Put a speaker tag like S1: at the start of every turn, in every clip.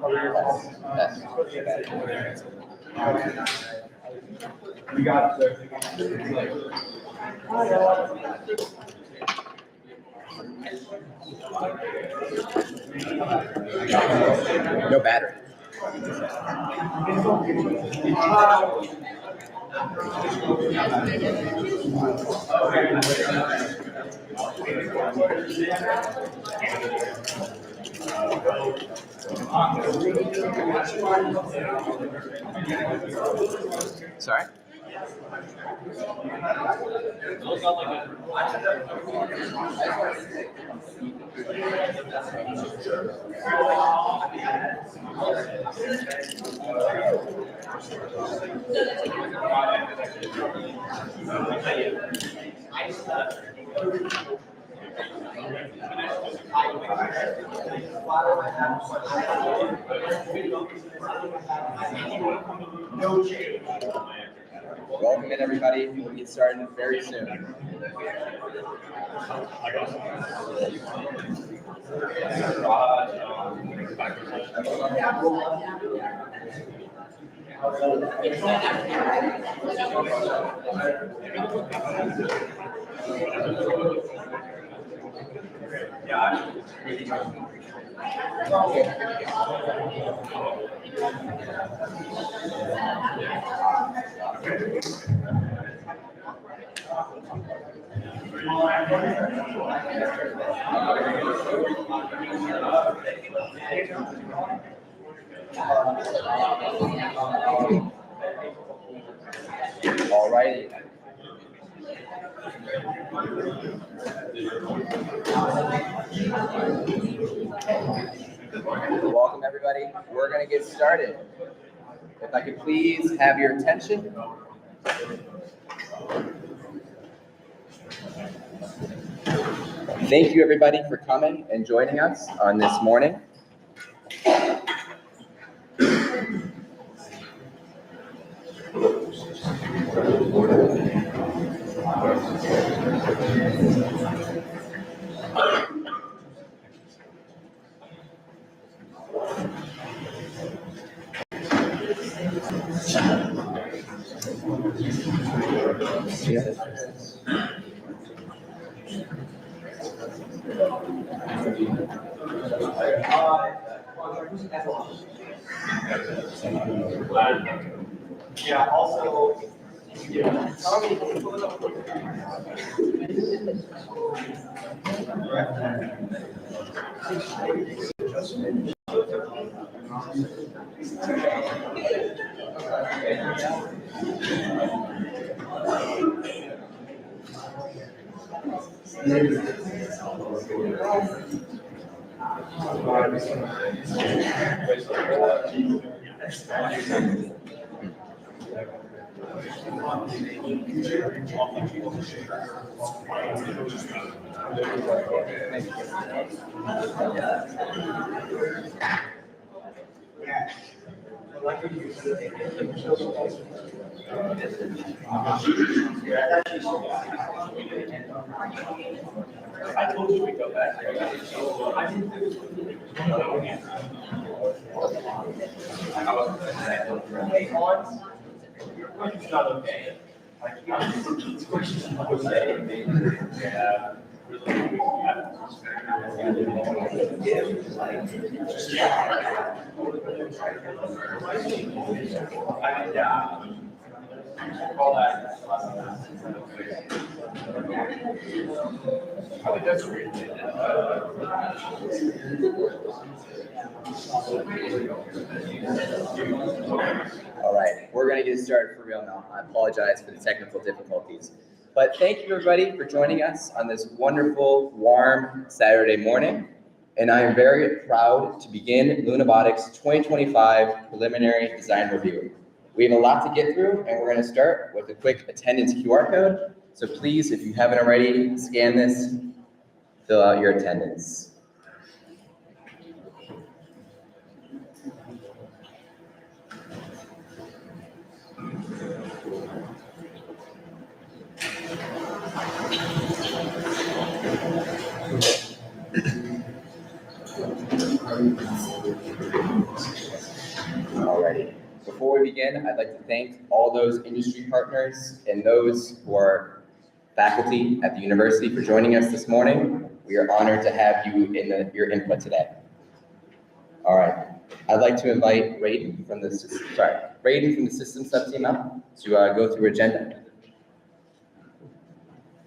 S1: We got
S2: no battery. Sorry? Welcome in, everybody. We'll get started very soon. All righty. Welcome, everybody. We're going to get started. If I could please have your attention. Thank you, everybody, for coming and joining us on this morning.
S1: Yeah, also, I told you we go back there. I didn't do it. It's not okay. All that.
S2: All right, we're going to get started for real now. I apologize for the technical difficulties. But thank you, everybody, for joining us on this wonderful, warm Saturday morning. And I am very proud to begin Lunabotics 2025 Preliminary Design Review. We have a lot to get through, and we're going to start with a quick attendance QR code. So please, if you haven't already, scan this, fill out your attendance. already. Before we begin, I'd like to thank all those industry partners and those who are faculty at the university for joining us this morning. We are honored to have you in your input today. All right, I'd like to invite Raiden from the system sub-team up to go through agenda.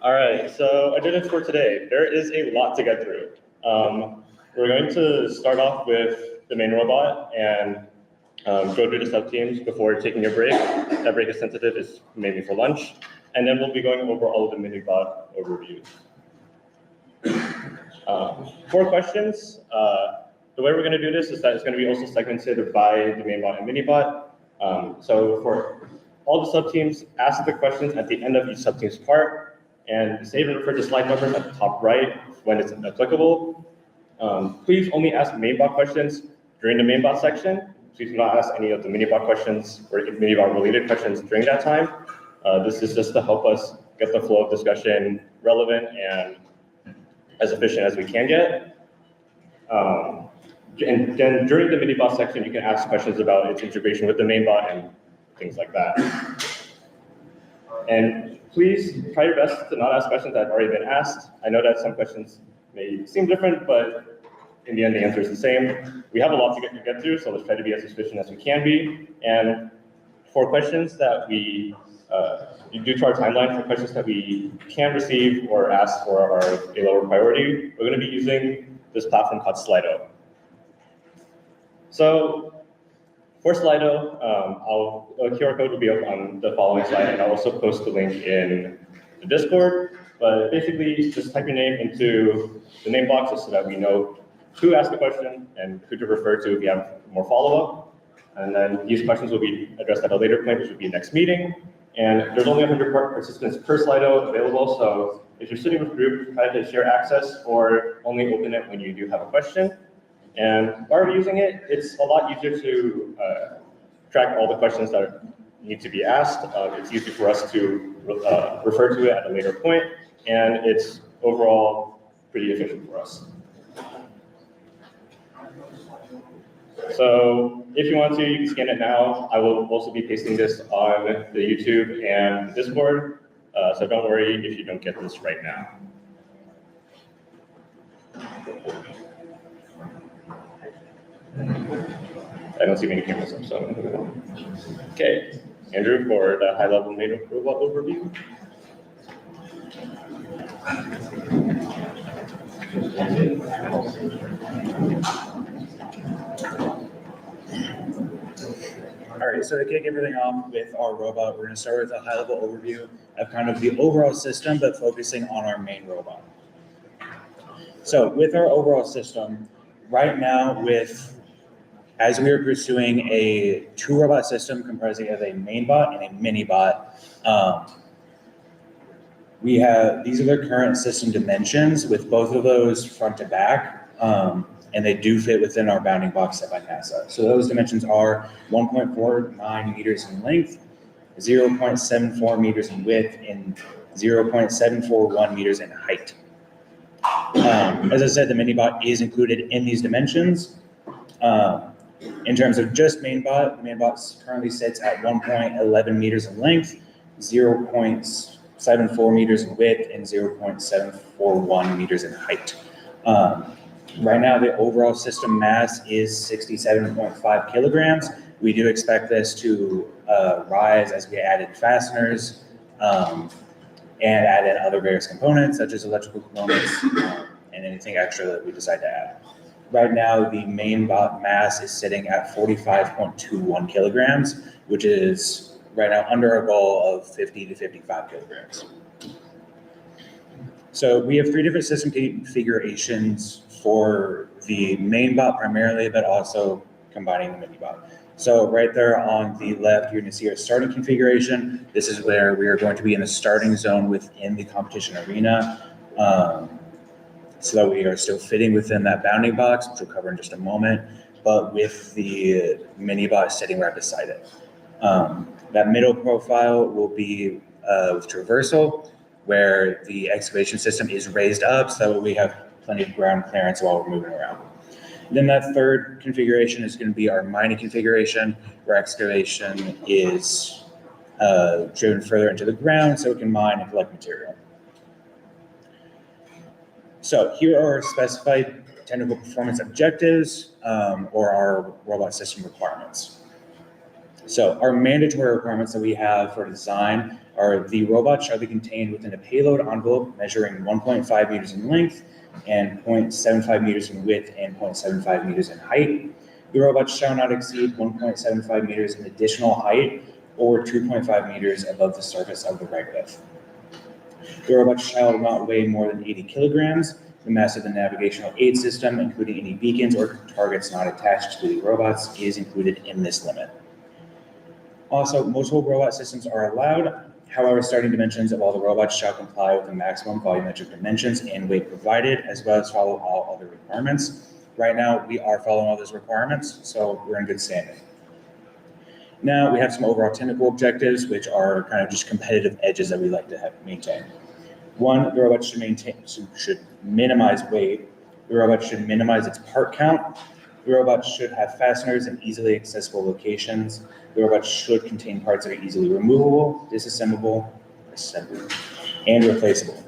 S3: All right, so agenda for today, there is a lot to get through. We're going to start off with the main robot and go through the sub-teams before taking a break. That break is sensitive, it's mainly for lunch. And then we'll be going over all of the mini-bot overviews. 4 questions. The way we're going to do this is that it's going to be also segmented by the main bot and mini-bot. So for all the sub-teams, ask the questions at the end of each sub-team's part, and save and refer to slide numbers at the top right when it's applicable. Please only ask main bot questions during the main bot section. Please do not ask any of the mini-bot questions or mini-bot related questions during that time. This is just to help us get the flow of discussion relevant and as efficient as we can get. And then during the mini-bot section, you can ask questions about its integration with the main bot and things like that. And please try your best to not ask questions that have already been asked. I know that some questions may seem different, but in the end, the answer is the same. We have a lot to get through, so let's try to be as efficient as we can be. And for questions that we, due to our timeline, for questions that we can't receive or ask or are a lower priority, we're going to be using this platform called Slido. So for Slido, a QR code will be up on the following slide, and I'll also post the link in the Discord. But basically, just type your name into the name boxes so that we know who asked the question and who to refer to if you have more follow-up. And then these questions will be addressed at a later point, which will be next meeting. And there's only 100 participants per Slido available, so if you're sitting with a group, try to share access or only open it when you do have a question. And while we're using it, it's a lot easier to track all the questions that need to be asked. It's easy for us to refer to it at a later point, and it's overall pretty efficient for us. So if you want to, you can scan it now. I will also be pasting this on the YouTube and the Discord, so don't worry if you don't get this right now. I don't see many cameras up, so. Okay, Andrew, for the high-level main robot overview.
S4: All right, so to kick everything off with our robot, we're going to start with a high-level overview of kind of the overall system, but focusing on our main robot. So with our overall system, right now as we are pursuing a 2-robot system comprising of a main bot and a mini bot, these are the current system dimensions with both of those front to back, and they do fit within our bounding box set by NASA. So those dimensions are 1.49 meters in length, 0.74 meters in width, and 0.741 meters in height. As I said, the mini bot is included in these dimensions. In terms of just main bot, the main bot currently sits at 1.11 meters in length, 0.74 meters in width, and 0.741 meters in height. Right now, the overall system mass is 67.5 kilograms. We do expect this to rise as we add in fasteners and add in other various components, such as electrical components and anything extra that we decide to add. Right now, the main bot mass is sitting at 45.21 kilograms, which is right now under our goal of 50 to 55 kilograms. So we have 3 different system configurations for the main bot primarily, but also combining the mini bot. So right there on the left, you're going to see our starting configuration. This is where we are going to be in the starting zone within the competition arena. So that we are still fitting within that bounding box, which we'll cover in just a moment, but with the mini bot sitting right beside it. That middle profile will be with traversal, where the excavation system is raised up so that we have plenty of ground clearance while we're moving around. Then that third configuration is going to be our mining configuration, where excavation is driven further into the ground so it can mine and collect material. So here are our specified technical performance objectives, or our robot system requirements. So our mandatory requirements that we have for design are: the robot shall be contained within a payload envelope measuring 1.5 meters in length and 0.75 meters in width and 0.75 meters in height. The robot shall not exceed 1.75 meters in additional height or 2.5 meters above the surface of the regolith. The robot shall not weigh more than 80 kilograms. The mass of the navigational aid system, including any beacons or targets not attached to the robots, is included in this limit. Also, multiple robot systems are allowed. However, starting dimensions of all the robots shall comply with the maximum volumetric dimensions and weight provided, as well as follow all other requirements. Right now, we are following all those requirements, so we're in good standing. Now, we have some overall technical objectives, which are kind of just competitive edges that we like to maintain. One, the robot should minimize weight. The robot should minimize its part count. The robot should have fasteners in easily accessible locations. The robot should contain parts that are easily removable, disassemblable, and replaceable.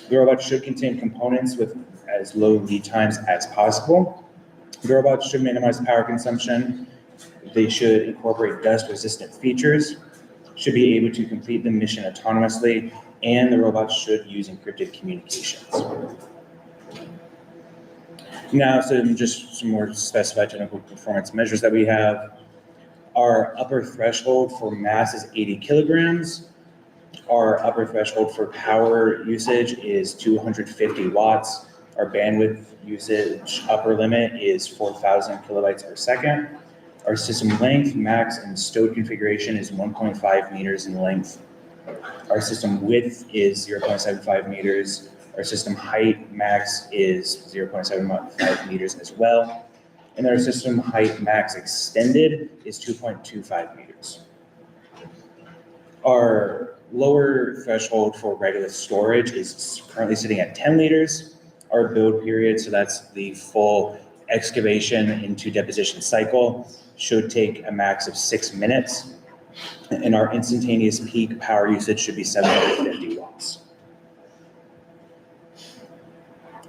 S4: The robot should contain components with as low lead times as possible. The robot should minimize power consumption. They should incorporate dust-resistant features, should be able to complete the mission autonomously, and the robot should use encrypted communications. Now, some more specified technical performance measures that we have. Our upper threshold for mass is 80 kilograms. Our upper threshold for power usage is 250 watts. Our bandwidth usage upper limit is 4,000 kilobytes per second. Our system length, max, and stowed configuration is 1.5 meters in length. Our system width is 0.75 meters. Our system height max is 0.75 meters as well. And our system height max extended is 2.25 meters. Our lower threshold for regular storage is currently sitting at 10 liters. Our build period, so that's the full excavation into deposition cycle, should take a max of 6 minutes. And our instantaneous peak power usage should be 750 watts.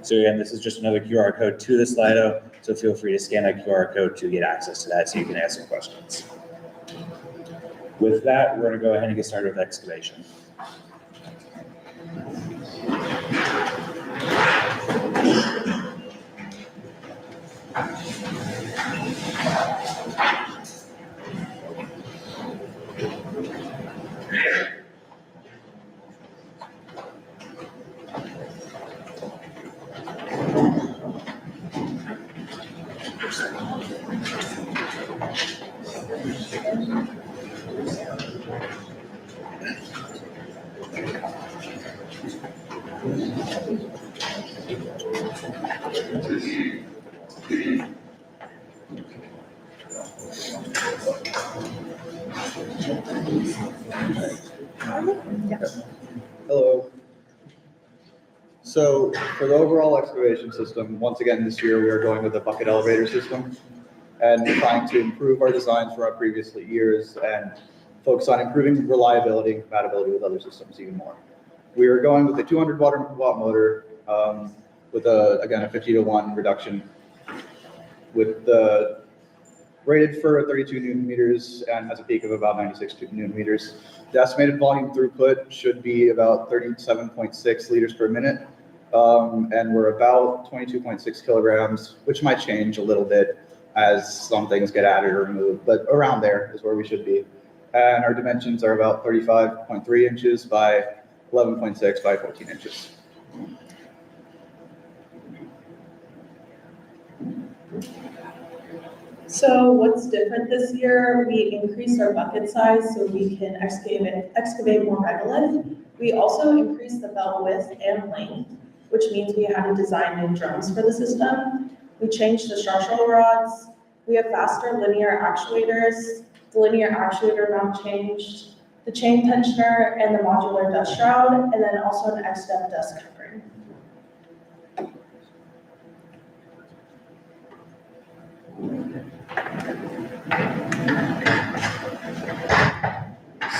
S4: So again, this is just another QR code to the Slido, so feel free to scan that QR code to get access to that so you can ask some questions. With that, we're going to go ahead and get started with excavation.
S1: Hello. So for the overall excavation system, once again this year we are going with a bucket elevator system and trying to improve our designs from our previous years and focus on improving reliability and compatibility with other systems even more. We are going with a 200 watt motor with again a 50-to-1 reduction with the rated for 32 newton meters and has a peak of about 96 newton meters. The estimated volume throughput should be about 37.6 liters per minute. And we're about 22.6 kilograms, which might change a little bit as some things get added or removed, but around there is where we should be. And our dimensions are about 35.3 inches by 11.6 by 14 inches.
S5: So what's different this year, we increased our bucket size so we can excavate more regolith. We also increased the belt width and length, which means we had to design new drums for the system. We changed the structural rods. We have faster linear actuators. The linear actuator mount changed, the chain tensioner and the modular dust shroud, and then also an X-step dust covering.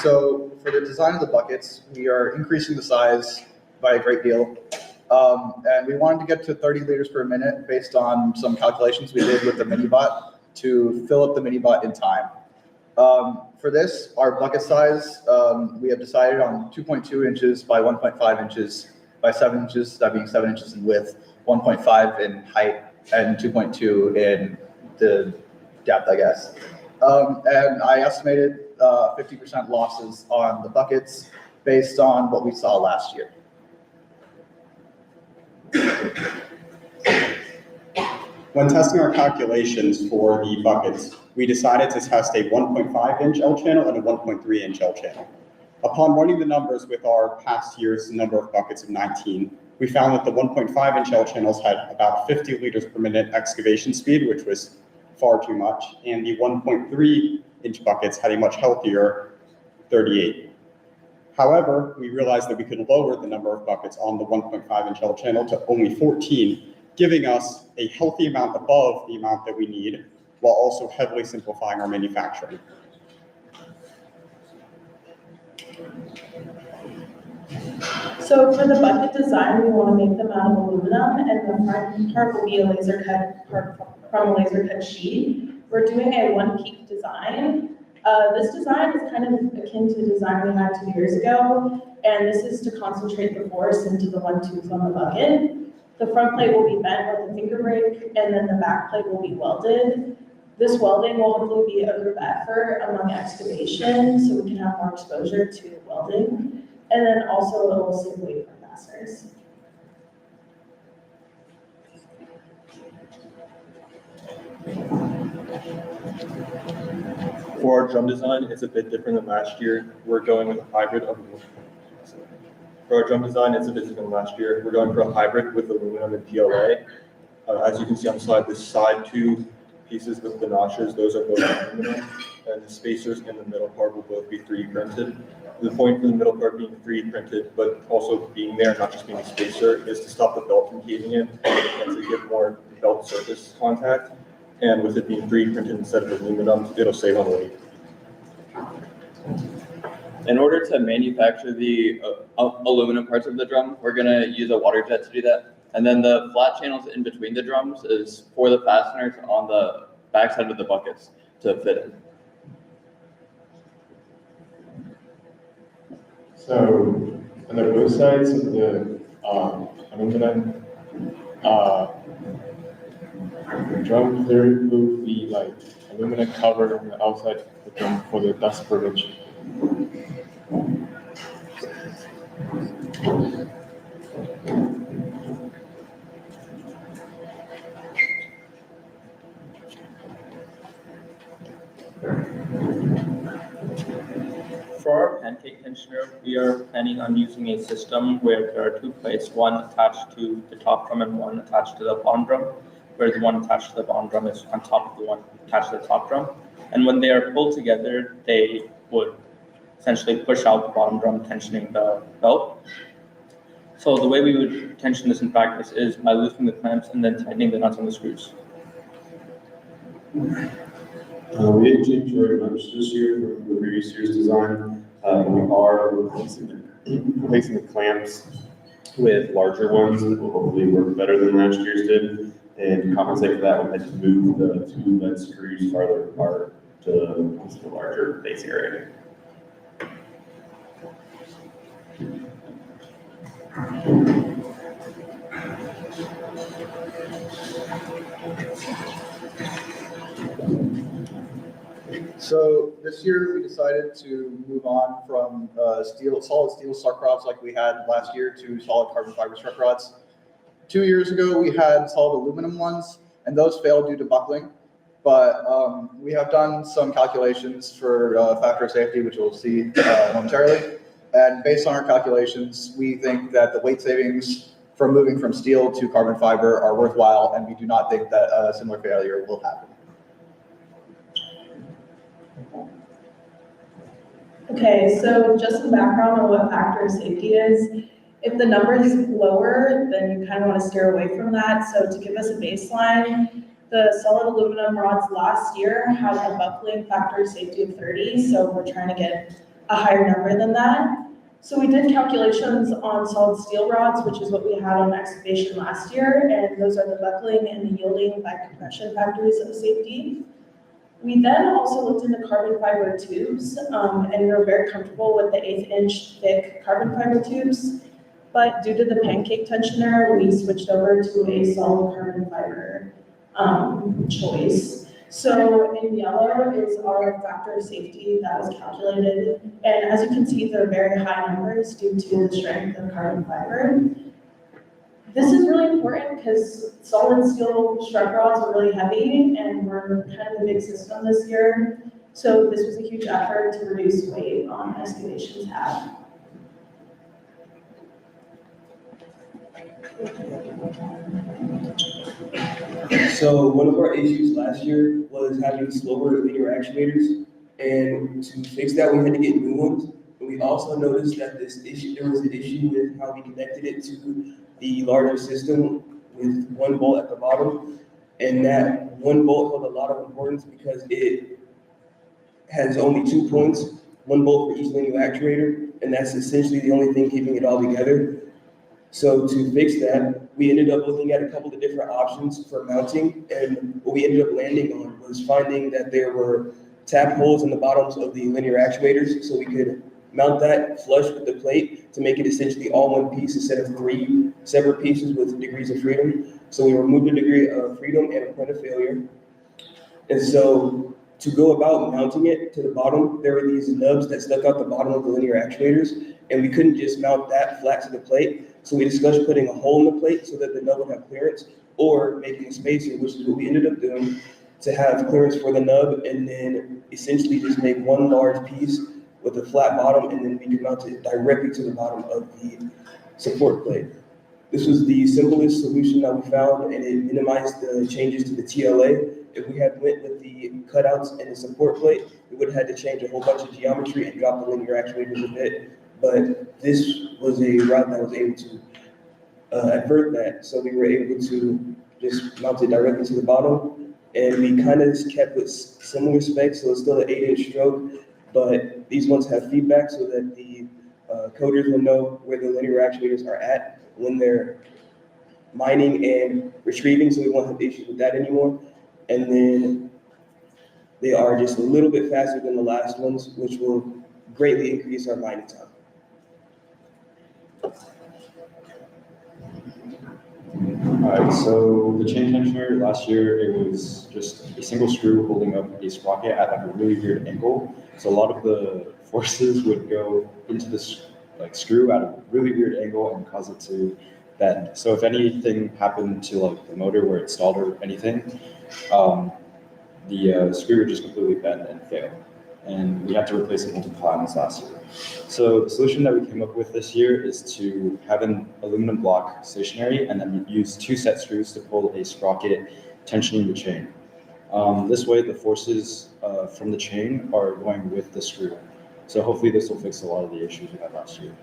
S1: So for the design of the buckets, we are increasing the size by a great deal. And we wanted to get to 30 liters per minute based on some calculations we did with the Minibot to fill up the Minibot in time. For this, our bucket size, we have decided on 2.2 inches by 1.5 inches by 7 inches, that being 7 inches in width, 1.5 in height, and 2.2 in the depth, I guess. And I estimated 50% losses on the buckets based on what we saw last year.
S6: When testing our calculations for the buckets, we decided to test a 1.5 inch L channel and a 1.3 inch L channel. Upon running the numbers with our past year's number of buckets of 19, we found that the 1.5 inch L channels had about 50 liters per minute excavation speed, which was far too much, and the 1.3 inch buckets had a much healthier 38. However, we realized that we could lower the number of buckets on the 1.5 inch L channel to only 14, giving us a healthy amount above the amount that we need, while also heavily simplifying our manufacturing.
S5: So for the bucket design, we want to make them out of aluminum, and the front part will be a laser cut from a laser cut sheet. We're doing a one peak design. This design is kind of akin to the design we had 2 years ago, and this is to concentrate the force into the one tooth on the bucket. The front plate will be bent with a finger brake, and then the back plate will be welded. This welding will hopefully be a group effort among excavation, so we can have more exposure to welding. And then also it will save weight from fasteners.
S7: For our drum design, it's a bit different than last year. We're going with a hybrid of. For our drum design, it's a bit different than last year. We're going for a hybrid with aluminum and PLA. As you can see on the slide, the side two pieces with the notches, those are both aluminum, and the spacers in the middle part will both be 3D printed. The point for the middle part being 3D printed, but also being there, not just being a spacer, is to stop the belt from caving in and to get more belt surface contact. And with it being 3D printed instead of aluminum, it'll save on weight.
S8: In order to manufacture the aluminum parts of the drum, we're going to use a water jet to do that. And then the flat channels in between the drums is for the fasteners on the backside of the buckets to fit in.
S7: So, on the both sides of the aluminum drum, there will be like aluminum cover on the outside of the drum for the dust prevention.
S9: For our pancake tensioner, we are planning on using a system where there are two plates, one attached to the top drum and one attached to the bottom drum, where the one attached to the bottom drum is on top of the one attached to the top drum. And when they are pulled together, they would essentially push out the bottom drum, tensioning the belt. So the way we would tension this in practice is by loosening the clamps and then tightening the nuts on the screws.
S10: We didn't change very much this year from the previous year's design. We are replacing the clamps with larger ones that will hopefully work better than last year's did. And to compensate for that, we had to move the two lead screws farther apart to the larger base area.
S1: So this year we decided to move on from solid steel struck rods like we had last year to solid carbon fiber struck rods. 2 years ago we had solid aluminum ones, and those failed due to buckling. But we have done some calculations for factor of safety, which we'll see momentarily. And based on our calculations, we think that the weight savings from moving from steel to carbon fiber are worthwhile, and we do not think that a similar failure will happen.
S5: Okay, so just some background on what factor of safety is. If the number is lower, then you kind of want to steer away from that. So to give us a baseline, the solid aluminum rods last year had a buckling factor of safety of 30. So we're trying to get a higher number than that. So we did calculations on solid steel rods, which is what we had on excavation last year, and those are the buckling and the yielding by compression factors of safety. We then also looked into carbon fiber tubes, and we were very comfortable with the 1/8-inch thick carbon fiber tubes. But due to the pancake tensioner, we switched over to a solid carbon fiber choice. So in yellow is our factor of safety that was calculated. And as you can see, they're very high numbers due to the strength of carbon fiber. This is really important because solid steel strut rods are really heavy and we're kind of a big system this year. So this was a huge effort to reduce weight on excavation tab.
S11: So one of our issues last year was having slower linear actuators, and to fix that, we had to get new ones. And we also noticed that there was an issue with how we connected it to the larger system with one bolt at the bottom, and that one bolt held a lot of importance because it has only 2 points, one bolt for each linear actuator, and that's essentially the only thing keeping it all together. So to fix that, we ended up looking at a couple of different options for mounting, and what we ended up landing on was finding that there were tap holes in the bottoms of the linear actuators, so we could mount that flush with the plate to make it essentially all one piece instead of 3 separate pieces with degrees of freedom. So we removed a degree of freedom and a point of failure. And so to go about mounting it to the bottom, there were these nubs that stuck out the bottom of the linear actuators, and we couldn't just mount that flat to the plate. So we discussed putting a hole in the plate so that the nub would have clearance, or making a spacer, which is what we ended up doing, to have clearance for the nub, and then essentially just make one large piece with a flat bottom, and then we can mount it directly to the bottom of the support plate. This was the simplest solution that we found, and it minimized the changes to the TLA. If we had went with the cutouts and the support plate, we would have had to change a whole bunch of geometry and drop the linear actuators a bit. But this was a route that was able to avert that. So we were able to just mount it directly to the bottom. And we kind of kept with similar specs, so it's still an 8-inch stroke, but these ones have feedback so that the coders will know where the linear actuators are at when they're mining and retrieving, so we won't have issues with that anymore. And then they are just a little bit faster than the last ones, which will greatly increase our mining time.
S10: Alright, so the chain tensioner last year, it was just a single screw holding up a sprocket at like a really weird angle. So a lot of the forces would go into this like screw at a really weird angle and cause it to bend. So if anything happened to like the motor where it stalled or anything, the screw would just completely bend and fail. And we had to replace it multiple times last year. So the solution that we came up with this year is to have an aluminum block stationary and then use 2 set screws to pull a sprocket tensioning the chain. This way the forces from the chain are going with the screw. So hopefully this will fix a lot of the issues we had last year.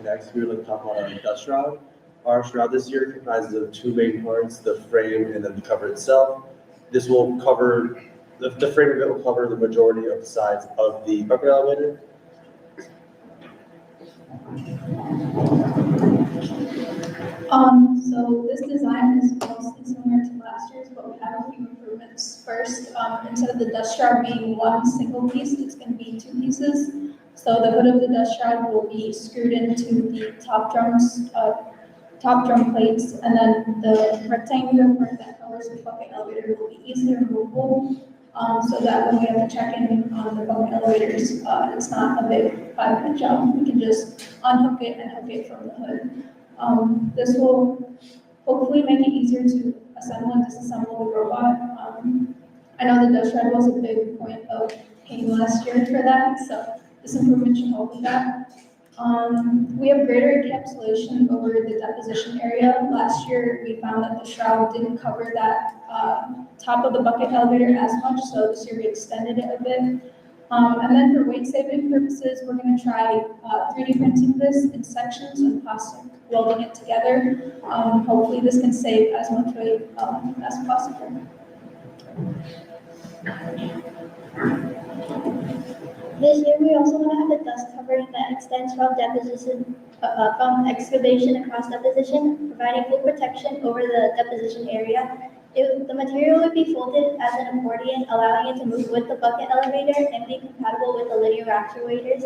S12: Next, we would like to talk about our dust shroud. Our shroud this year comprises of 2 main parts, the frame and then the cover itself. This will cover, the frame of it will cover the majority of the sides of the bucket elevator.
S13: So this design is mostly similar to last year's, but we have a few improvements. First, instead of the dust shroud being one single piece, it's going to be 2 pieces. So the hood of the dust shroud will be screwed into the top drum plates, and then the rectangular part that covers the bucket elevator will be easily removable, so that when we have to check in on the bucket elevators, it's not a big 5-minute job. We can just unhook it and hook it from the hood. This will hopefully make it easier to assemble and disassemble the robot. I know the dust shroud was a big point of pain last year for that, so this improvement should help with that. We have greater encapsulation over the deposition area. Last year, we found that the shroud didn't cover that top of the bucket elevator as much, so this year we extended it a bit. And then for weight saving purposes, we're gonna try 3D printing this in sections and plastic, welding it together. Hopefully this can save as much weight as possible.
S14: This year, we also want to have a dust covering that extends from excavation across deposition, providing full protection over the deposition area. The material would be folded as an accordion, allowing it to move with the bucket elevator and be compatible with the linear actuators.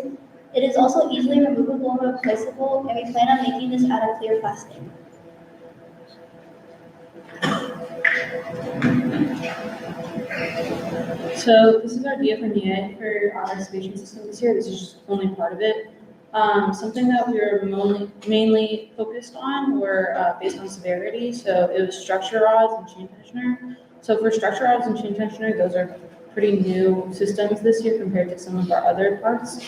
S14: It is also easily removable and replaceable, and we plan on making this out of clear plastic.
S15: So this is our DFMEA for our excavation system this year. This is just only part of it. Something that we were mainly focused on were based on severity. So it was structure rods and chain tensioner. So for structure rods and chain tensioner, those are pretty new systems this year compared to some of our other parts.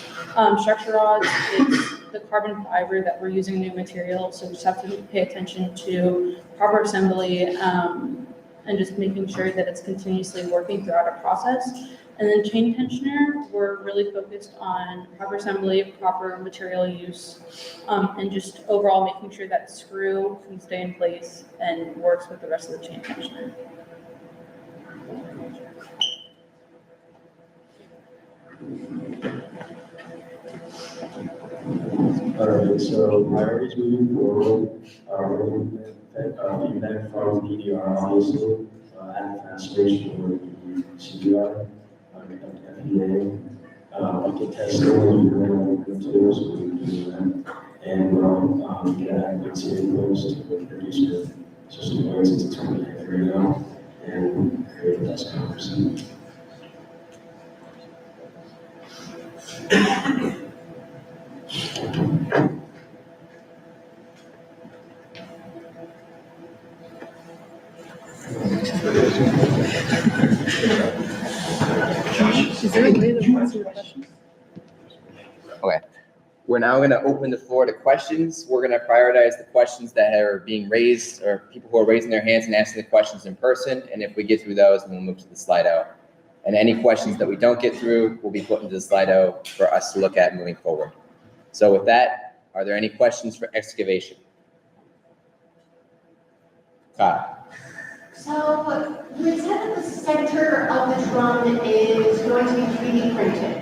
S15: Structure rods, it's the carbon fiber that we're using new material. So we just have to pay attention to proper assembly and just making sure that it's continuously working throughout a process. And then chain tensioner, we're really focused on proper assembly, proper material use, and just overall making sure that screw can stay in place and works with the rest of the chain tensioner.
S10: All right, so priorities moving forward are feedback from PDR, obviously, and translation for the CDR, FDA, bucket testing, and materials, so we do that. And we're all get advocacy inputs to produce the system noise into 2023 now, and create a desk conference.
S15: Is there a way to answer questions?
S2: Okay. We're now going to open the floor to questions. We're going to prioritize the questions that are being raised, or people who are raising their hands and asking the questions in person. And if we get through those, then we'll move to the Slido. And any questions that we don't get through will be put into the Slido for us to look at moving forward. So with that, are there any questions for excavation? Kyle.
S16: So you said that the center of the drum is going to be 3D printed.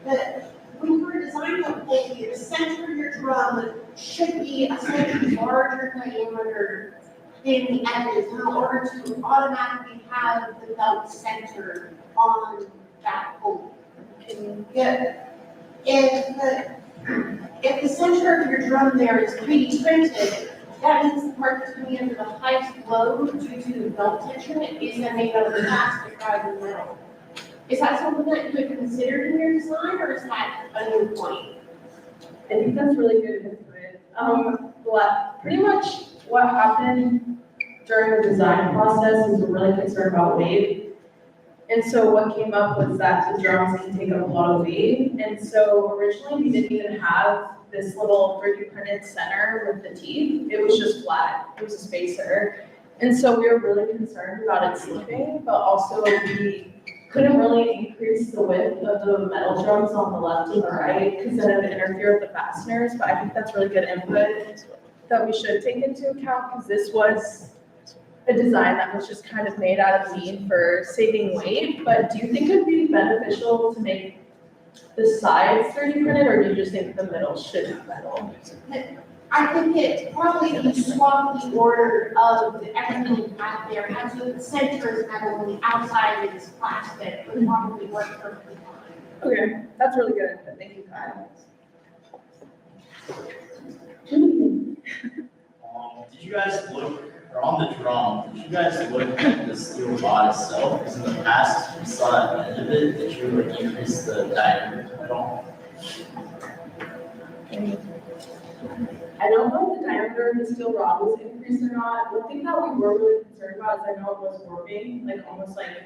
S16: But when you were designing the whole, the center of your drum should be a slightly larger diameter than the edges in order to automatically have the belt center on that hole. If the center of your drum there is 3D printed, that means the part that's coming under the highest load due to the belt tension is then made out of plastic rather than metal. Is that something that you had considered in your design, or is that a new point?
S5: I think that's really good input. Pretty much what happened during the design process is we're really concerned about weight. And so what came up was that the drums can take up a lot of weight. And so originally we didn't even have this little 3D printed center with the teeth. It was just flat. It was a spacer. And so we were really concerned about it slipping, but also we couldn't really increase the width of the metal drums on the left and the right because then it would interfere with the fasteners. But I think that's really good input that we should take into account because this was a design that was just kind of made out of lean for saving weight. But do you think it'd be beneficial to make the sides 3D printed, or do you just think the middle should be metal?
S16: I think it probably if you swap the order of everything you have there, and so the center is metal and the outside is plastic, it would probably work perfectly fine.
S5: Okay, that's really good input. Thank you, Kyle.
S17: Did you guys look, or on the drum, did you guys look at the steel rod itself? Because in the past, we saw at the end of it that you would increase the diameter at all.
S5: I don't know if the diameter of the steel rod was increased or not. One thing that we were really concerned about is I know it was warping, like almost like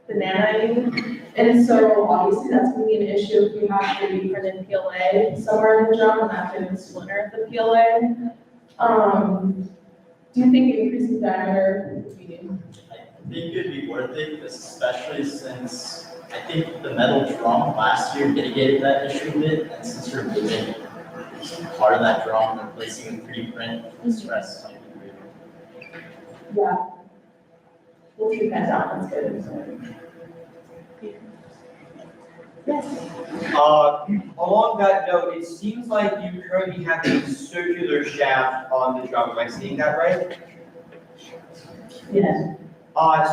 S5: bananaing. And so obviously that's gonna be an issue if we have 3D printed PLA somewhere in the drum and that's gonna splinter the PLA. Do you think increasing diameter would be?
S17: I think it'd be worth it, especially since I think the metal drum last year mitigated that issue a bit, and since you're moving part of that drum, replacing the 3D print, the stress might be greater.
S5: Yeah. We'll keep that down, that's good. Yes.
S18: Along that note, it seems like you currently have a circular shaft on the drum. Am I seeing that right?
S5: Yes.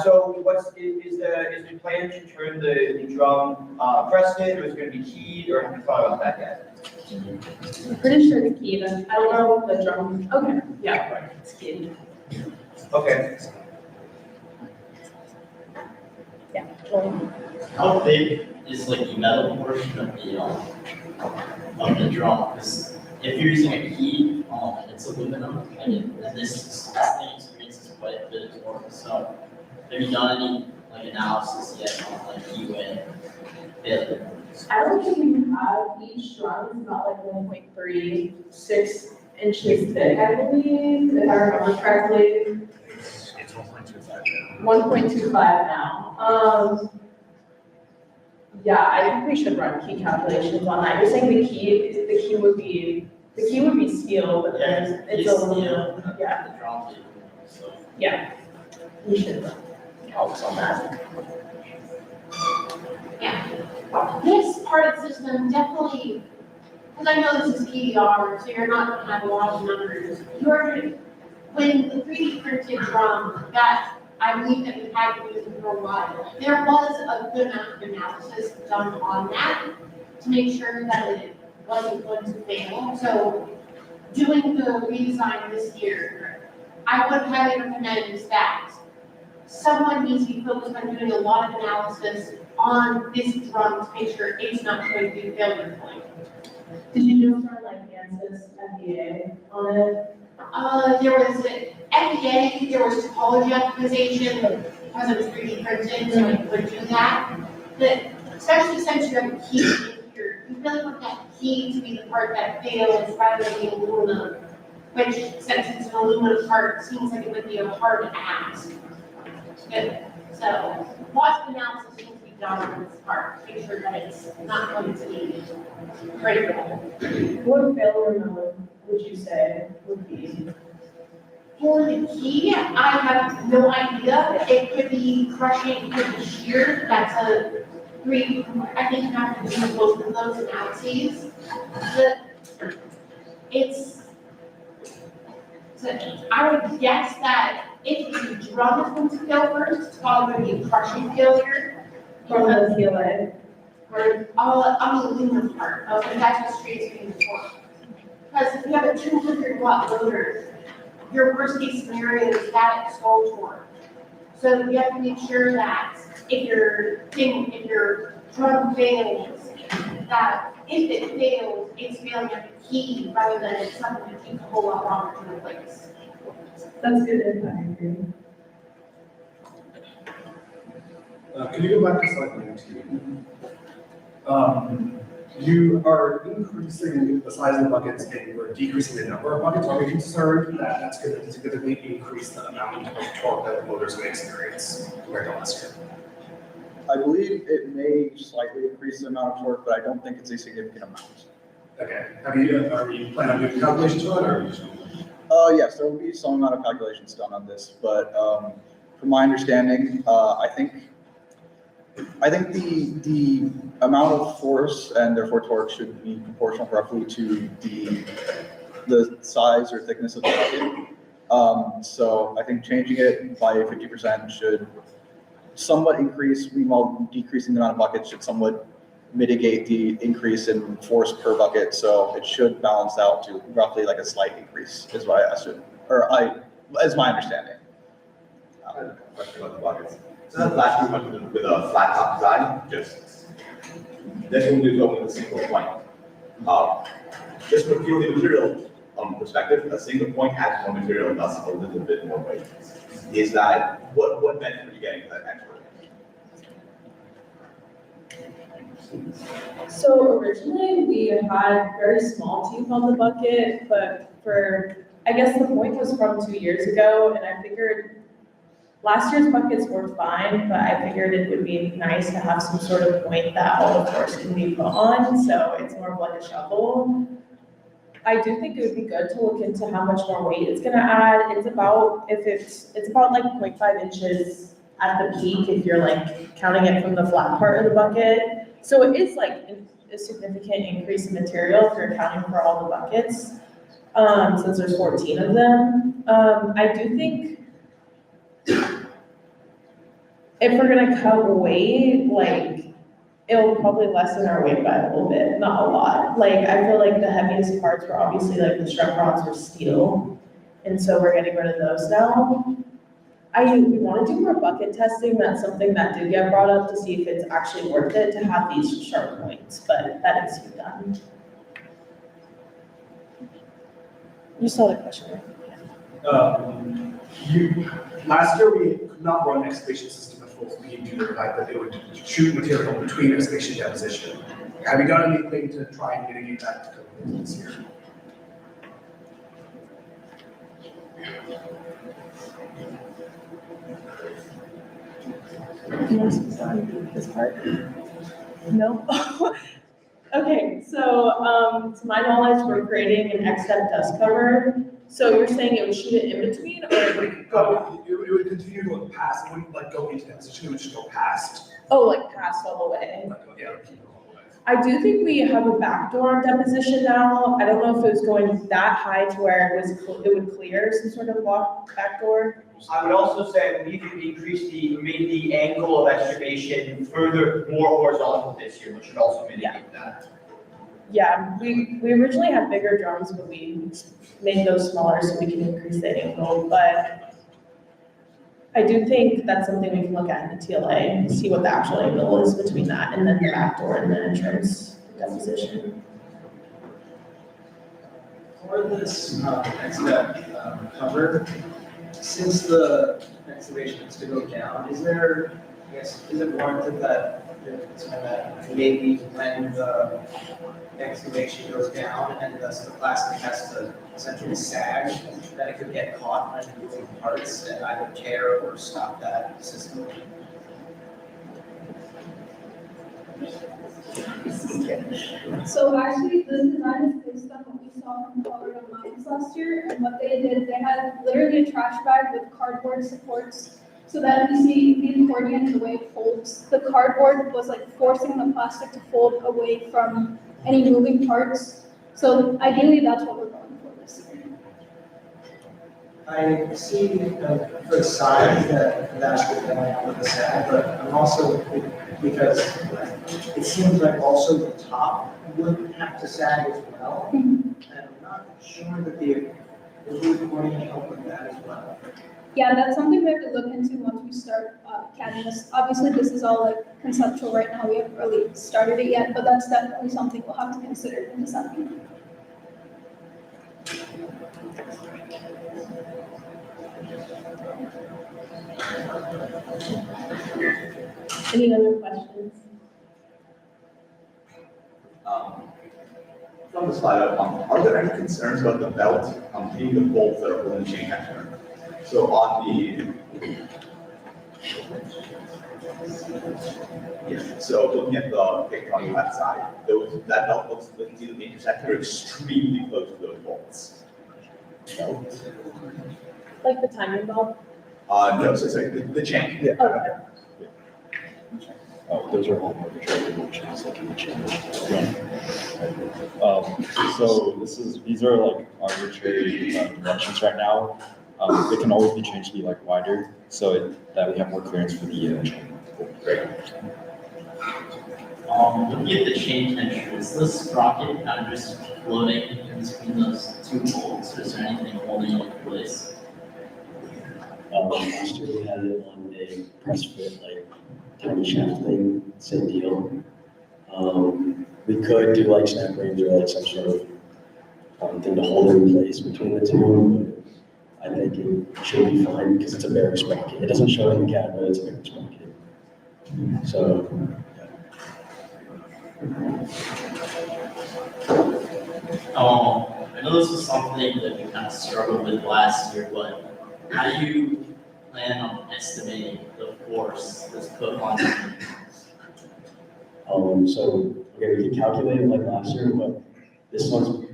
S18: So is the plan to turn the drum crested, or is it going to be keyed, or have you thought about that yet?
S5: I'm pretty sure it's keyed. I don't know if the drum, okay, yeah, right, it's keyed.
S18: Okay.
S5: Yeah.
S17: How big is like the metal portion of the drum? Because if you're using a key, it's aluminum, and this thing experiences quite a bit of torque. So have you done any like analysis yet on like key failure?
S5: I don't think we have, each drum is about like 1.36 inches thick, I believe, if I remember correctly.
S17: It's 1.25.
S5: 1.25 now. Yeah, I think we should run key calculations on that. You're saying the key would be steel, but then it's aluminum. Yeah.
S17: The drum is aluminum, so.
S5: Yeah. We should help us on that.
S16: Yeah. This part of the system definitely, because I know this is PDR, so you're not gonna have a lot of numbers. When the 3D printed drum that I believe that we had to use for a while, there was a good amount of analysis done on that to make sure that it wasn't going to fail. So doing the redesign this year, I would highly recommend that someone needs to be focused on doing a lot of analysis on this drum to make sure it's not going to be a failure point.
S5: Did you just run like ANSYS FBA on it?
S16: There was FBA, there was topology optimization because it was 3D printed, so it would do that. But especially since you have a key in here, you really want that key to be the part that fails rather than the aluminum, which since it's an aluminum part, seems like it would be a hard ask. Good. So lots of analysis needs to be done on this part, make sure that it's not going to be critical.
S5: What failure mode would you say would be?
S16: For the key, I have no idea. It could be crushing, it could be shear. That's I think you have to do both of those analyses. I would guess that if the drum is going to fail first, it's probably going to be a crushing failure.
S5: From the CLA?
S16: Or on the aluminum part, and that's what transmitting the torque. Because if you have a 200-watt loader, your worst case scenario is that at stall torque. So you have to make sure that if your drum fails, that if it fails, it's failing at the key rather than something that takes a whole lot longer to replace.
S5: That's good input, I agree.
S19: Can you go back to slide 19? You are increasing the size of the buckets and we're decreasing the number of buckets. Are we concerned that that's going to significantly increase the amount of torque that the motors may experience compared to last year?
S1: I believe it may slightly increase the amount of torque, but I don't think it's a significant amount.
S19: Okay. Are you planning on doing calculations on it, or are you just?
S1: Yes, there will be some amount of calculations done on this, but from my understanding, I think the amount of force and therefore torque should be proportional roughly to the size or thickness of the bucket. So I think changing it by 50% should somewhat increase, meanwhile decreasing the amount of buckets should somewhat mitigate the increase in force per bucket. So it should balance out to roughly like a slight increase is what I assume, as my understanding.
S20: I have a question about the buckets. So that last year went with a flat top design, just this one we go with a single point. Just from purely material perspective, a single point adds more material and thus a little bit more weight. Is that what benefit are you getting for that extra?
S5: So originally we had very small teeth on the bucket, but I guess the point was from 2 years ago, and I figured Last year's buckets worked fine, but I figured it would be nice to have some sort of point that all the force can be put on, so it's more of like a shovel. I do think it would be good to look into how much more weight it's gonna add. It's about, it's about like 0.5 inches at the peak if you're like counting it from the flat part of the bucket. So it is like a significant increase in material if you're counting for all the buckets, since there's 14 of them. I do think if we're gonna cut weight, like, it'll probably lessen our weight by a little bit, not a lot. Like, I feel like the heaviest parts were obviously like the strut rods were steel, and so we're getting rid of those now. We wanna do more bucket testing, that's something that did get brought up to see if it's actually worth it to have these sharp points, but that needs to be done. You saw the question, right?
S19: Last year, we could not run excavation system at full speed due to the fact that it would shoot material between excavation deposition. Have you done anything to try and mitigate that this year?
S5: This part? No? Okay, so, to my knowledge, we're creating an X-step dust cover. So you're saying it would shoot it in between, or it would go?
S19: It would continue to go past, it wouldn't like go into deposition, it would just go past.
S5: Oh, like past all the way?
S19: Yeah.
S5: I do think we have a backdoor on deposition now. I don't know if it was going that high to where it would clear some sort of backdoor.
S18: I would also say, I believe you made the angle of excavation further more horizontal this year, which should also mitigate that.
S5: Yeah, we originally had bigger drums, but we made those smaller so we can increase the angle, but I do think that's something we can look at in the TLA and see what the actual angle is between that and then the back door and the entrance deposition.
S21: For this cover, since the excavation is to go down, is there, I guess, is it warranted that maybe when the excavation goes down and thus the plastic has to essentially sag, that it could get caught on moving parts and either tear or stop that system?
S13: So actually, this design is based on what we saw from Colorado Mines last year, and what they did, they had literally a trash bag with cardboard supports, so that you see the accordion, the way it folds, the cardboard was like forcing the plastic to fold away from any moving parts. So ideally, that's what we're going for this year.
S21: I see for the side that's what they want with the sag, but I'm also, because it seems like also the top would have to sag as well. And I'm not sure that the accordion help with that as well.
S13: Yeah, that's something we have to look into once we start CADing this. Obviously, this is all like conceptual right now. We haven't really started it yet, but that's definitely something we'll have to consider in designing.
S5: Any other questions?
S20: From the slide up, are there any concerns about the belt hitting the bolts that are holding the chain tensioner? So on the, yeah, so looking at the picture on the left side, that belt looks like the intersector are extremely close to those bolts.
S5: Like the timing belt?
S20: No, so sorry, the chain.
S5: Yeah. Okay.
S3: Those are all arbitrary dimensions that can be changed. So these are like arbitrary dimensions right now. They can always be changed to be like wider, so that we have more clearance for the chain.
S20: Great.
S17: Looking at the chain tension, is this sprocket kind of just floating in between those two bolts, or is there anything holding it in place?
S22: Last year we had it on a press fit, like tiny shaft thing, same deal. We could do like snap rings or like some sort of thing to hold it in place between the two. I think it should be fine because it's a bare sprocket. It doesn't show in the CAD, but it's a bare sprocket. So.
S17: I know this was something that we kind of struggled with last year, but how do you plan on estimating the force that's put on the
S22: So, okay, we can calculate it like last year, but this one's,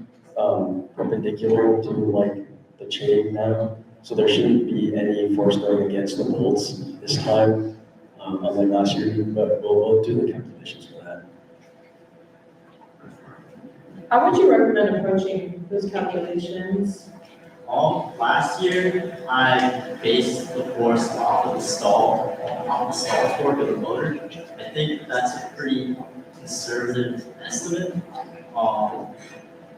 S22: perpendicular to like the chain now. So there shouldn't be any force going against the bolts this time, unlike last year, but we'll do the calculations for that.
S15: How would you recommend approaching those calculations?
S17: Last year, I based the force off the stall torque of the motor. I think that's a pretty conservative estimate,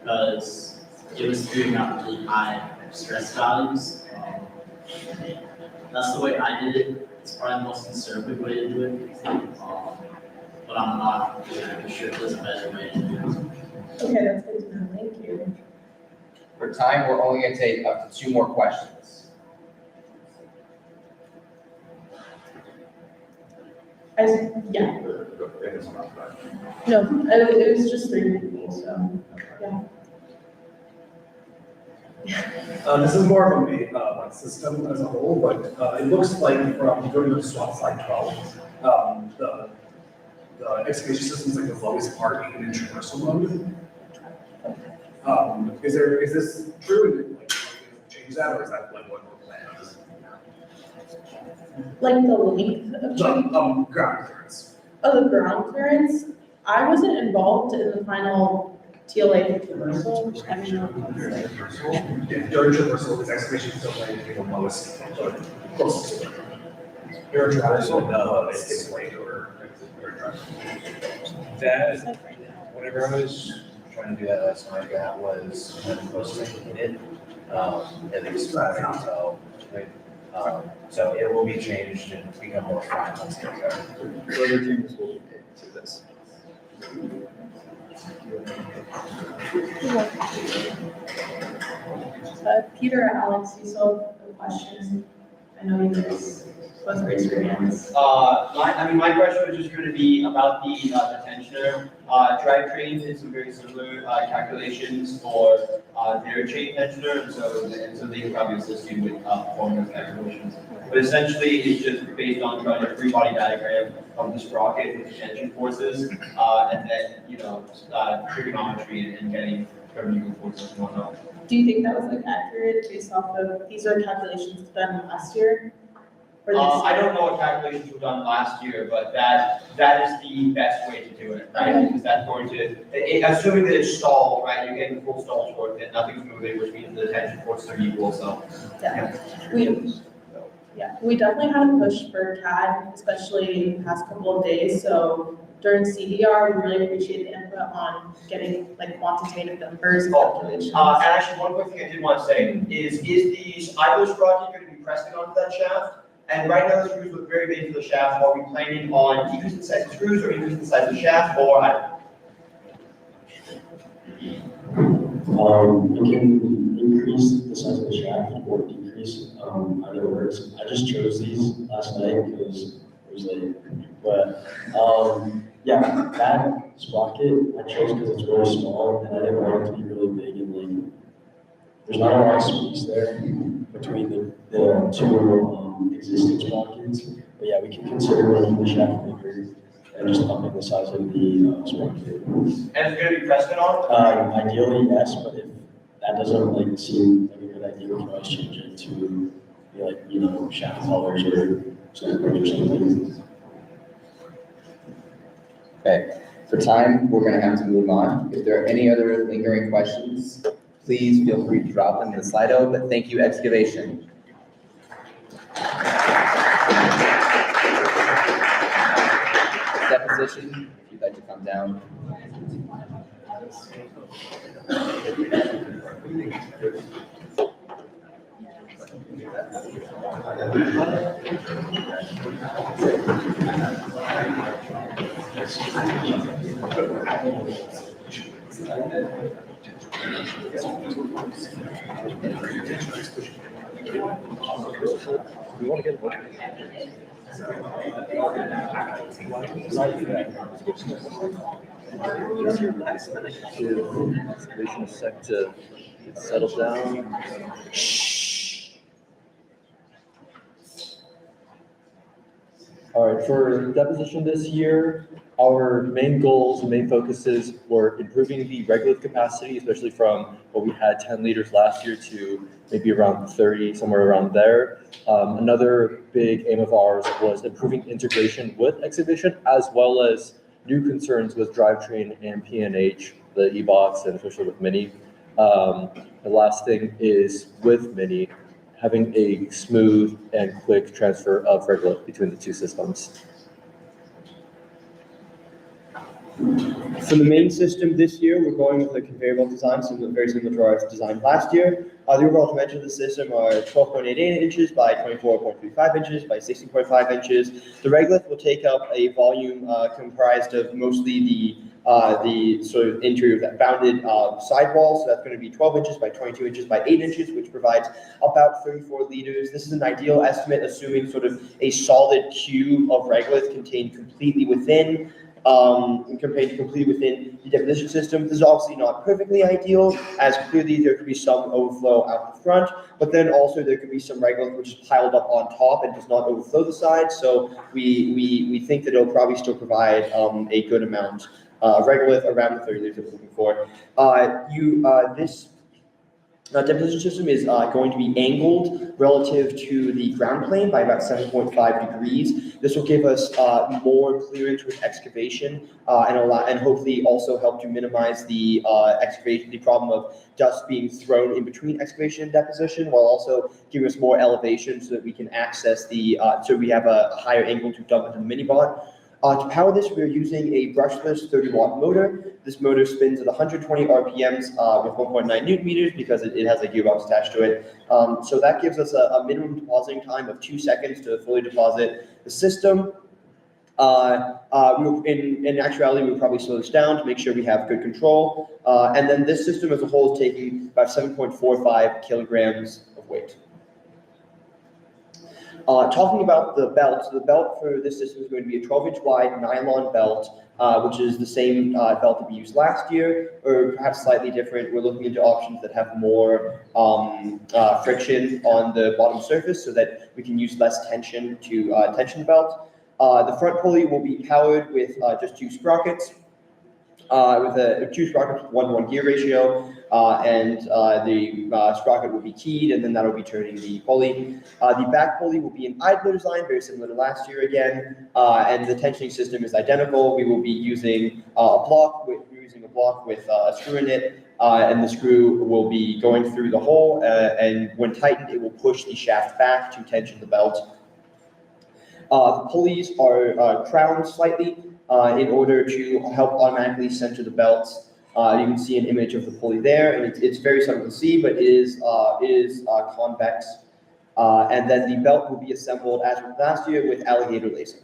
S17: because it was figuring out really high stress values. That's the way I did it. It's probably the most conservative way to do it. But I'm not exactly sure if there's a better way to do it.
S5: Okay, that's good to know, thank you.
S2: For time, we're only gonna take up to 2 more questions.
S5: Yeah. No, it was just 3 people, so, yeah.
S19: This is more of a system as a whole, but it looks like from going to the swap slide 12, the excavation system is like the lowest part in traversal mode. Is this true? Like, change that, or is that like what we're planning?
S5: Like the length of
S19: The ground clearance.
S5: Oh, the ground clearance, I wasn't involved in the final TLA reversal. I mean,
S19: Yeah, during traversal, this excavation is still planning to be the lowest, closest to it. During traversal, no, it's like
S4: That, whenever I was trying to do that last night, that was when the most needed, at least I can tell. So it will be changed and become more fine once they go.
S7: Further changes will be made to this.
S5: Peter, Alex, you still have questions? I know you guys both raised your hands.
S18: My question was just gonna be about the tensioner. Drivetrain did some very similar calculations for their chain tensioner, and so they can probably assist you with performing those calculations. But essentially, it's just based on trying a free body diagram of the sprocket with the tension forces, and then, trigonometry and getting perpendicular forces and whatnot.
S5: Do you think that was like accurate based off of, these are calculations done last year? Or this
S18: I
S5: year?
S18: don't know what calculations were done last year, but that is the best way to do it, right?
S5: Okay.
S18: Because that's going to, assuming that it's stalled, right, you're getting full stall torque, and nothing's moving, which means the tension forces are equal, so.
S5: Yeah, we definitely had a push for CAD, especially the past couple of days, so during CDR, we really appreciate the input on getting like quantitative numbers and calculations.
S18: And actually, one quick thing I did want to say is the idler sprocket going to be pressing onto that shaft? And right now, the screws look very big to the shaft. Are we planning on decreasing the size of screws or increasing the size of the shaft, or I
S22: We can increase the size of the shaft or decrease, either works. I just chose these last night because it was late. But, yeah, that sprocket I chose because it's really small and I didn't want it to be really big and like, there's not a lot of space there between the two existing sprockets. But yeah, we can consider making the shaft bigger and just upping the size of the sprocket.
S18: And it's going to be pressed on?
S22: Ideally, yes, but if that doesn't like seem like a good idea, we can always change it to be like, shaft colors or something or something.
S2: Okay, for time, we're gonna have to move on. If there are any other lingering questions, please feel free to drop them in the Slido, but thank you, excavation. Deposition, if you'd like to come down.
S4: We want to get one. Use your last minute to excavation a sec to get settled down.
S6: All right, for deposition this year, our main goals and main focuses were improving the regolith capacity, especially from what we had 10 liters last year to maybe around 30, somewhere around there. Another big aim of ours was improving integration with excavation, as well as new concerns with drivetrain and PNH, the e-box, and especially with Mini. The last thing is with Mini, having a smooth and quick transfer of regolith between the two systems.
S8: For the main system this year, we're going with a conveyor belt design, very similar to our design last year. The overall dimensions of the system are 12.88 inches by 24.35 inches by 16.5 inches. The regolith will take up a volume comprised of mostly the sort of interior of that bounded sidewall, so that's going to be 12 inches by 22 inches by 8 inches, which provides about 34 liters. This is an ideal estimate, assuming sort of a solid cube of regolith contained completely within the deposition system. This is obviously not perfectly ideal, as clearly there could be some overflow out the front, but then also there could be some regolith which is piled up on top and does not overflow the sides. So we think that it'll probably still provide a good amount of regolith, around the 30 liters that we're looking for. This deposition system is going to be angled relative to the ground plane by about 7.5 degrees. This will give us more clearance with excavation and hopefully also help to minimize the problem of dust being thrown in between excavation and deposition, while also giving us more elevation so that we can access so we have a higher angle to dump into the mini-bot. To power this, we're using a brushless 30-watt motor. This motor spins at 120 RPMs with 1.9 newton meters because it has a gearbox attached to it. So that gives us a minimum depositing time of 2 seconds to fully deposit the system. In actuality, we'll probably slow this down to make sure we have good control. And then this system as a whole is taking about 7.45 kilograms of weight. Talking about the belt, so the belt for this system is going to be a 12-inch wide nylon belt, which is the same belt that we used last year, or perhaps slightly different. We're looking into options that have more friction on the bottom surface so that we can use less tension to tension the belt. The front pulley will be powered with just 2 sprockets. With 2 sprockets with 1-to-1 gear ratio, and the sprocket will be keyed, and then that'll be turning the pulley. The back pulley will be an idler design, very similar to last year again, and the tensioning system is identical. We will be using a block with a screw in it, and the screw will be going through the hole, and when tightened, it will push the shaft back to tension the belt. The pulleys are crowned slightly in order to help automatically center the belt. You can see an image of the pulley there, and it's very subtle to see, but it is convex. And then the belt will be assembled as with last year with alligator lacing.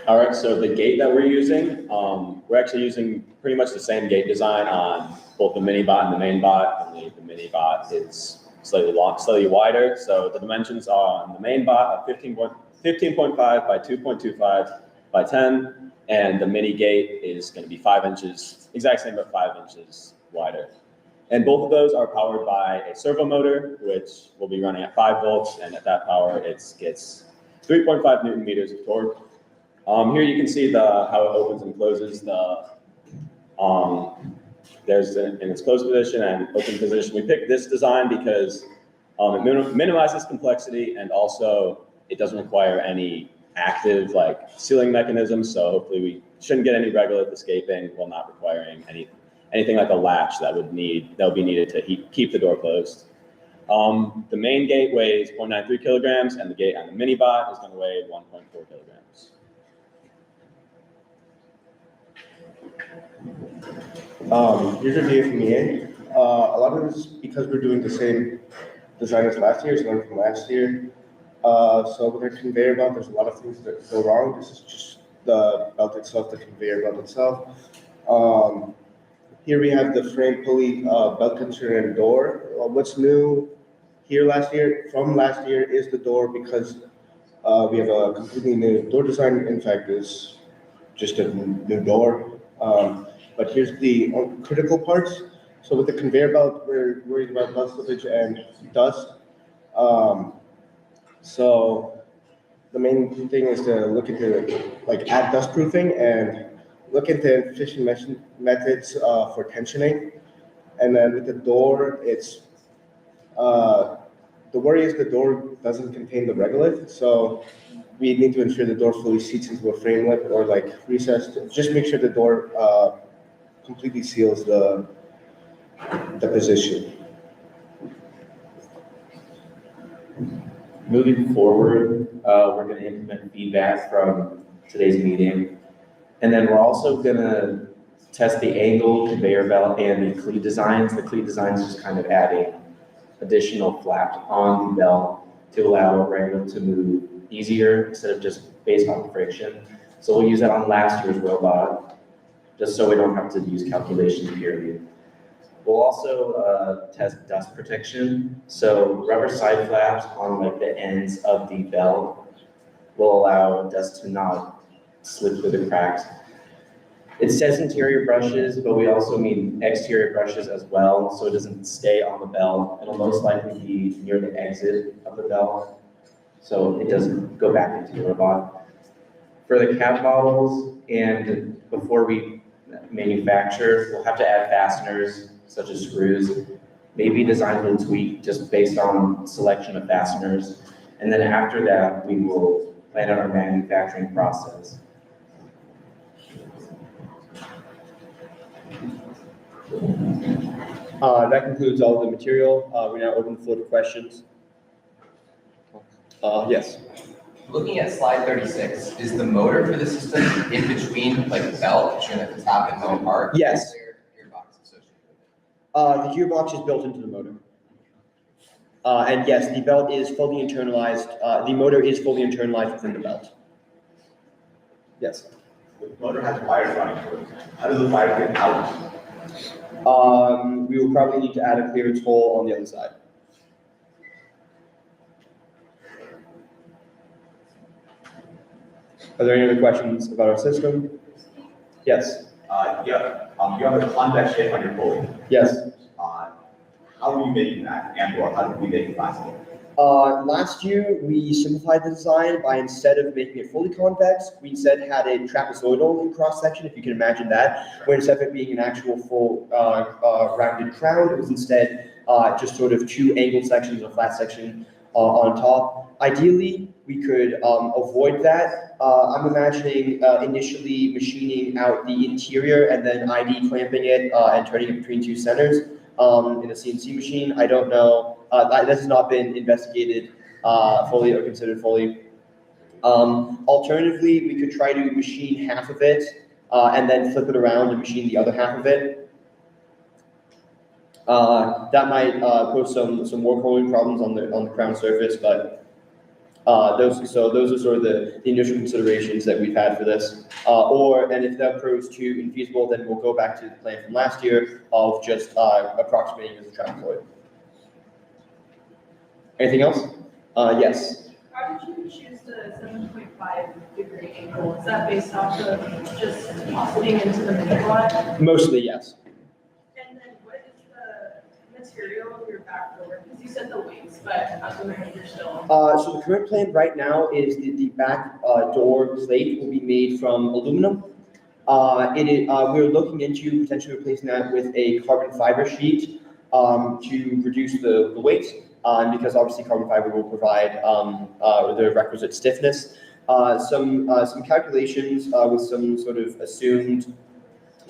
S23: All right, so the gate that we're using, we're actually using pretty much the same gate design on both the mini bot and the main bot. Only the mini bot is slightly wider. So the dimensions are on the main bot of 15.5 by 2.25 by 10, and the mini gate is going to be 5 inches, exact same but 5 inches wider. And both of those are powered by a servo motor, which will be running at 5 volts, and at that power, it gets 3.5 newton meters of torque. Here you can see how it opens and closes. There's in its closed position and open position. We picked this design because it minimizes complexity, and also it doesn't require any active sealing mechanisms. So hopefully we shouldn't get any regolith escaping while not requiring anything like a latch that would be needed to keep the door closed. The main gate weighs 0.93 kilograms, and the gate on the mini bot is going to weigh 1.4 kilograms.
S12: Here's a data from EA. A lot of this is because we're doing the same design as last year, it's learned from last year. So with our conveyor belt, there's a lot of things that go wrong. This is just the belt itself, the conveyor belt itself. Here we have the frame pulley, belt tensioner, and door. What's new here from last year is the door, because we have a completely new door design. In fact, it's just a new door. But here's the critical parts. So with the conveyor belt, we're worried about belt slippage and dust. So the main thing is to look into like add dust proofing and look into efficient methods for tensioning. And then with the door, it's the worry is the door doesn't contain the regolith, so we need to ensure the door fully seats into a framelit or like recessed. Just make sure the door completely seals the position.
S9: Moving forward, we're gonna implement feedback from today's meeting. And then we're also gonna test the angle, conveyor belt, and the cleat designs. The cleat designs just kind of adding additional flaps on the belt to allow a regular to move easier instead of just based on friction. So we'll use that on last year's robot, just so we don't have to use calculations period. We'll also test dust protection. So rubber side flaps on like the ends of the belt will allow dust to not slip through the cracks. It says interior brushes, but we also mean exterior brushes as well, so it doesn't stay on the belt. It'll most likely be near the exit of the belt, so it doesn't go back into the robot. For the cab models, and before we manufacture, we'll have to add fasteners, such as screws, maybe design a little tweak just based on selection of fasteners. And then after that, we will plan out our manufacturing process.
S8: That concludes all the material. We're now open the floor to questions. Yes.
S2: Looking at slide 36, is the motor for the system in between, like the belt, between at the top and lower part?
S8: Yes.
S2: Is there a gearbox associated with it?
S8: The gearbox is built into the motor. And yes, the belt is fully internalized, the motor is fully internalized within the belt. Yes.
S20: The motor has wires running through it. How does the wire get out?
S8: We will probably need to add a clearance hole on the other side. Are there any other questions about our system? Yes.
S20: You have a convex shape on your pulley.
S8: Yes.
S20: How are you making that, and/or how did we make it possible?
S8: Last year, we simplified the design by instead of making it fully convex, we instead had a trapezoidal cross section, if you can imagine that, where instead of it being an actual full rounded crown, it was instead just sort of two angled sections, a flat section on top. Ideally, we could avoid that. I'm imagining initially machining out the interior and then ID clamping it and turning it between two centers in a CNC machine. I don't know. That has not been investigated fully or considered fully. Alternatively, we could try to machine half of it and then flip it around and machine the other half of it. That might pose some more cooling problems on the crown surface, but those are sort of the initial considerations that we've had for this. And if that proves too infeasible, then we'll go back to the plan from last year of just approximating as a trapezoid. Anything else? Yes.
S5: How did you choose the 7.5 degree angle? Is that based off of just oscillating into the midline?
S8: Mostly, yes.
S5: And then what is the material of your back door? Because you said the weights, but I'm wondering if you're still.
S8: So the current plan right now is the back door plate will be made from aluminum. We're looking into potentially replacing that with a carbon fiber sheet to reduce the weight. Because obviously carbon fiber will provide the requisite stiffness. Some calculations with some sort of assumed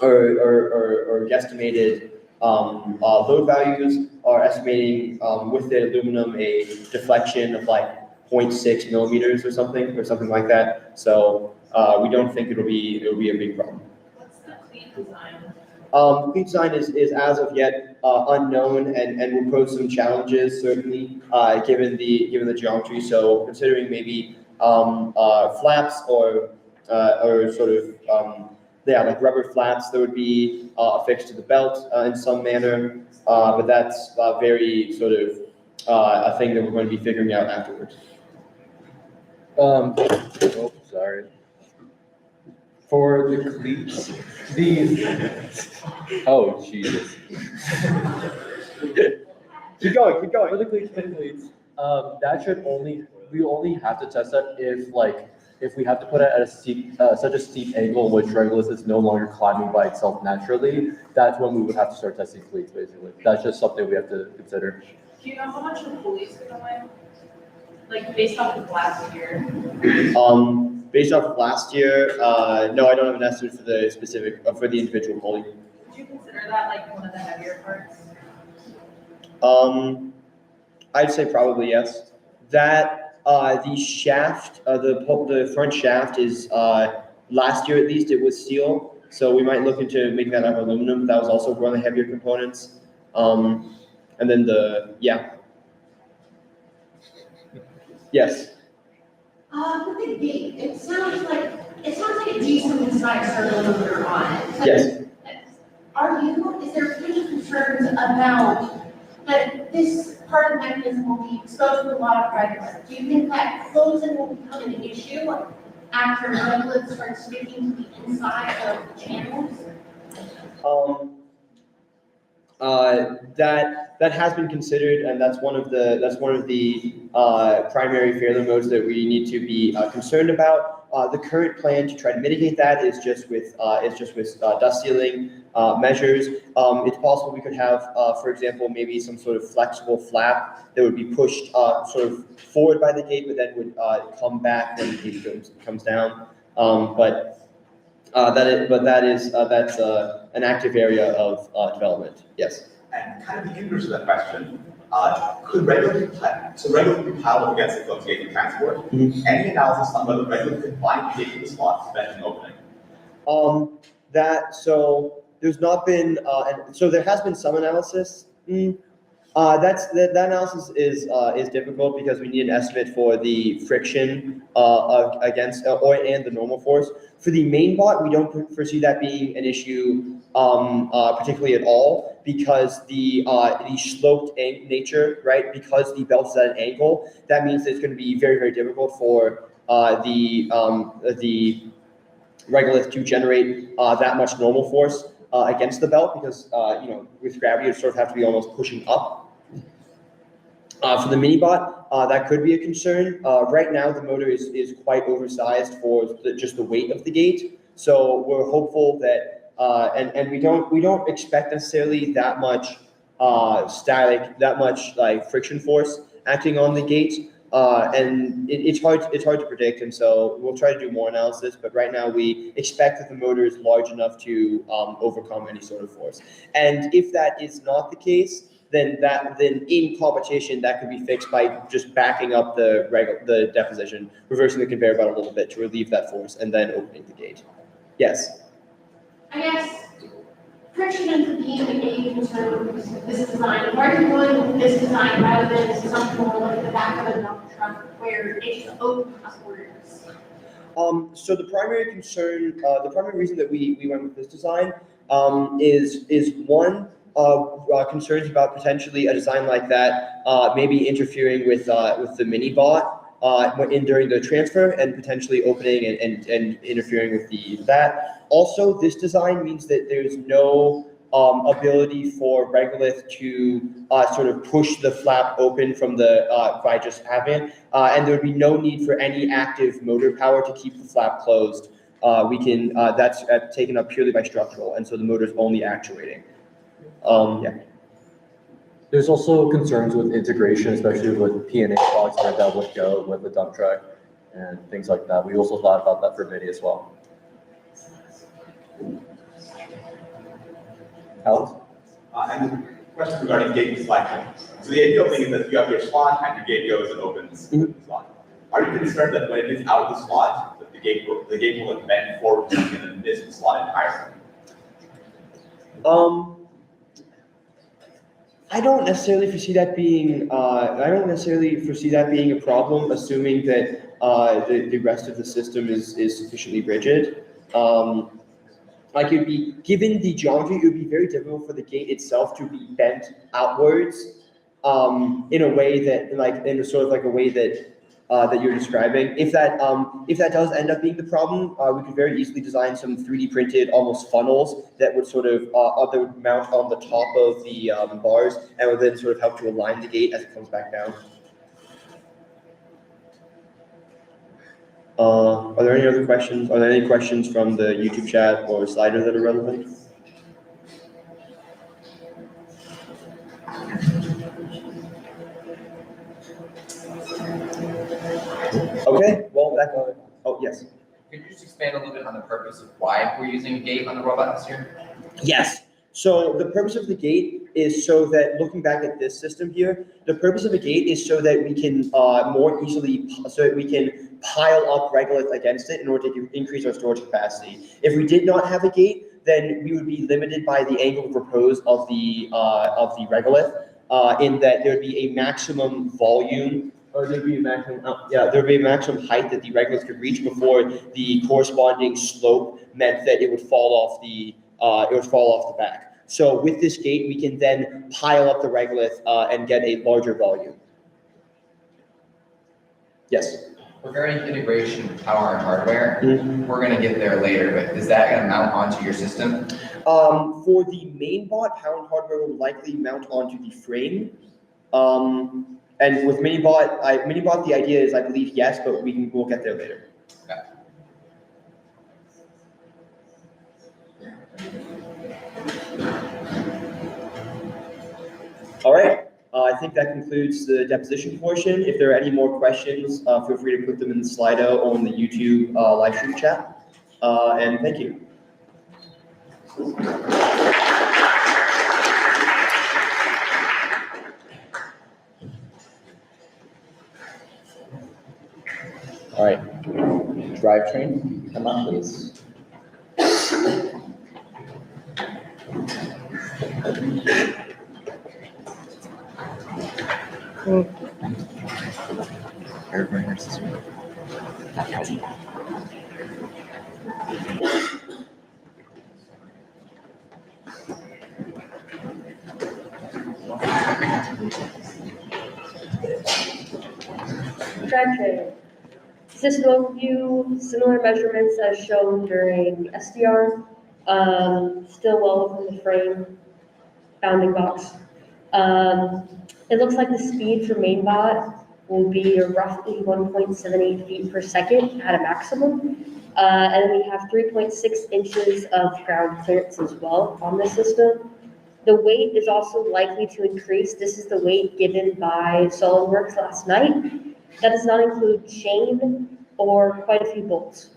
S8: or guesstimated load values are estimating with the aluminum a deflection of like 0.6 millimeters or something like that. So we don't think it'll be a big problem.
S5: What's the cleat design?
S8: Cleat design is as of yet unknown and will pose some challenges certainly given the geometry. So considering maybe flaps or sort of like rubber flaps that would be affixed to the belt in some manner, but that's very sort of a thing that we're going to be figuring out afterwards.
S6: Sorry. For the cleats, oh, Jesus.
S8: Keep going.
S6: For the cleats, that should only we only have to test that if we have to put it at a steep, such a steep angle in which Regulus is no longer climbing by itself naturally, that's when we would have to start testing cleats, basically. That's just something we have to consider.
S10: Do you know how much the pulley's gonna weigh? Like based off of last year?
S8: Based off of last year, no, I don't have an estimate for the specific, for the individual pulley.
S10: Would you consider that like one of the heavier parts?
S8: I'd say probably yes. That, the shaft, the front shaft is, last year at least, it was steel. So we might look into making that out of aluminum. That was also one of the heavier components. And then yeah. Yes.
S16: With the gate, it sounds like a decent sized servo motor on it. So
S8: Yes.
S16: is there any concerns about that this part of the mechanism will be exposed to a lot of regulus? Do you think that closing will become an issue after regulus starts sticking to the inside of the channels?
S8: That has been considered, and that's one of the primary failure modes that we need to be concerned about. The current plan to try to mitigate that is just with dust sealing measures. It's possible we could have, for example, maybe some sort of flexible flap that would be pushed sort of forward by the gate, but then would come back when the gate comes down. That's an active area of development. Yes.
S20: And kind of the inverse of that question, could regular be piled up against the closed gate for transport?
S8: Mm-hmm.
S20: Any analysis on whether regular could bind the gate to the slot to prevent an opening?
S8: So there's not been, so there has been some analysis. That analysis is difficult because we need an estimate for the friction against and the normal force. For the main bot, we don't foresee that being an issue particularly at all because the sloped nature, right? Because the belt's at an angle, that means that it's going to be very, very difficult for the regolith to generate that much normal force against the belt because with gravity it sort of have to be almost pushing up. For the mini bot, that could be a concern. Right now, the motor is quite oversized for just the weight of the gate. So we're hopeful that, and we don't expect necessarily that much like friction force acting on the gate. And it's hard to predict, and so we'll try to do more analysis. But right now, we expect that the motor is large enough to overcome any sort of force. And if that is not the case, then in competition that could be fixed by just backing up the deposition, reversing the conveyor belt a little bit to relieve that force, and then opening the gate. Yes.
S16: I guess friction and being the main concern with this design. Why are you going with this design rather than something more like the back of a dump truck where it's open upwards?
S8: So the primary concern, the primary reason that we went with this design is one, concerns about potentially a design like that maybe interfering with the mini bot during the transfer and potentially opening and interfering with that. Also, this design means that there's no ability for regolith to sort of push the flap open from by just having it, and there would be no need for any active motor power to keep the flap closed. That's taken up purely by structural, and so the motor's only actuating. Yeah.
S6: There's also concerns with integration, especially with P&A blocks where that would go with the dump truck and things like that. We also thought about that for MIDI as well. Alex?
S20: And the question regarding gate selection. So the ideal thing is that you have your slot and your gate goes and opens the slot. Are you concerned that when it is out of the slot, that the gate will bend forward and miss the slot entirely?
S8: I don't necessarily foresee that being a problem, assuming that the rest of the system is sufficiently rigid. Like it'd be, given the geometry, it would be very difficult for the gate itself to be bent outwards in a way that, in a sort of like a way that you're describing. If that does end up being the problem, we could very easily design some 3D printed almost funnels that would sort of that would mount on the top of the bars and would then sort of help to align the gate as it comes back down. Are there any other questions? Are there any questions from the YouTube chat or Slido that are relevant? Okay, well, oh, yes.
S2: Could you just expand a little bit on the purpose of why we're using a gate on the robot this year?
S8: Yes. So the purpose of the gate is so that, looking back at this system here, the purpose of a gate is so that we can more easily, so that we can pile up regolith against it in order to increase our storage capacity. If we did not have a gate, then we would be limited by the angle of repose of the regolith, in that there would be a maximum volume, or there'd be a maximum, there'd be a maximum height that the regolith could reach before the corresponding slope meant that it would fall off the back. So with this gate, we can then pile up the regolith and get a larger volume. Yes.
S2: Regarding integration with power and hardware, we're going to get there later, but is that going to mount onto your system?
S8: For the main bot, power and hardware will likely mount onto the frame. And with minibot, the idea is, I believe, yes, but we'll get there later.
S2: Okay.
S8: All right. I think that concludes the deposition portion. If there are any more questions, feel free to put them in the Slido or in the YouTube live stream chat. And thank you.
S2: All right. Drivetrain, come up, please.
S1: Drivetrain. System overview, similar measurements as shown during SDR, still well within the frame bounding box. It looks like the speed for mainbot will be roughly 1.78 feet per second at a maximum. And then we have 3.6 inches of ground clearance as well on this system. The weight is also likely to increase. This is the weight given by SolidWorks last night. That does not include chain or quite a few bolts.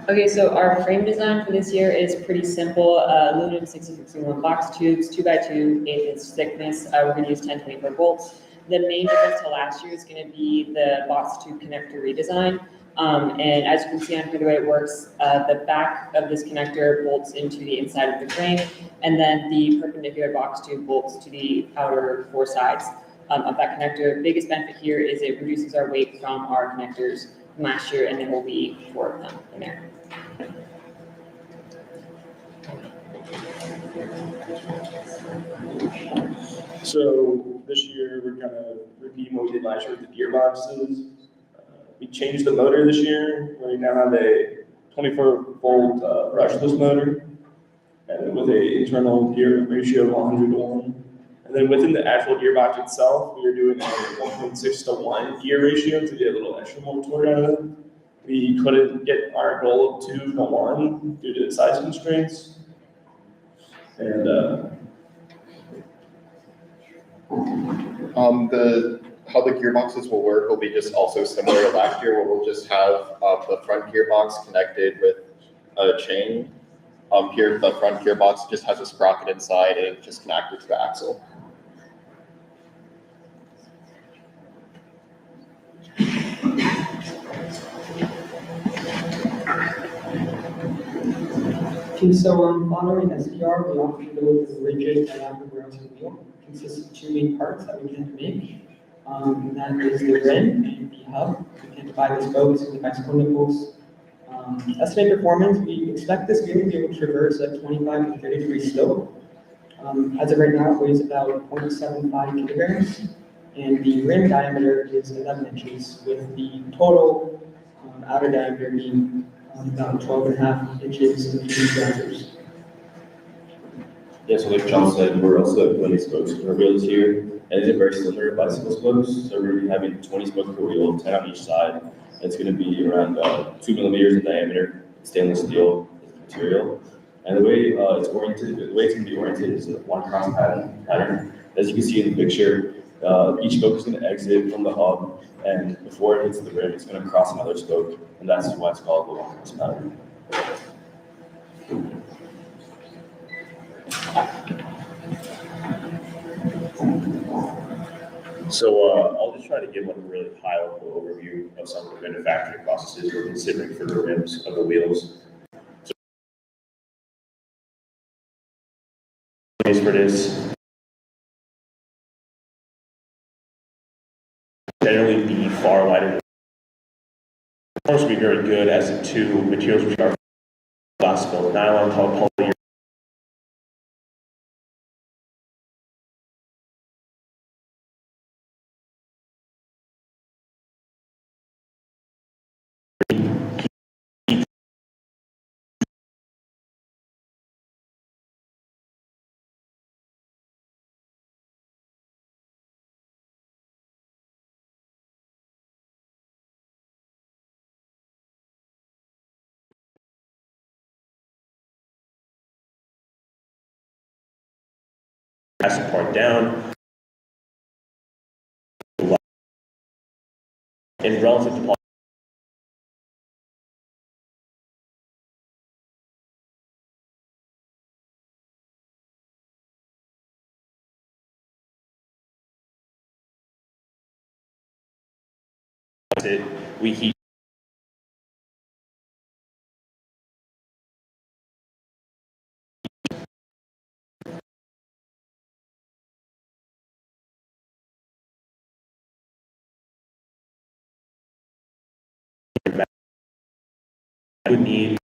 S11: Okay, so our frame design for this year is pretty simple. Aluminum 6061 box tubes, 2x2, 1/8 thickness. We're going to use 1024 bolts. The main difference to last year is going to be the box tube connector redesign. And as you can see on here, the way it works, the back of this connector bolts into the inside of the frame, and then the perpendicular box tube bolts to the outer four sides of that connector. Biggest benefit here is it reduces our weight from our connectors from last year, and there will be 4 of them in there.
S3: So this year, we're kind of repeating what we did last year with the gearboxes. We changed the motor this year. We now have a 24-volt brushless motor, and with an internal gear ratio of 100 to 1. And then within the actual gearbox itself, we are doing a 1.6 to 1 gear ratio to get a little extra more torque out of it. We couldn't get our goal of 2 to 1 due to size constraints. And
S14: how the gearboxes will work will be just also similar to last year, where we'll just have the front gearbox connected with a chain. Here, the front gearbox just has a sprocket inside and it's just connected to the axle.
S24: Okay, so following SDR, we often go with a rigid diameter rounded wheel. It consists of 2 main parts that we tend to make. And that is the rim and the hub. We tend to buy this both with Mexico nipples. Estimated performance, we expect this wheel to be able to traverse a 25 to 30 degree slope. As of right now, it weighs about 0.75 kilograms. And the rim diameter is 11 inches, with the total outer diameter being about 12.5 inches in cubic diameters.
S9: Yeah, so like John said, we're also putting spokes in our wheels here.
S23: And these are very similar bicycle spokes. So we're going to be having 20 spokes per wheel, 10 on each side. And it's going to be around 2 millimeters in diameter, stainless steel material. And the way it's oriented, the way it's going to be oriented is a one cross pattern. As you can see in the picture, each spoke is going to exit from the hub, and before it hits the rim, it's going to cross another spoke, and that's why it's called the one cross pattern. So I'll just try to give like a really high-level overview of some of the manufacturing processes we're considering for the rims of the wheels. So for this, generally be far lighter. Of course, be very good as the two materials which are glass filled nylon, polyurethane. Acid part down. And relative to poly, we heat. Would need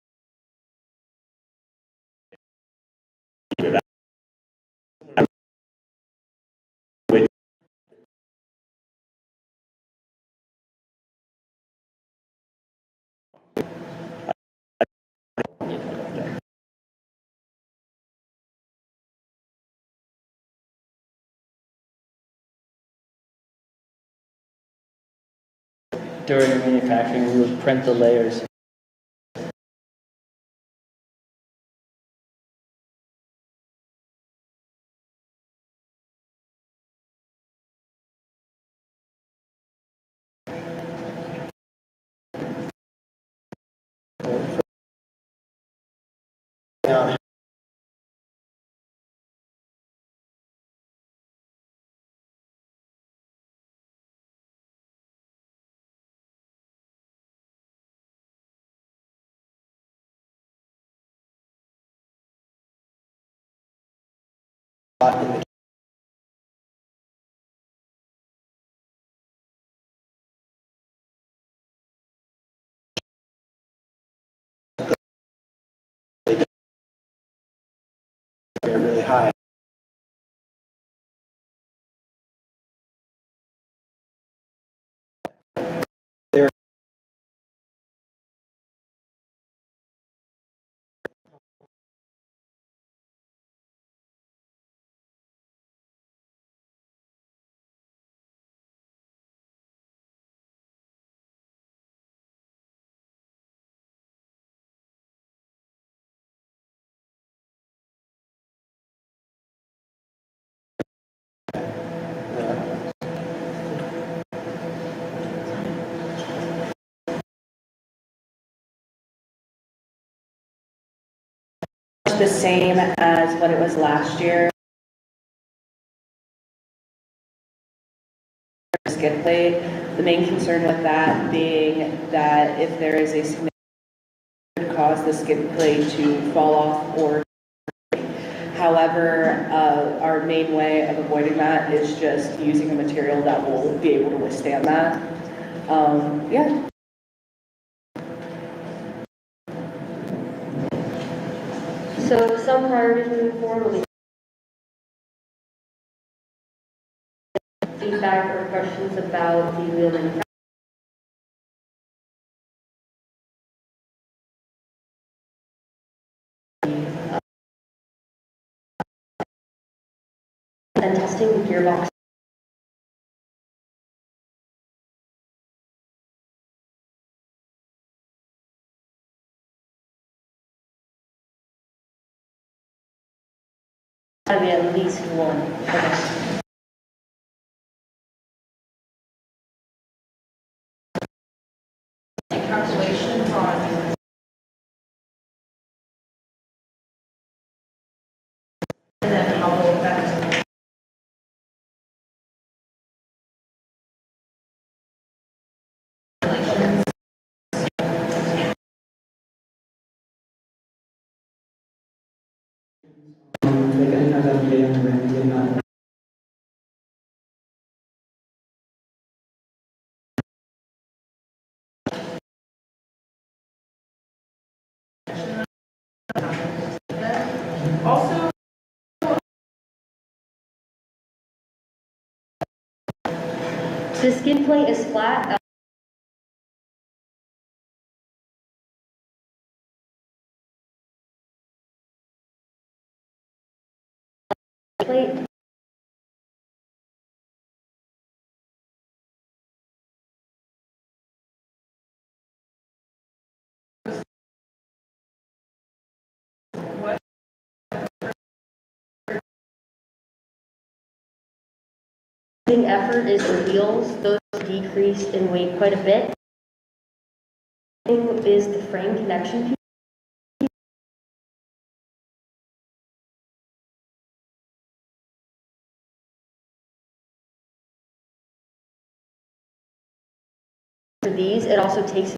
S13: during manufacturing, we would print the layers.
S12: They're really high.
S15: The same as what it was last year. Skid plate. The main concern with that being that if there is a significant could cause the skid plate to fall off or. However, our main way of avoiding that is just using a material that will be able to withstand that. Yeah.
S1: So some priorities moving forward will be feedback or questions about the wheel manufacturing. And testing the gearbox Gotta be at least one. Okay.
S10: Calculations on. And then how will that?
S24: Like anytime that I'm getting around,
S10: Also,
S1: The skin plate is flat. Plate. Effort is the wheels. Those decrease in weight quite a bit. Is the frame connection piece. For these, it also takes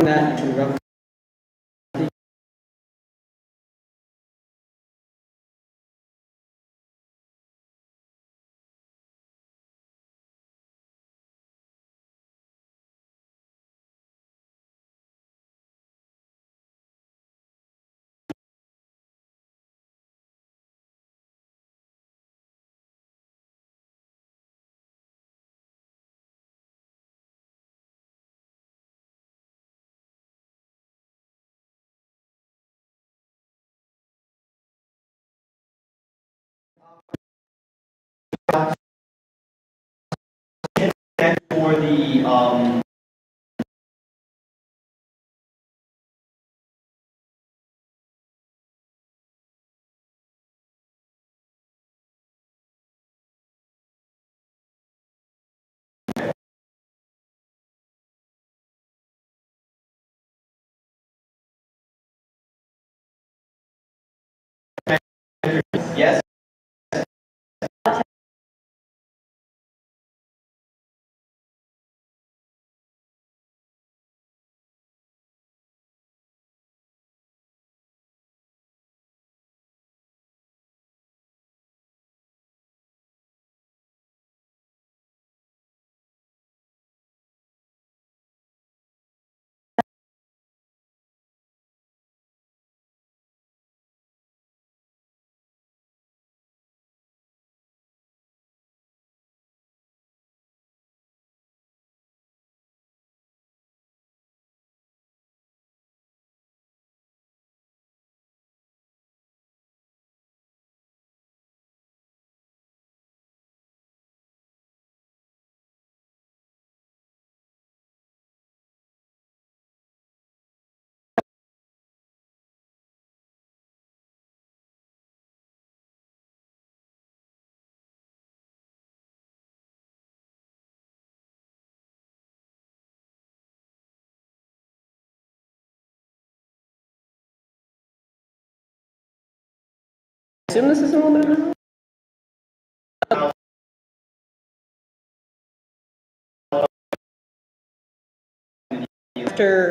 S24: that to rough.
S18: For the, yes?
S15: Assume this is a little bit of
S7: after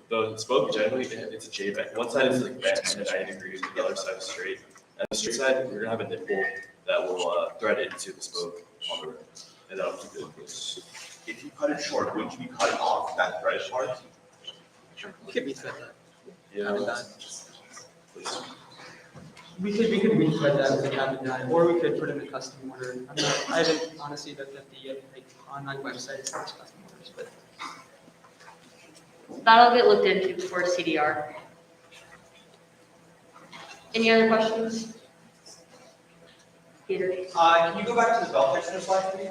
S7: the spoke generally, it's a J bend. One side is like bent at 90 degrees, the other side is straight. And the straight side, we're gonna have a nipple that will thread into the spoke on the rim, and that'll keep it in place.
S20: If you cut it short, wouldn't you be cutting off that threaded part?
S24: We could rethread that.
S7: Yeah.
S24: We could rethread that with a cap and die, or we could put in a custom order. I haven't honestly looked at the like online websites for custom orders, but.
S1: That'll get looked into before CDR. Any other questions? Peter?
S18: Can you go back to the belt tensioner slide for me?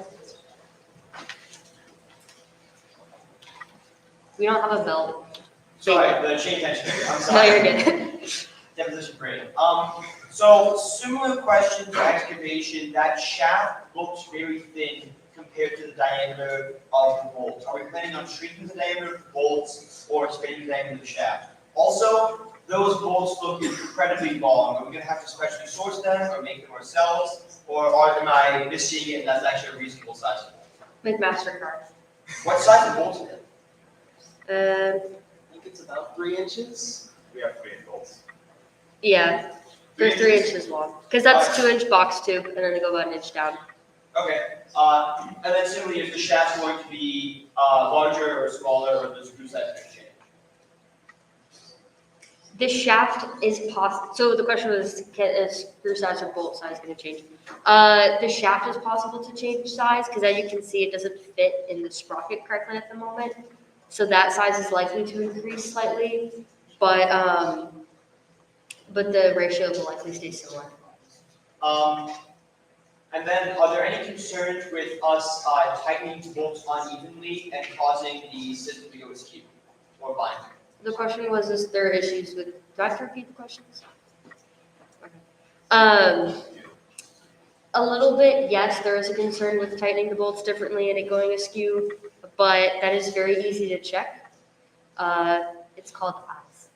S1: We don't have a belt.
S18: Sorry, the chain tensioner, I'm
S1: No,
S18: sorry.
S1: you're good.
S18: Deposition brain. So similar question to excavation, that shaft looks very thin compared to the diameter of the bolts. Are we planning on shrinking the diameter of the bolts or expanding the diameter of the shaft? Also, those bolts look incredibly long. Are we gonna have to specially source them or make them ourselves? Or am I missing it and that's actually a reasonable size?
S1: With MasterCard.
S18: What size of bolts is it?
S1: Uh,
S18: I think it's about 3 inches.
S20: We have 3 inch bolts.
S1: yeah, they're 3 inches long. Because that's 2-inch box tube, and then they go about an inch down.
S18: Okay, and then similarly, is the shaft going to be larger or smaller, or the screw size going to change?
S1: The shaft is possible. So the question was, is screw size or bolt size going to change? The shaft is possible to change size because, as you can see, it doesn't fit in the sprocket correctly at the moment. So that size is likely to increase slightly, but the ratio will likely stay similar.
S18: And then, are there any concerns with us tightening the bolts unevenly and causing the system to go askew or bind?
S1: The question was, is there issues with, do I have to repeat the questions? Okay. A little bit, yes, there is a concern with tightening the bolts differently and it going askew, but that is very easy to check. It's called eyes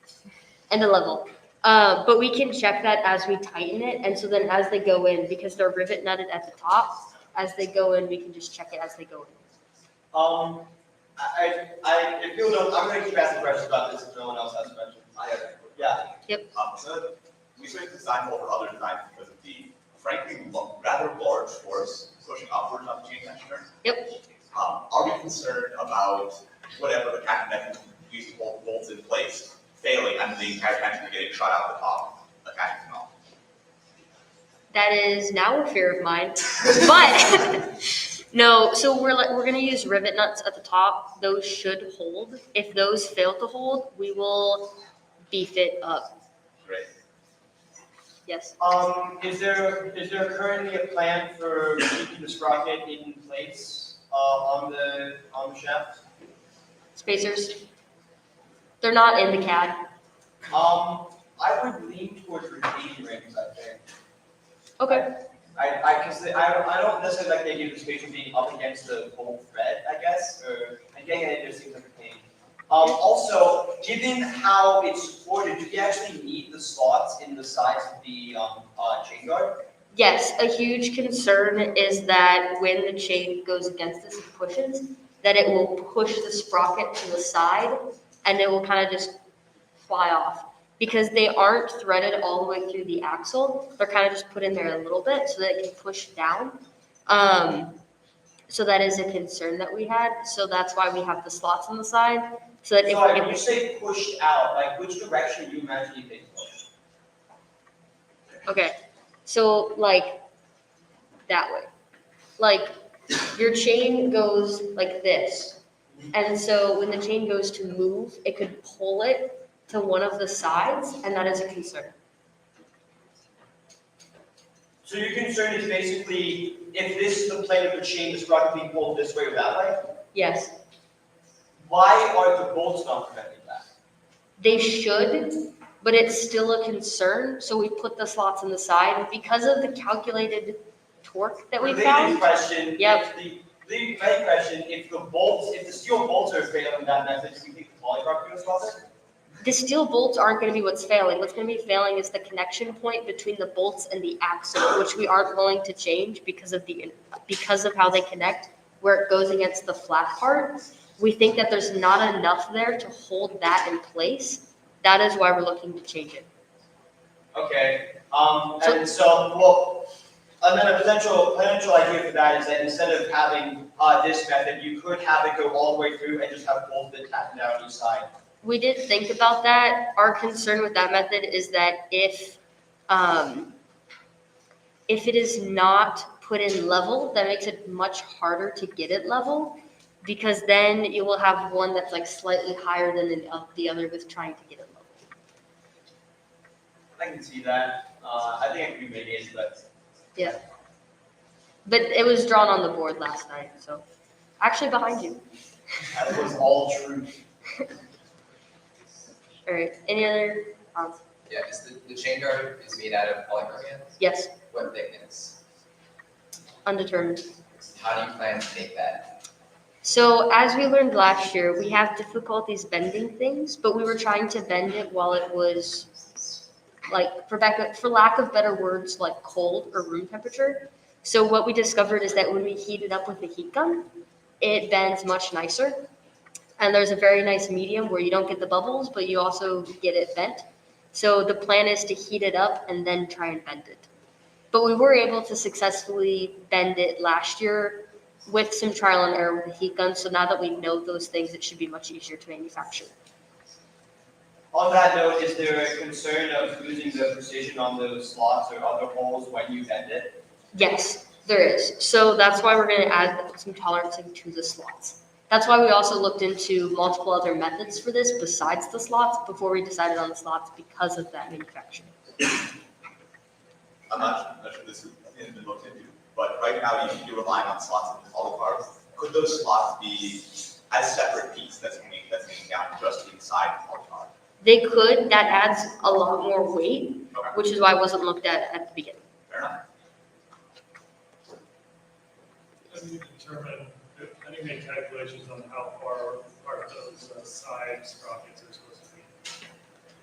S1: and a level. But we can check that as we tighten it, and so then as they go in, because they're rivet nutted at the top, as they go in, we can just check it as they go in.
S18: If you don't, I'm going to keep asking questions about this if no one else has questions.
S20: I have a
S18: Yeah.
S1: Yep.
S20: So we switched design over other designs because of the frankly rather large force pushing upwards on the chain tensioner.
S1: Yep.
S20: Are we concerned about whatever the cap mechanism used to hold bolts in place failing and the entire tensioner getting shot out the top, attaching them all?
S1: That is now a fear of mine, but no. So we're going to use rivet nuts at the top. Those should hold. If those fail to hold, we will beef it up.
S20: Great.
S1: Yes.
S18: Is there currently a plan for keeping the sprocket in place on the shaft?
S1: Spacers. They're not in the CAD.
S18: I would lean towards retaining rings, I think.
S1: Okay.
S18: Because I don't necessarily like the idea of the spacer being up against the bolt thread, I guess, and getting it in there seems like a pain. Also, given how it's supported, do you actually need the slots in the sides of the chain guard?
S1: Yes, a huge concern is that when the chain goes against this and pushes, that it will push the sprocket to the side and it will kind of just fly off. Because they aren't threaded all the way through the axle, they're kind of just put in there a little bit so that it can push down. So that is a concern that we had. So that's why we have the slots on the side. So that
S18: When you say pushed out, like which direction do you imagine you think?
S1: Okay, so like that way. Like your chain goes like this. And so when the chain goes to move, it could pull it to one of the sides, and that is a concern.
S18: So your concern is basically, if this is the plane of the chain, the sprocket being pulled this way or that way?
S1: Yes.
S18: Why are the bolts not preventing that?
S1: They should, but it's still a concern, so we put the slots on the side because of the calculated torque that we found.
S18: Question,
S1: Yep.
S18: the question, if the steel bolts are failing that method, do we think the polycarb can stop it?
S1: The steel bolts aren't going to be what's failing. What's going to be failing is the connection point between the bolts and the axle, which we aren't willing to change because of how they connect, where it goes against the flat part. We think that there's not enough there to hold that in place. That is why we're looking to change it.
S18: Okay, and so, well, and then a potential idea for that is that instead of having, this method, you could have it go all the way through and just have both been tacked down each side.
S1: We did think about that. Our concern with that method is that if it is not put in level, that makes it much harder to get it level, because then you will have one that's like slightly higher than the other with trying to get it level.
S18: I can see that, I think I can make it, but.
S1: Yeah. But it was drawn on the board last night, so actually behind you.
S18: That was all true.
S1: All right, any other comments?
S2: Yeah, the chain guard is made out of polycarbonate?
S1: Yes.
S2: What thickness?
S1: Undetermined.
S2: How do you plan to make that?
S1: So as we learned last year, we have difficulties bending things, but we were trying to bend it while it was like, for lack of better words, like cold or room temperature. So what we discovered is that when we heat it up with the heat gun, it bends much nicer. And there's a very nice medium where you don't get the bubbles, but you also get it bent. So the plan is to heat it up and then try and bend it. But we were able to successfully bend it last year with some trial and error with the heat gun. So now that we know those things, it should be much easier to manufacture.
S18: On that note, is there a concern of losing the precision on those slots or other holes when you bend it?
S1: Yes, there is. So that's why we're going to add some tolerancing to the slots. That's why we also looked into multiple other methods for this besides the slots before we decided on the slots, because of that manufacturing.
S20: I'm not sure this has been looked into, but right now you're relying on slots in all the cars. Could those slots be a separate piece that's hanging down just inside the car?
S1: They could. That adds a lot more weight, which is why it wasn't looked at the beginning.
S20: Fair enough.
S17: Have you determined, how do you make calculations on how far apart those side sprockets are supposed to be?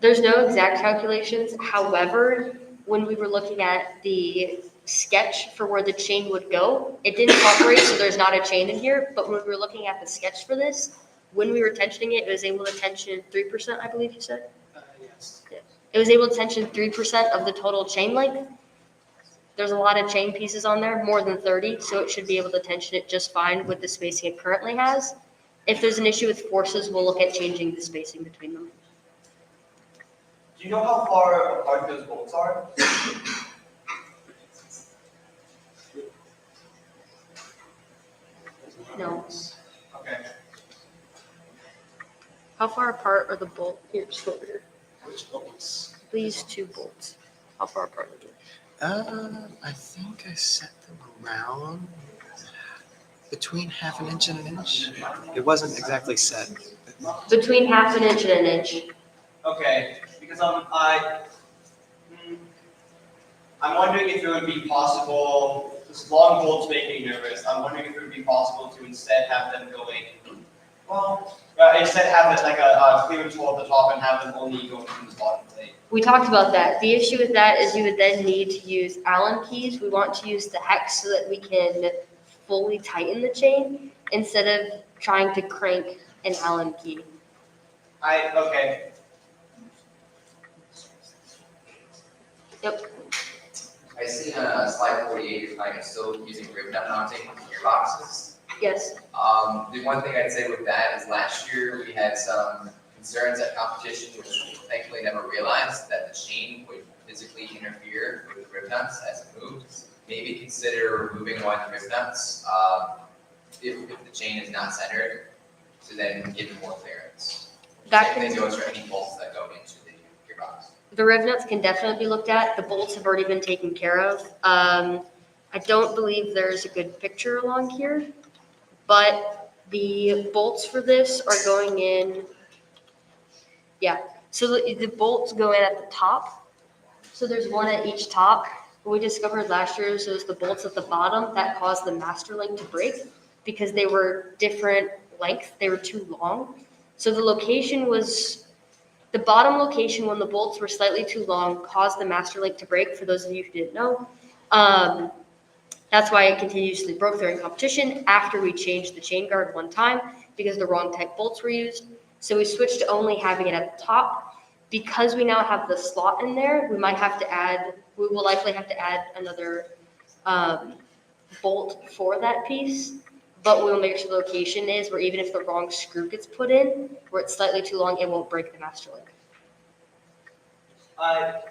S1: There's no exact calculations. However, when we were looking at the sketch for where the chain would go, it didn't operate, so there's not a chain in here. But when we were looking at the sketch for this, when we were tensioning it, it was able to tension 3%, I believe you said?
S17: Yes.
S1: Yeah. It was able to tension 3% of the total chain length. There's a lot of chain pieces on there, more than 30, so it should be able to tension it just fine with the spacing it currently has. If there's an issue with forces, we'll look at changing the spacing between them.
S18: Do you know how far apart those bolts are?
S1: No.
S18: Okay.
S1: How far apart are the bolts? Here, just over here.
S19: Which bolts?
S1: These two bolts. How far apart are they?
S19: I think I set them around between half an inch and an inch. It wasn't exactly set.
S1: Between half an inch and an inch.
S18: Okay, because I'm wondering if it would be possible, this long bolts make me nervous. I'm wondering if it would be possible to instead have them going, well, instead have it like a clearance hole at the top and have them only going through the bottom plate.
S1: We talked about that. The issue with that is you would then need to use Allen keys. We want to use the hex so that we can fully tighten the chain instead of trying to crank an Allen key.
S18: Okay.
S1: Yep.
S2: I see on slide 48, you're kind of still using rib nut mounting gearboxes.
S1: Yes.
S2: The one thing I'd say with that is last year we had some concerns at competition, which we thankfully never realized, that the chain would physically interfere with rib nuts as it moves. Maybe consider removing one of the rib nuts if the chain is not centered, to then give more clearance.
S1: That
S2: Same thing
S1: can-
S2: goes for any bolts that go into the gearbox.
S1: The riv nuts can definitely be looked at. The bolts have already been taken care of. I don't believe there's a good picture along here, but the bolts for this are going in. Yeah, so the bolts go in at the top. So there's one at each top. What we discovered last year is the bolts at the bottom that caused the master link to break because they were different length. They were too long. So the bottom location when the bolts were slightly too long caused the master link to break, for those of you who didn't know. That's why it continuously broke during competition after we changed the chain guard one time because the wrong type bolts were used. So we switched to only having it at the top. Because we now have the slot in there, we will likely have to add another bolt for that piece, but we'll make sure the location is where even if the wrong screw gets put in, where it's slightly too long, it won't break the master link.
S18: I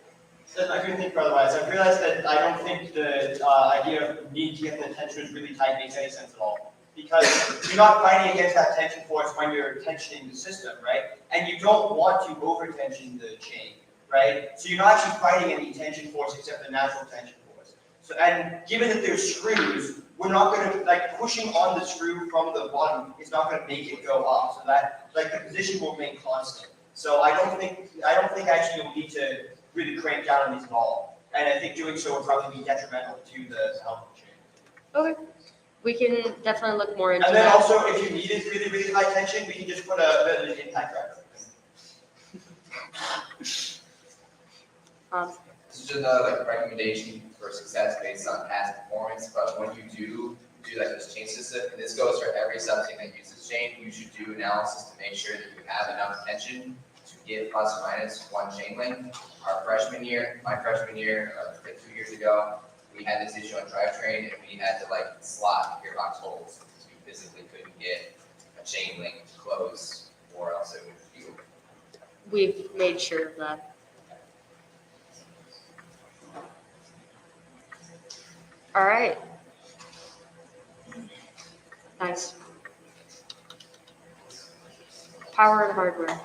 S18: couldn't think otherwise. I realized that I don't think the idea of needing to get the tensioners really tight makes any sense at all. Because you're not fighting against that tension force when you're tensioning the system, right? And you don't want to over-tension the chain, right? So you're not actually fighting any tension force except the natural tension force. So, and given that there's screws, we're not going to, like, pushing on the screw from the bottom is not going to make it go up. So that, like, the position will remain constant. So I don't think actually you'll need to really crank down on these at all. And I think doing so would probably be detrimental to the health of the chain.
S1: Okay. We can definitely look more into
S18: that. And then
S1: that.
S18: also, if you needed really, really high tension, we can just put an impact driver.
S2: This is just another recommendation for success based on past performance, but when you do like this chain system, and this goes for every subteam that uses chain, you should do analysis to make sure that you have enough tension to give plus or minus one chain length. My freshman year, like 2 years ago, we had this issue on drivetrain, and we had to like slot gearbox holes because we physically couldn't get a chain link close, or else it would feel.
S1: We've made sure of that. All right. Nice. Power and hardware.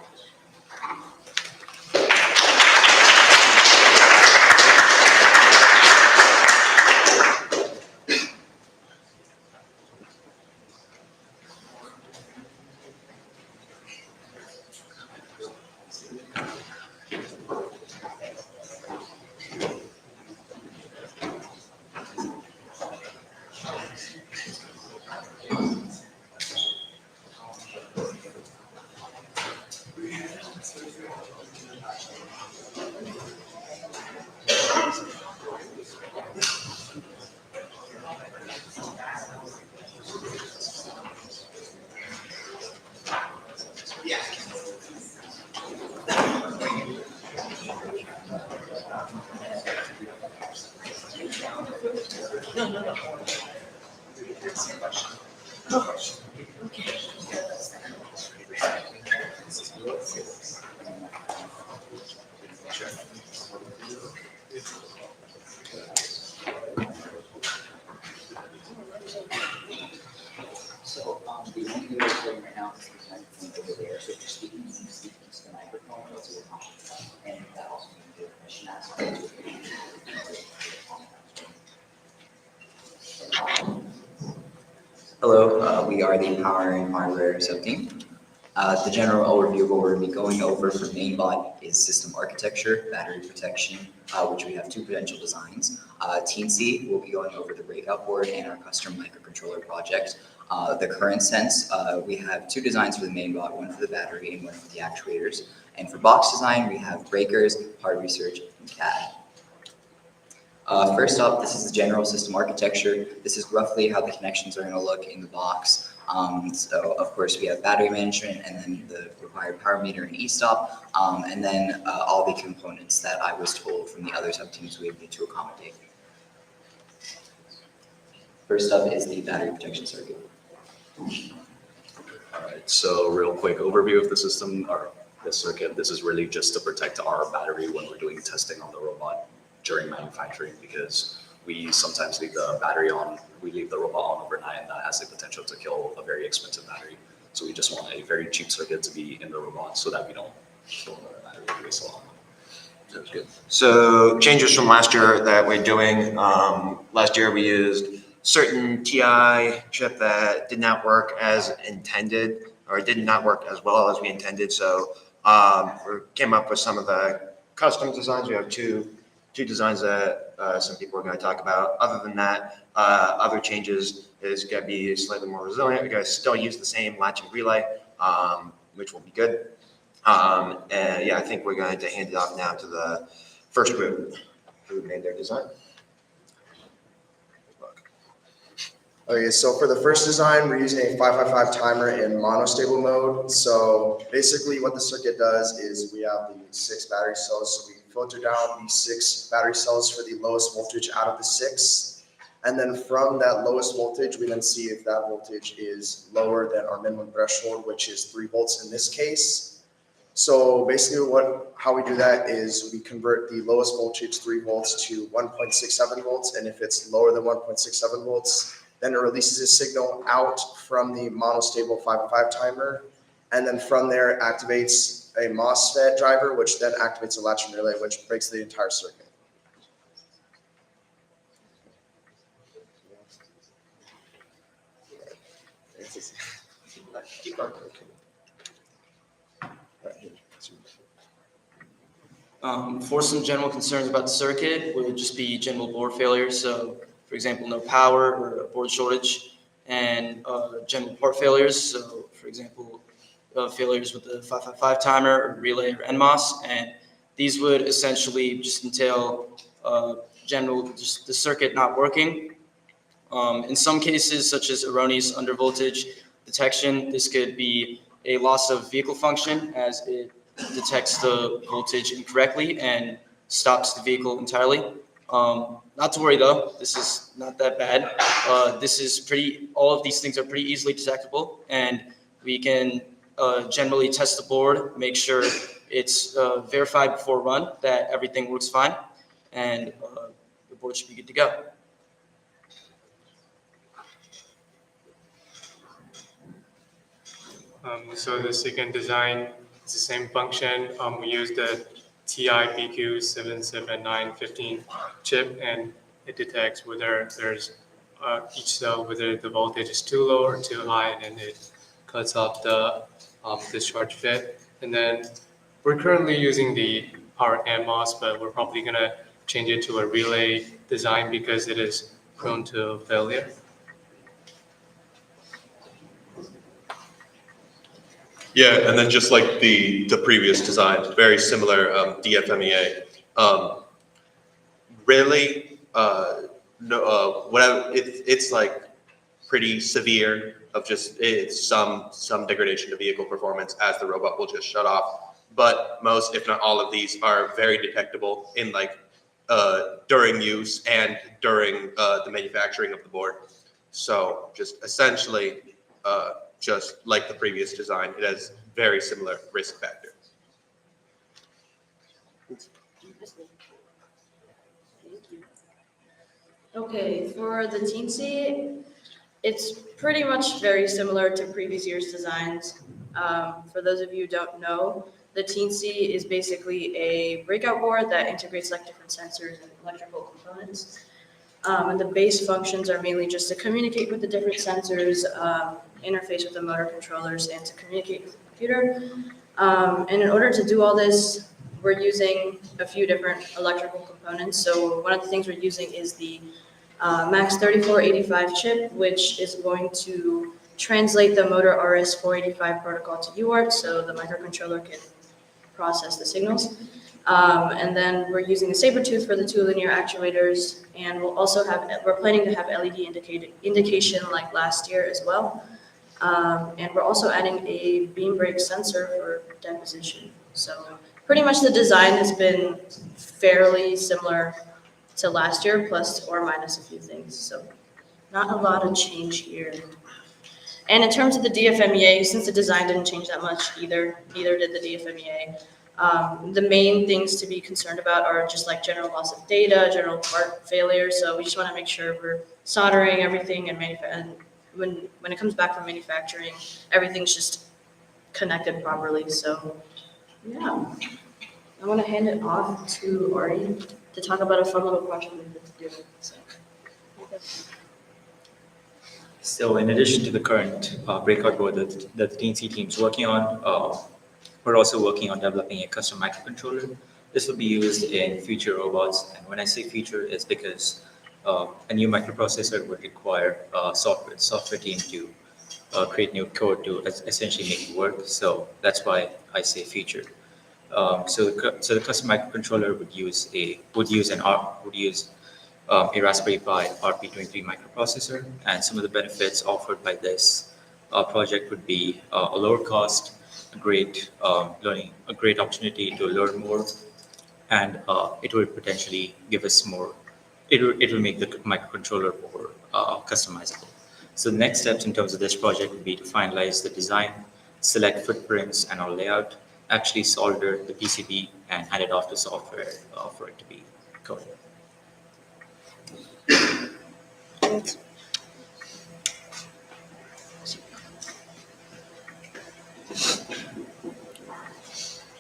S4: So the only thing we're doing right now is the microphone over there. So if you're speaking, you can speak into the microphone. That's what we're and that also means the permission aspect.
S5: Hello, we are the power and hardware subteam. The general overview of what we're going to be going over for mainbot is system architecture, battery protection, which we have two potential designs. Team C will be going over the breakout board and our custom microcontroller project. The current sense, we have two designs for the mainbot, one for the battery and one for the actuators. And for box design, we have breakers, hard research, and CAD. First up, this is the general system architecture. This is roughly how the connections are going to look in the box. So of course we have battery management and then the required power meter and e-stop, and then all the components that I was told from the other subteams we would need to accommodate. First up is the battery protection circuit.
S7: All right, so real quick overview of the system, or the circuit. This is really just to protect our battery when we're doing testing on the robot during manufacturing, because we sometimes leave the battery on, we leave the robot on overnight, and that has the potential to kill a very expensive battery. So we just want a very cheap circuit to be in the robot so that we don't kill the battery waste a lot.
S21: Sounds good. So changes from last year that we're doing. Last year we used certain TI chip that did not work as intended, or did not work as well as we intended. So we came up with some of the custom designs. We have two designs that some people are going to talk about. Other than that, other changes is going to be slightly more resilient. We're going to still use the same latching relay, which will be good. And yeah, I think we're going to hand it off now to the first group who made their design.
S6: Okay, so for the first design, we're using a 555 timer in monostable mode. So basically what the circuit does is we have the 6 battery cells. So we filter down the 6 battery cells for the lowest voltage out of the 6. And then from that lowest voltage, we then see if that voltage is lower than our minimum threshold, which is 3 volts in this case. So basically how we do that is we convert the lowest voltage 3 volts to 1.67 volts. And if it's lower than 1.67 volts, then it releases a signal out from the monostable 555 timer. And then from there, it activates a MOSFET driver, which then activates a latch and relay, which breaks the entire circuit.
S8: For some general concerns about the circuit would just be general board failures. So, for example, no power or a board shortage, and general part failures. So, for example, failures with the 555 timer or relay or NMOS, and these would essentially just entail just the circuit not working. In some cases, such as erroneous undervoltage detection, this could be a loss of vehicle function as it detects the voltage incorrectly and stops the vehicle entirely. Not to worry though, this is not that bad. All of these things are pretty easily detectable, and we can generally test the board, make sure it's verified before run that everything works fine, and the board should be good to go.
S16: So the second design is the same function. We use the TI BQ777915 chip, and it detects whether there's each cell, whether the voltage is too low or too high, and then it cuts off the discharge fit. And then we're currently using the power NMOS, but we're probably gonna change it to a relay design because it is prone to failure.
S22: Yeah, and then just like the previous design, very similar DFMEA. Really, it's like pretty severe of just it's some degradation to vehicle performance as the robot will just shut off. But most, if not all of these, are very detectable in during use and during the manufacturing of the board. So just essentially. Just like the previous design, it has very similar risk factor.
S25: Okay, for the teensy, it's pretty much very similar to previous year's designs. For those of you who don't know, the teensy is basically a breakout board that integrates different sensors and electrical components. And the base functions are mainly just to communicate with the different sensors, interface with the motor controllers, and to communicate with the computer. And in order to do all this, we're using a few different electrical components. So one of the things we're using is the MAX 3485 chip, which is going to translate the motor RS485 protocol to UART so the microcontroller can process the signals. And then we're using a saber tooth for the 2 linear actuators, and we're planning to have LED indication like last year as well. And we're also adding a beam break sensor for deposition. So pretty much the design has been fairly similar to last year, plus or minus a few things. So not a lot of change here. And in terms of the DFMEA, since the design didn't change that much either did the DFMEA. The main things to be concerned about are just general loss of data, general part failure. So we just want to make sure we're soldering everything and when it comes back from manufacturing, everything's just connected properly. So yeah, I want to hand it off to Ari to talk about a fun little project we've been doing.
S4: So in addition to the current breakout board that the teensy team is working on, we're also working on developing a custom microcontroller. This will be used in future robots. And when I say future, it's because a new microprocessor would require software team to create new code to essentially make it work. So that's why I say future. So the custom microcontroller would use a Raspberry Pi RP23 microprocessor, and some of the benefits offered by this project would be a lower cost, a great a great opportunity to learn more, and it would potentially give us more. It will make the microcontroller more customizable. So the next steps in terms of this project would be to finalize the design, select footprints and our layout, actually solder the PCB, and hand it off to software for it to be coded.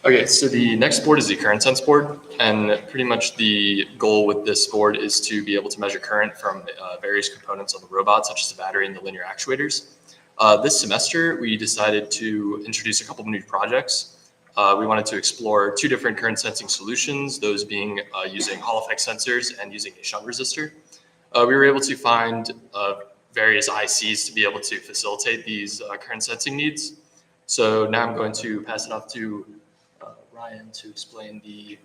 S3: Okay, so the next board is the current sense board, and pretty much the goal with this board is to be able to measure current from various components of the robot, such as the battery and the linear actuators. This semester, we decided to introduce a couple of new projects. We wanted to explore two different current sensing solutions, those being using Hall effect sensors and using a shunt resistor. We were able to find various ICs to be able to facilitate these current sensing needs. So now I'm going to pass it off to Ryan to explain to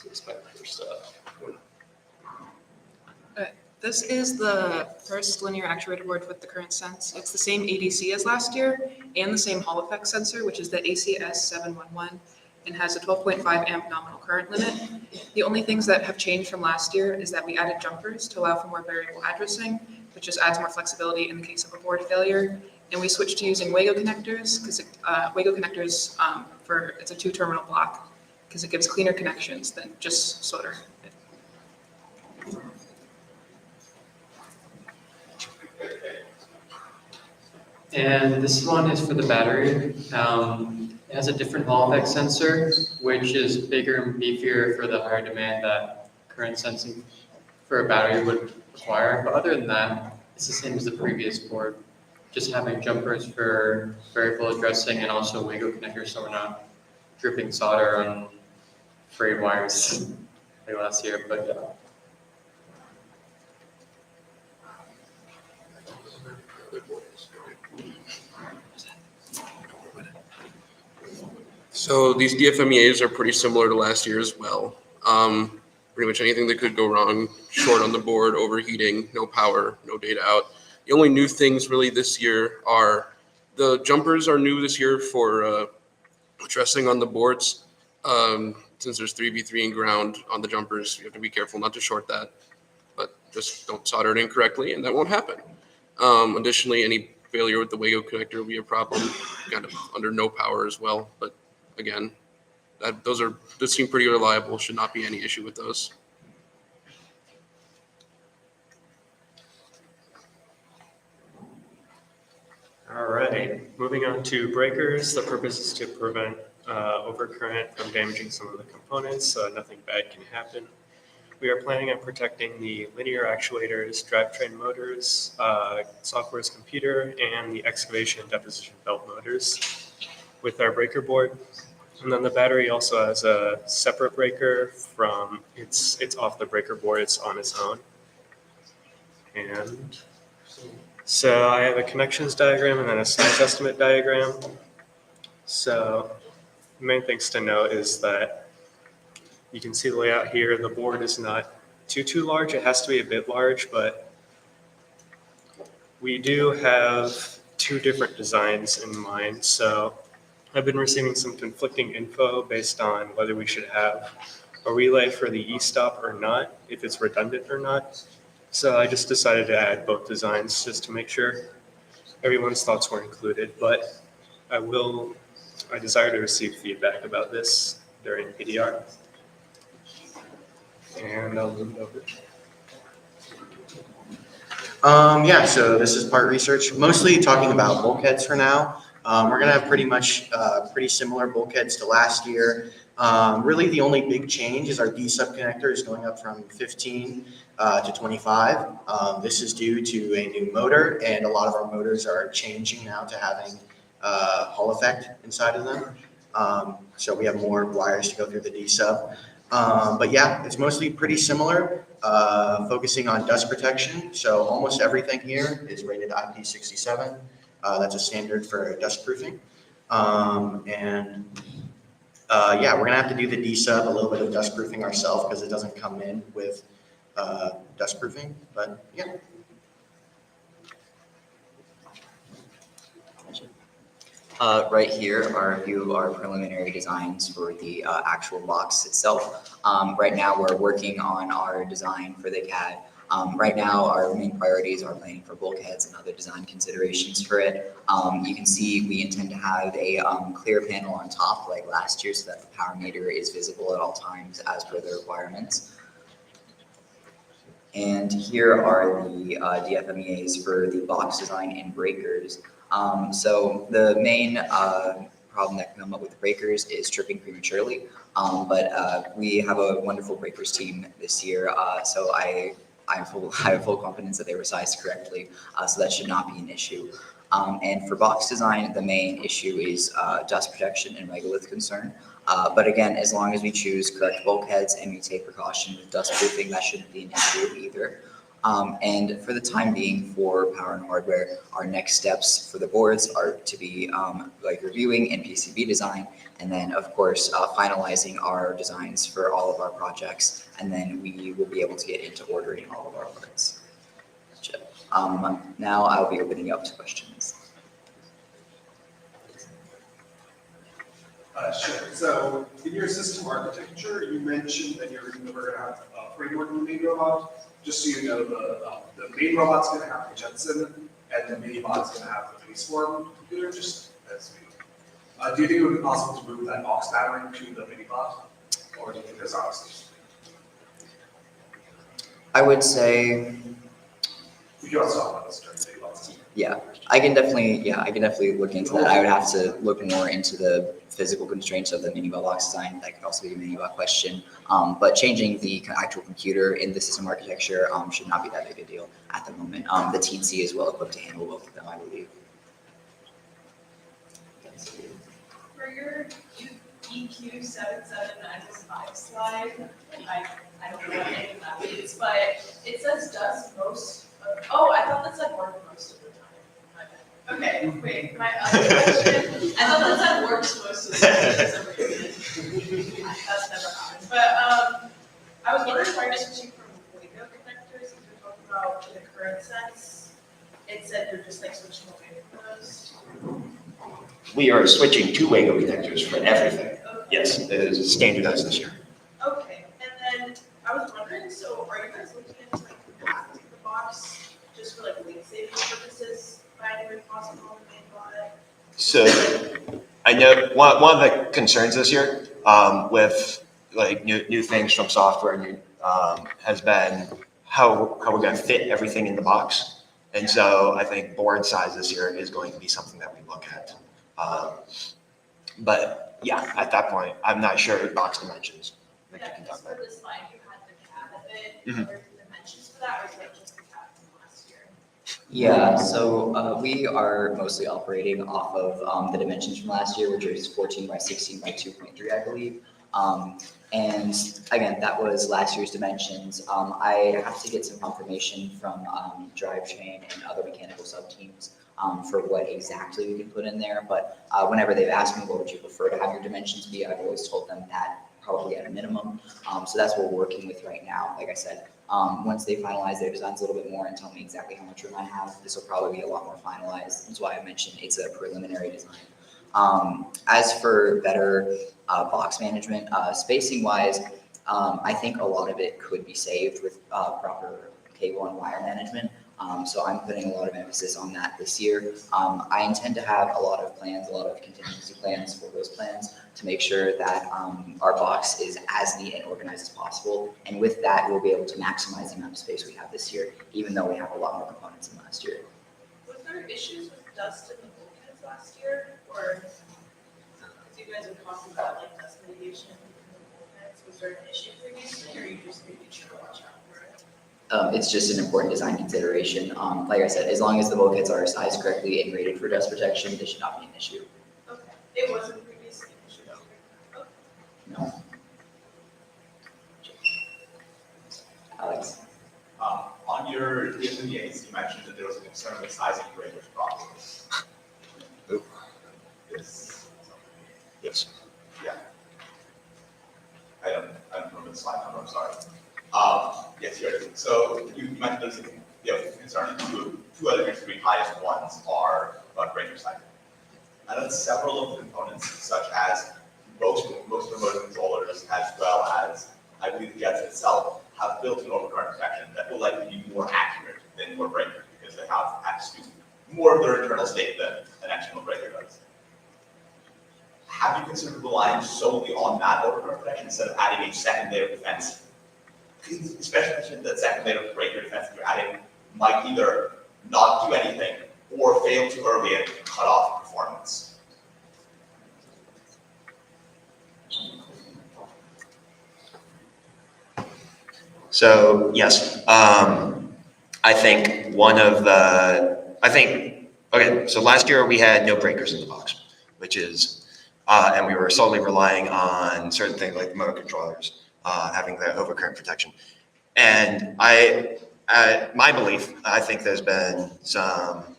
S3: explain the first.
S9: This is the first linear actuator board with the current sense. It's the same ADC as last year and the same Hall effect sensor, which is the ACS711, and has a 12.5 amp nominal current limit. The only things that have changed from last year is that we added jumpers to allow for more variable addressing, which just adds more flexibility in the case of a board failure. And we switched to using Wago connectors because Wago connectors it's a 2-terminal block because it gives cleaner connections than just solder.
S11: And this one is for the battery. It has a different Hall effect sensor, which is bigger and beefier for the higher demand that current sensing for a battery would require. But other than that, it's the same as the previous board. Just having jumpers for variable addressing and also Wago connectors so we're not dripping solder on frayed wires like last year. But yeah.
S14: So these DFMEAs are pretty similar to last year as well. Pretty much anything that could go wrong, short on the board, overheating, no power, no data out. The only new things really this year are the jumpers are new this year for addressing on the boards. Since there's 3v3 and ground on the jumpers, you have to be careful not to short that, but just don't solder it incorrectly and that won't happen. Additionally, any failure with the Wago connector will be a problem, kind of under no power as well. But again, those seem pretty reliable, should not be any issue with those.
S16: All right, moving on to breakers. The purpose is to prevent overcurrent from damaging some of the components so nothing bad can happen. We are planning on protecting the linear actuators, drivetrain motors, software as computer, and the excavation and deposition belt motors with our breaker board. And then the battery also has a separate breaker from, it's off the breaker board, it's on its own. And so I have a connections diagram and then a size estimate diagram. So the main things to note is that you can see the layout here. The board is not too large. It has to be a bit large, but we do have two different designs in mind. So I've been receiving some conflicting info based on whether we should have a relay for the e-stop or not, if it's redundant or not. So I just decided to add both designs just to make sure everyone's thoughts were included. But I desire to receive feedback about this during PDR. And I'll move it over.
S23: Yeah, so this is part research, mostly talking about bulkheads for now. We're gonna have pretty similar bulkheads to last year. Really the only big change is our D-sub connector is going up from 15 to 25. This is due to a new motor, and a lot of our motors are changing now to having Hall effect inside of them. So we have more wires to go through the D-sub. But yeah, it's mostly pretty similar, focusing on dust protection. So almost everything here is rated IP67. That's a standard for dust proofing. And Yeah, we're gonna have to do the D-sub, a little bit of dust proofing ourselves because it doesn't come in with dust proofing, but yeah.
S5: Right here are a few of our preliminary designs for the actual box itself. Right now, we're working on our design for the CAD. Right now, our main priorities are planning for bulkheads and other design considerations for it. You can see we intend to have a clear panel on top like last year so that the power meter is visible at all times as per the requirements. And here are the DFMEAs for the box design and breakers. So the main problem that can come up with the breakers is tripping prematurely. But we have a wonderful breakers team this year, so I have full confidence that they were sized correctly, so that should not be an issue. And for box design, the main issue is dust protection and megalith concern. But again, as long as we choose correct bulkheads and we take precaution with dust proofing, that shouldn't be an issue either. And for the time being, for power and hardware, our next steps for the boards are to be like reviewing and PCB design, and then of course finalizing our designs for all of our projects, and then we will be able to get into ordering all of our parts. Now I'll be opening up to questions.
S10: Sure. So in your system architecture, you mentioned that we're going to have a framework in the main robot. Just so you know, the main robot's going to have the Jetson, and the mini bot's going to have the freeform computer. Just as do you think it would be possible to move that box battery to the mini bot, or do you think there's obstacles?
S5: I would say.
S10: We can also talk about this during the mini bots.
S5: Yeah, I can definitely look into that. I would have to look more into the physical constraints of the minibot box design. That could also be a minibot question. But changing the actual computer in the system architecture should not be that big a deal at the moment. The TNC is well equipped to handle both of them, I believe.
S12: For your EQ7795 slide, I don't know what any of that means, but it says does most of, oh, I thought that said work most of the time. Okay, wait, my other question, I thought that said works most of the time for some reason. That's never happened. But I was wondering why you're switching from Waco connectors, if you're talking about in the current sense, it said you're just like switching away from those.
S21: We are switching to Wago connectors for everything. Okay. Yes, it is standardized this year.
S12: Okay, and then I was wondering, so are you guys looking into like blasting the box just for like weight saving purposes by any way possible in the main body?
S21: So I know one of the concerns this year with like new things from software has been how we're going to fit everything in the box. And so I think board size this year is going to be something that we look at. But yeah, at that point, I'm not sure of box dimensions.
S12: Yeah, because for the slide you had the CAD of it,
S21: Mhm.
S12: are there dimensions for that, or is that just the CAD from last year?
S5: Yeah, so we are mostly operating off of the dimensions from last year, which is 14 by 16 by 2.3, I believe. And again, that was last year's dimensions. I have to get some confirmation from drivetrain and other mechanical sub-teams for what exactly we can put in there. But whenever they've asked me, what would you prefer to have your dimensions be, I've always told them that probably at a minimum. So that's what we're working with right now. Like I said, once they finalize their designs a little bit more and tell me exactly how much room I have, this will probably be a lot more finalized. That's why I mentioned it's a preliminary design. As for better box management, spacing wise, I think a lot of it could be saved with proper cable and wire management. So I'm putting a lot of emphasis on that this year. I intend to have a lot of plans, a lot of contingency plans for those plans to make sure that our box is as neat and organized as possible. And with that, we'll be able to maximize the amount of space we have this year, even though we have a lot more components than last year.
S12: Was there issues with dust in the bulkheads last year, or because you guys were talking about like dust mitigation in the bulkheads, was there an issue previously, or you just making sure to watch out for it?
S5: It's just an important design consideration. Like I said, as long as the bulkheads are sized correctly and rated for dust protection, this should not be an issue.
S12: Okay, it wasn't previously an issue. Okay.
S5: No. Alex?
S20: On your DFMEAs, you mentioned that there was a concern with sizing breakers properly.
S21: Yes.
S20: Yeah. you mentioned those, concerns. Two other three highest ones are breaker cycle. And then several of the components, such as most remote controllers, as well as I believe the jets itself, have built-in overcurrent protection that will likely be more accurate than your breaker because they have access to more of their internal state than an external breaker does. Have you considered relying solely on that overcurrent protection instead of adding a second layer of defense? Especially that second layer of breaker defense that you're adding might either not do anything or fail too early and cut off performance.
S21: So yes, I think okay, so last year we had no breakers in the box, which is, and we were solely relying on certain things like the motor controllers, having the overcurrent protection. And my belief, I think there's been some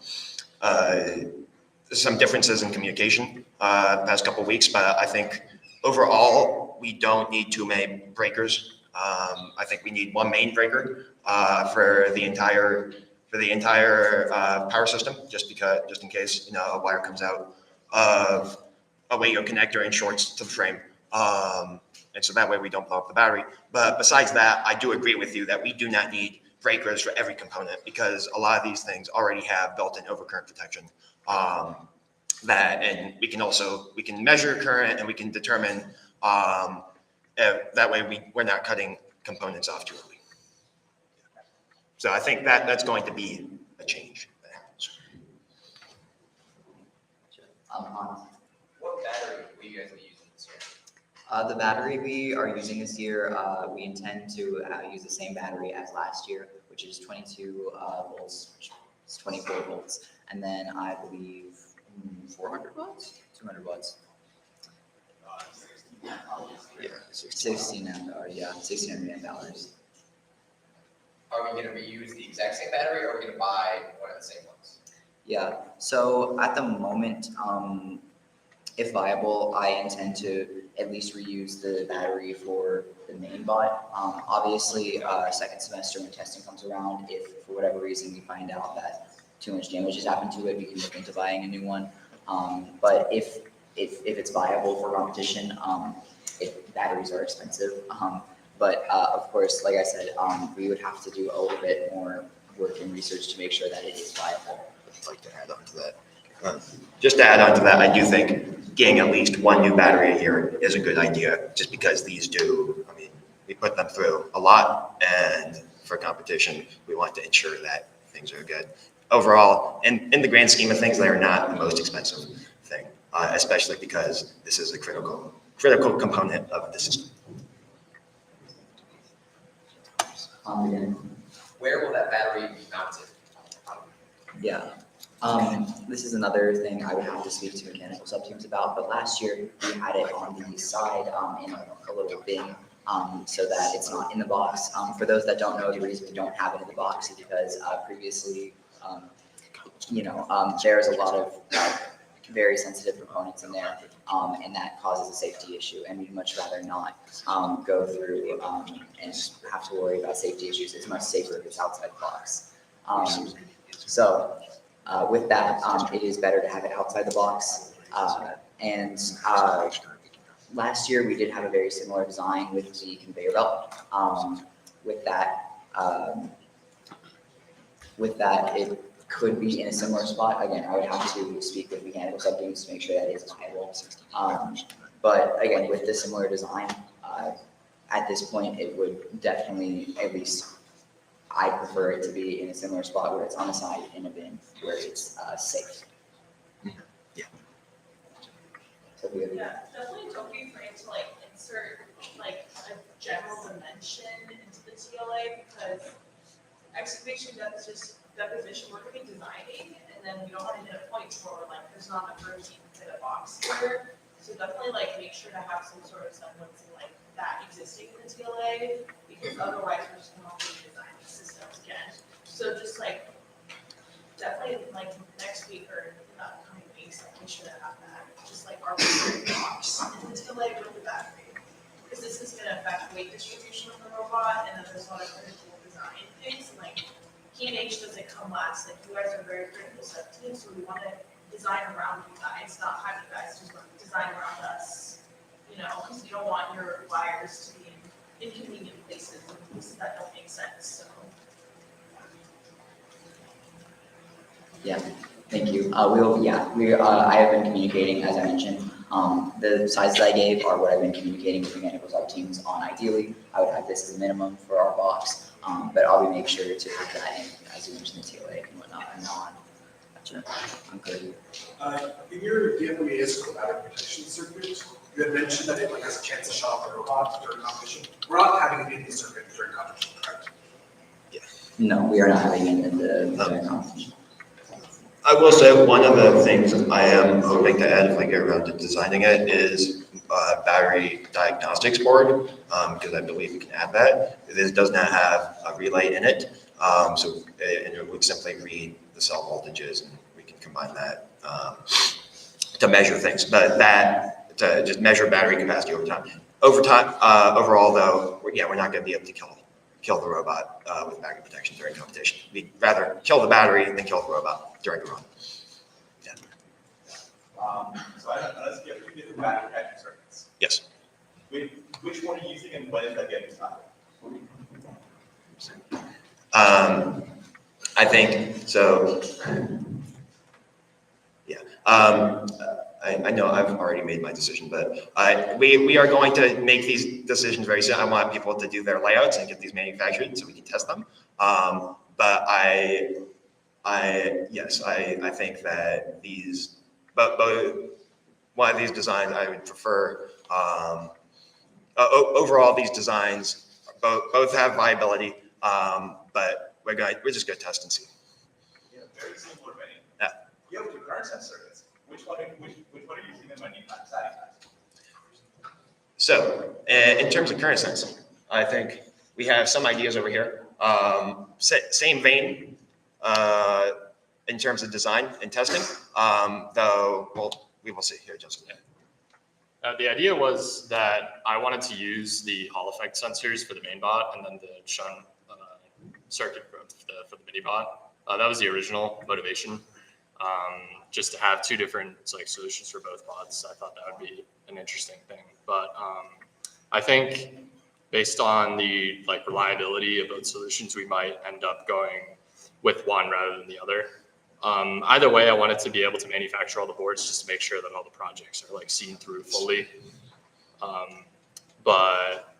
S21: differences in communication the past couple of weeks, but I think overall, we don't need too many breakers. I think we need one main breaker for the entire power system, just in case a wire comes out of a Wago connector and shorts to the frame, and so that way we don't blow up the battery. But besides that, I do agree with you that we do not need breakers for every component because a lot of these things already have built-in overcurrent protection. And we can measure current and we can determine. That way we're not cutting components off too early. So I think that's going to be a change that happens.
S2: What battery will you guys be using this year?
S5: The battery we are using this year, we intend to use the same battery as last year, which is 22 volts, it's 24 volts, and then I believe 400 watts, 200 watts. Yeah, 16 amp hours. Yeah, 1600 amp hours.
S2: Are we going to reuse the exact same battery, or are we going to buy one of the same ones?
S5: Yeah. So at the moment, if viable, I intend to at least reuse the battery for the main bot. Obviously, second semester when testing comes around, if for whatever reason we find out that too much damage has happened to it, we can look into buying a new one. But if it's viable for competition, batteries are expensive. But of course, like I said, we would have to do a little bit more work and research to make sure that it is viable.
S21: I'd like to add on to that. Just to add on to that, I do think getting at least one new battery a year is a good idea, just because these we put them through a lot, and for competition, we want to ensure that things are good. Overall, in the grand scheme of things, they are not the most expensive thing, especially because this is a critical component of the system.
S2: Where will that battery be mounted?
S5: Yeah. This is another thing I would have to speak to mechanical subteams about, but last year we had it on the side in a little bin so that it's not in the box. For those that don't know, the reason we don't have it in the box is because previously, there's a lot of very sensitive components in there, and that causes a safety issue, and we'd much rather not go through and have to worry about safety issues. It's much safer if it's outside the box. With that, it is better to have it outside the box. Last year we did have a very similar design with the conveyor belt. With that, it could be in a similar spot. Again, I would have to speak with mechanical subteams to make sure that it is viable. But again, with the similar design, at this point, it would definitely, at least I prefer it to be in a similar spot where it's on the side in a bin where it's safe. So
S12: Yeah, definitely don't be afraid to insert a general dimension into the TLA because excavation deposition we're going to be designing, and then we don't want to hit a point where there's not enough room to even fit a box here. So definitely make sure to have some sort of semblance of that existing in the TLA because otherwise we're just going to be designing systems again. So just definitely next week or in the upcoming weeks, make sure to have that just our box in the TLA with the battery because this is going to affect weight distribution of the robot, and then there's a lot of critical design things from last, like you guys are very critical team, so we want to design around you guys, not have you guys just design around us, you know, because you don't want your wires to be in inconvenient places, places that don't make sense, so.
S5: Yeah, thank you. I have been communicating, as I mentioned. The sizes I gave are what I've been communicating with the mechanical sub teams on. Ideally, I would have this as a minimum for our box, but I'll be making sure to have that in, as you mentioned, the TLA and whatnot, and on. Gotcha. I'm good.
S10: In your DFWA's battery protection circuit, you had mentioned that it like has a chance to shut off the robot during competition. We're not having it in the circuit during competition, correct?
S5: No, we are not having it in the competition.
S21: I will say one of the things I am hoping to add if I get around to designing it is a battery diagnostics board, because I believe we can add that. This does not have a relay in it, and it would simply read the cell voltages, and we can combine that to measure things. But that to just measure battery capacity over time. Overall, though, we're not going to be able to kill the robot with battery protection during competition. We'd rather kill the battery than kill the robot during the run.
S20: So let's get two different battery protection circuits.
S21: Yes.
S20: Which one are you using and when is that getting started?
S21: I think so. Yeah. I know I've already made my decision, but we are going to make these decisions very soon. I want people to do their layouts and get these manufactured so we can test them. But I think that but one of these designs I would prefer. Overall, these designs both have viability, but we're just gonna test and see.
S20: Yeah, very similar vein.
S21: Yeah.
S20: You have two current sense circuits. Which one are you using them when you not satisfied?
S21: So, in terms of current sensing, I think we have some ideas over here. Same vein in terms of design and testing, though we will see here, Justin.
S3: The idea was that I wanted to use the Hall effect sensors for the main bot and then the shunt circuit for the mini bot. That was the original motivation. Just to have two different solutions for both bots. I thought that would be an interesting thing. But I think based on the reliability of both solutions, we might end up going with one rather than the other. Either way, I wanted to be able to manufacture all the boards just to make sure that all the projects are seen through fully. But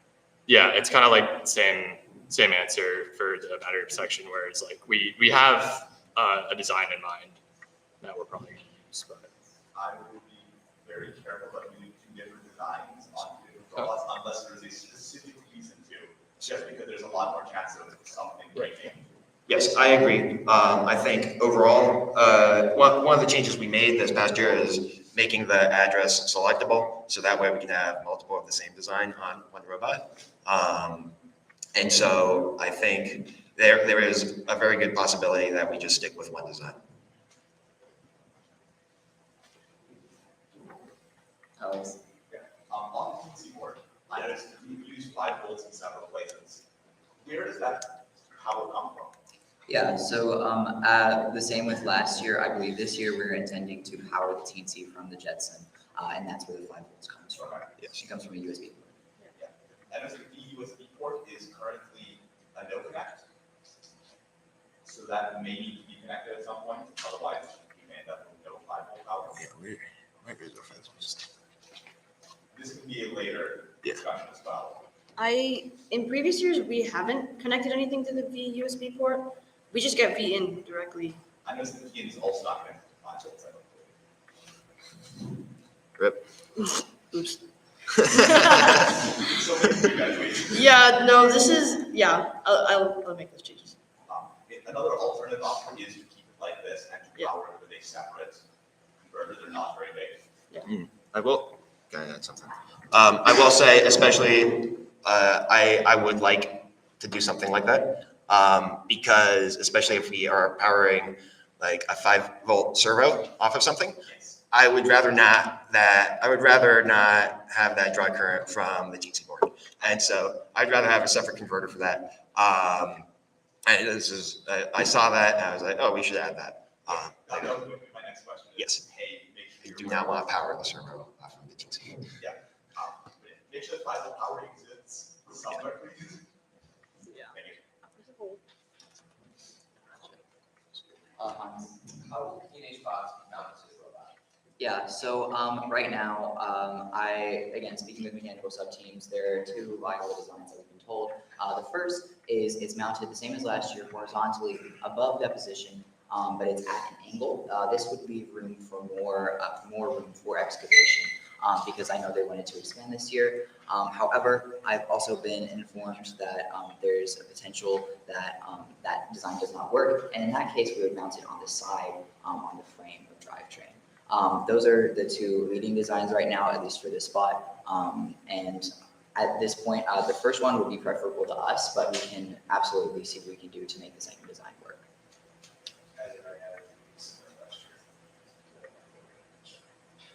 S3: yeah, it's kind of like same answer for the battery protection, where it's we have a design in mind that we're probably going to use. But
S20: I would be very careful about using two different designs on two robots unless there's a specific reason to, just because there's a lot more chance of something breaking.
S21: Yes, I agree. I think overall, one of the changes we made this past year is making the address selectable, so that way we can have multiple of the same design on one robot. And so I think there is a very good possibility that we just stick with one design.
S5: Alex?
S20: Yeah. On the PC board, I noticed you use 5 volts in several places. Where does that power come from?
S5: Yeah, so the same with last year. I believe this year we're intending to power the TNC from the Jetson, and that's where the 5 volts comes from. Yes, it comes from a USB port.
S20: Yeah. And as the USB port is currently a no connect, so that may need to be connected at some point. Otherwise, you may end up with no 5 volt power.
S21: Yeah, where is the 5 volts?
S20: This can be a later discussion as well.
S25: In previous years, we haven't connected anything to the USB port. We just get in directly.
S20: I know the key is also not connected to 5 volts.
S21: Rip.
S25: Oops.
S20: So maybe you guys wait.
S25: Yeah, no, this is, I'll make those changes.
S20: Another alternative option is to keep it like this and to power it with a separate converter. They're not very big.
S21: I will. Can I add something? I will say, especially, I would like to do something like that, because especially if we are powering a 5 volt servo off of something, I would rather not have that draw current from the GC board, and so I'd rather have a separate converter for that. I saw that and I was like, oh, we should add that.
S20: That was going to be my next question.
S21: Yes.
S20: Hey, make
S21: I
S20: sure
S21: do not want to power the server from the TNC.
S20: Yeah. Make sure the plasma power exists somewhere.
S5: Yeah.
S20: Thank you.
S2: How will teenage box mount to the robot?
S5: Yeah, so right now, again, speaking with mechanical sub-teams, there are two viable designs that we've been told. The first is it's mounted the same as last year, horizontally above deposition, but it's at an angle. This would leave room for more room for excavation, because I know they wanted to expand this year. However, I've also been informed that there's a potential that that design does not work, and in that case, we would mount it on the side, on the frame of drivetrain. Those are the two leading designs right now, at least for this spot. And at this point, the first one would be preferable to us, but we can absolutely see what we can do to make the second design work.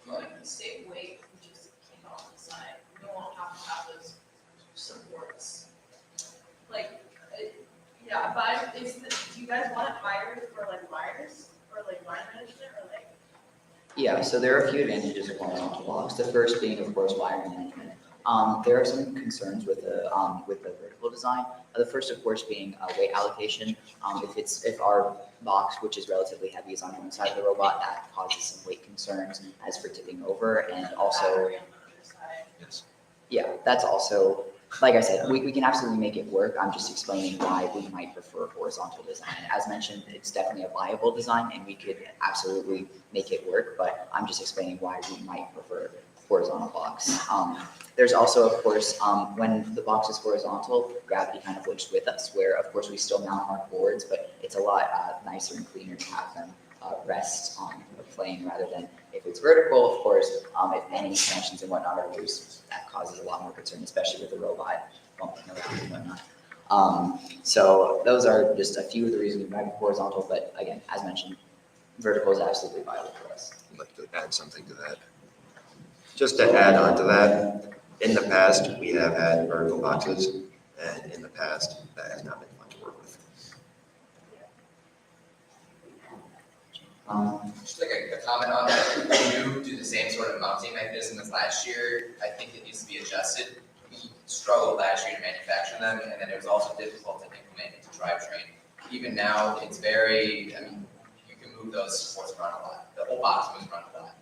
S12: Like the same weight, we just came off the side. We don't have to have those supports. Like, yeah, but do you guys want it higher for like wires or like wire management or like?
S5: Yeah, so there are a few advantages of horizontal blocks. The first being, of course, wire management. There are some concerns with the vertical design. The first, of course, being weight allocation. If our box, which is relatively heavy, is on one side of the robot, that causes some weight concerns as for tipping over, and also, yeah, that's also, like I said, we can absolutely make it work. I'm just explaining why we might prefer horizontal design. As mentioned, it's definitely a viable design, and we could absolutely make it work, but I'm just explaining why we might prefer horizontal box. There's also, of course, when the box is horizontal, gravity kind of works with us, where of course we still mount our boards, but it's a lot nicer and cleaner to have them rest on a plane rather than if it's vertical, of course, if any tensions and whatnot are loose, that causes a lot more concern, especially with the robot bumping around and whatnot. So those are just a few of the reasons we might be horizontal, but again, as mentioned, vertical is absolutely viable for us.
S21: I'd like to add something to that. Just to add on to that, in the past, we have had vertical boxes, and in the past, that has not been fun to work with.
S2: Just like a comment on that, we do the same sort of mounting mechanism as last year. I think it needs to be adjusted. We struggled last year to manufacture them, and then it was also difficult to implement into drivetrain. Even now, it's very, you can move those supports around a lot. The whole box moves around a lot.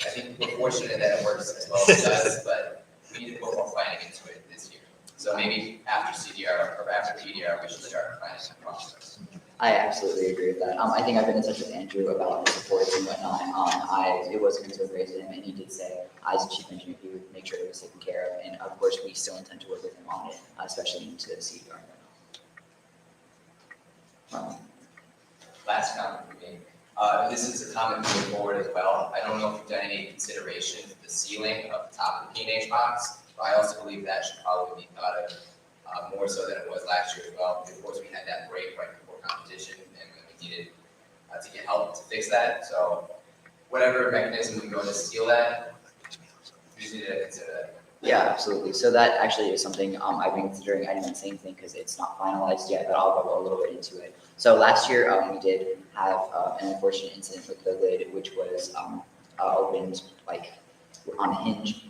S2: I think we're fortunate that it works as well as it does, but we need to put more planning into it this year. So maybe after CDR or after PDR, we should start planning some process.
S5: I absolutely agree with that. I think I've been in touch with Andrew about the supports and whatnot. It was a concern raised to him, and he did say, as chief engineer, he would make sure it was taken care of. And of course, we still intend to work with him on it, especially into the CDR.
S2: Last comment for me. This is a comment moving forward as well. I don't know if you've done any consideration of the ceiling of the top of the PNH box, but I also believe that should probably be thought of more so than it was last year as well. Of course, we had that break right before competition, and we needed to get help to fix that. So whatever mechanism we go to seal that, we just need to consider that.
S5: Yeah, absolutely. So that actually is something I've been considering. I didn't say anything because it's not finalized yet, but I'll go a little bit into it. So last year we did have an unfortunate incident with the lid, which was opened like on a hinge,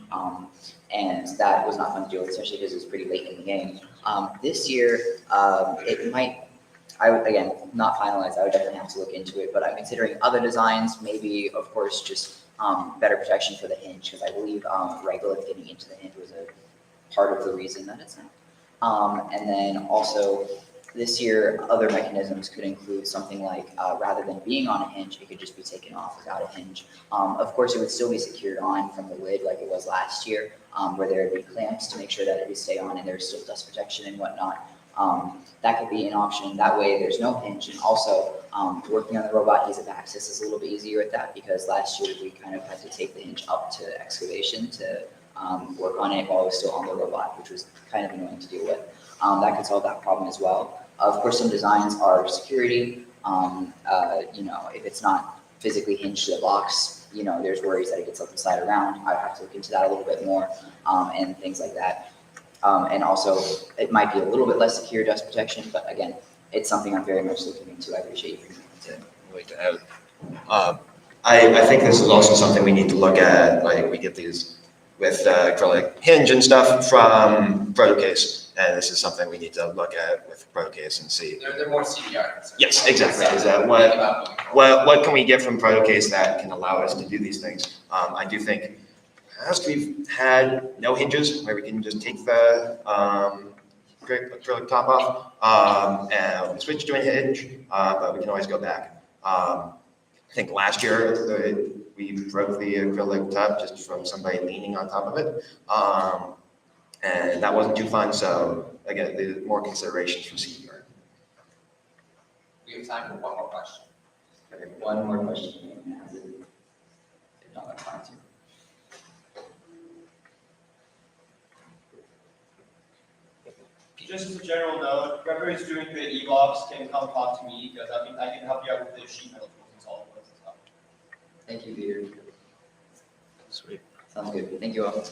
S5: and that was not fun to deal with, especially because it was pretty late in the game. This year it might. Again, not finalized. I would definitely have to look into it, but I'm considering other designs. Maybe, of course, just better protection for the hinge, because I believe regolith getting into the hinge was a part of the reason that it's not. And then also this year, other mechanisms could include something like rather than being on a hinge, it could just be taken off without a hinge. Of course, it would still be secured on from the lid like it was last year, where there would be clamps to make sure that it would stay on and there's still dust protection and whatnot. That could be an option. That way there's no hinge. And also working on the robot ease of access is a little bit easier with that, because last year we kind of had to take the hinge up to excavation to work on it while it was still on the robot, which was kind of annoying to deal with. That could solve that problem as well. Of course, some designs are security. If it's not physically hinged to the box, there's worries that it gets up and slide around. I would have to look into that a little bit more and things like that. And also, it might be a little bit less secure dust protection, but again, it's something I'm very much looking into. I appreciate you bringing it to.
S21: Like to add. I think this is also something we need to look at, like we get these with acrylic hinge and stuff from ProtoCase. And this is something we need to look at with ProtoCase and see.
S2: They're more CDR.
S21: Yes, exactly. Is that what can we get from ProtoCase that can allow us to do these things? I do think past we've had no hinges where we can just take the acrylic top off and switch to a hinge, but we can always go back. I think last year we broke the acrylic top just from somebody leaning on top of it. And that wasn't too fun. So again, there's more considerations from CDR.
S2: We have time for one more question.
S5: Okay, one more question. If not, that's fine too.
S18: Just as a general note, whoever is doing the e-blocks can come talk to me because I can help you out with the sheet metal tools and solid works and stuff.
S5: Thank you, Peter.
S21: Sweet.
S5: Sounds good. Thank you all.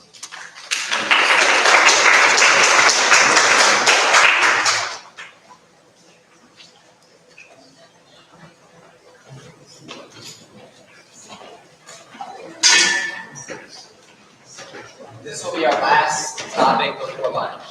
S2: This will be our last topic before lunch.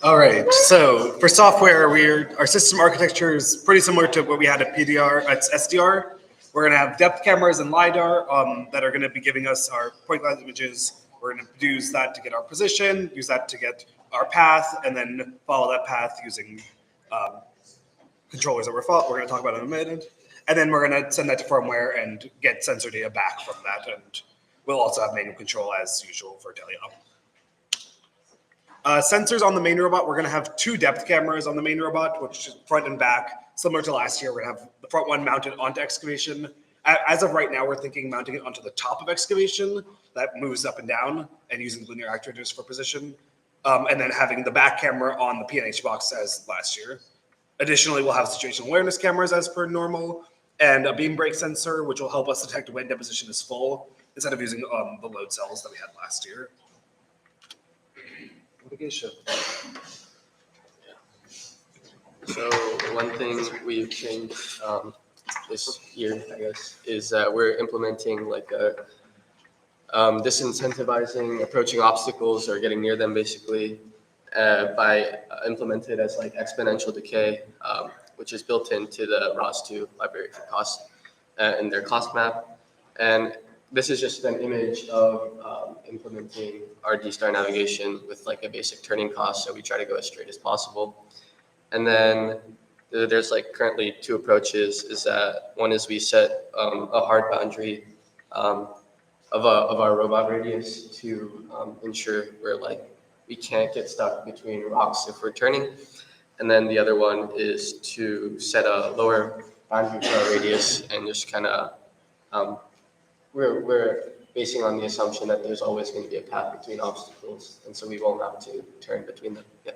S10: All right, so for software, our system architecture is pretty similar to what we had at PDR, at SDR. We're gonna have depth cameras and LiDAR that are gonna be giving us our point cloud images. We're gonna use that to get our position, use that to get our path, and then follow that path using controllers that we're gonna talk about in a minute. And then we're gonna send that to firmware and get sensor data back from that. And we'll also have manual control as usual for teleop. Sensors on the main robot, we're gonna have 2 depth cameras on the main robot, which is front and back. Similar to last year, we're gonna have the front one mounted onto excavation. As of right now, we're thinking mounting it onto the top of excavation that moves up and down and using linear actuators for position. And then having the back camera on the PNH box as last year. Additionally, we'll have situational awareness cameras as per normal and a beam brake sensor, which will help us detect when deposition is full instead of using the load cells that we had last year. Litigation.
S3: So one thing we've changed this year, I guess, is that we're implementing like a disincentivizing approaching obstacles or getting near them basically by implemented as like exponential decay, which is built into the ROS2 library for cost in their cost map. And this is just an image of implementing our D-star navigation with like a basic turning cost. So we try to go as straight as possible. And then there's like currently 2 approaches. Is that one is we set a hard boundary of our robot radius to ensure we can't get stuck between rocks if we're turning. And then the other one is to set a lower boundary for our radius and just kind of we're basing on the assumption that there's always going to be a path between obstacles, and so we won't have to turn between them. Yeah.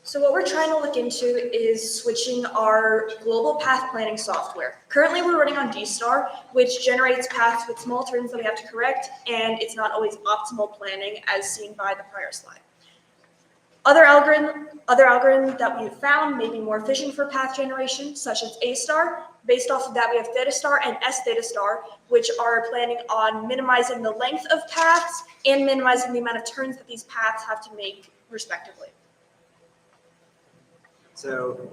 S13: So what we're trying to look into is switching our global path planning software. Currently, we're running on D-Star, which generates paths with small turns that we have to correct, and it's not always optimal planning as seen by the prior slide. Other algorithms that we have found may be more efficient for path generation, such as A-Star. Based off of that, we have Theta-Star and S-Theta-Star, which are planning on minimizing the length of paths and minimizing the amount of turns that these paths have to make, respectively.
S15: So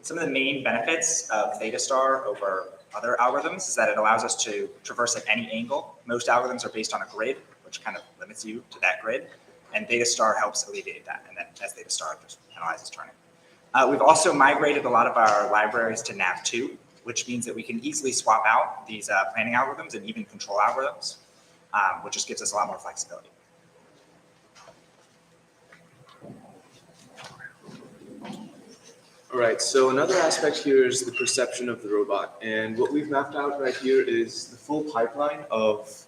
S15: some of the main benefits of Theta-Star over other algorithms is that it allows us to traverse at any angle. Most algorithms are based on a grid, which kind of limits you to that grid. And Theta-Star helps alleviate that. And then S-Theta-Star just analyzes turning. We've also migrated a lot of our libraries to Nav2, which means that we can easily swap out these planning algorithms and even control algorithms, which just gives us a lot more flexibility.
S14: All
S1: All right, so another aspect here is the perception of the robot. And what we've mapped out right here is the full pipeline of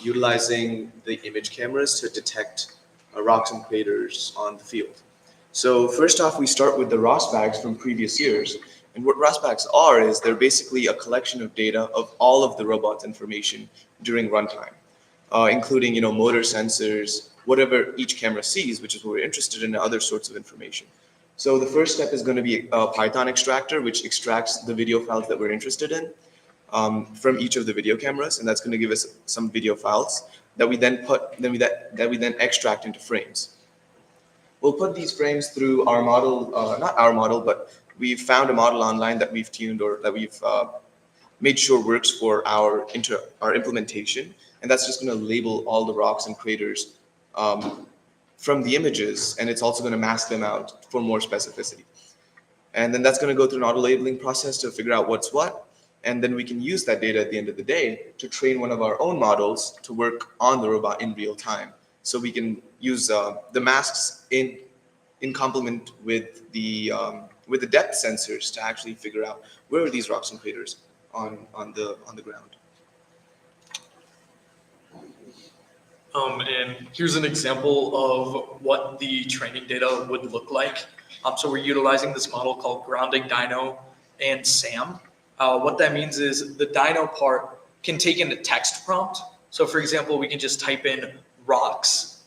S1: utilizing the image cameras to detect rocks and craters on the field. So first off, we start with the ROS bags from previous years. And what ROS bags are is they're basically a collection of data of all of the robot's information during runtime, including motor sensors, whatever each camera sees, which is what we're interested in, and other sorts of information. So the first step is going to be a Python extractor, which extracts the video files that we're interested in from each of the video cameras, and that's going to give us some video files that we then extract into frames. We'll put these frames through our model, not our model, but we've found a model online that we've tuned or that we've made sure works for our implementation, and that's just going to label all the rocks and craters from the images, and it's also going to mask them out for more specificity. And then that's going to go through an auto-labeling process to figure out what's what, and then we can use that data at the end of the day to train one of our own models to work on the robot in real time. So we can use the masks in complement with the depth sensors to actually figure out where are these rocks and craters on the ground.
S7: And here's an example of what the training data would look like. So we're utilizing this model called Grounding Dino and SAM. What that means is the Dino part can take in a text prompt. So for example, we can just type in rocks,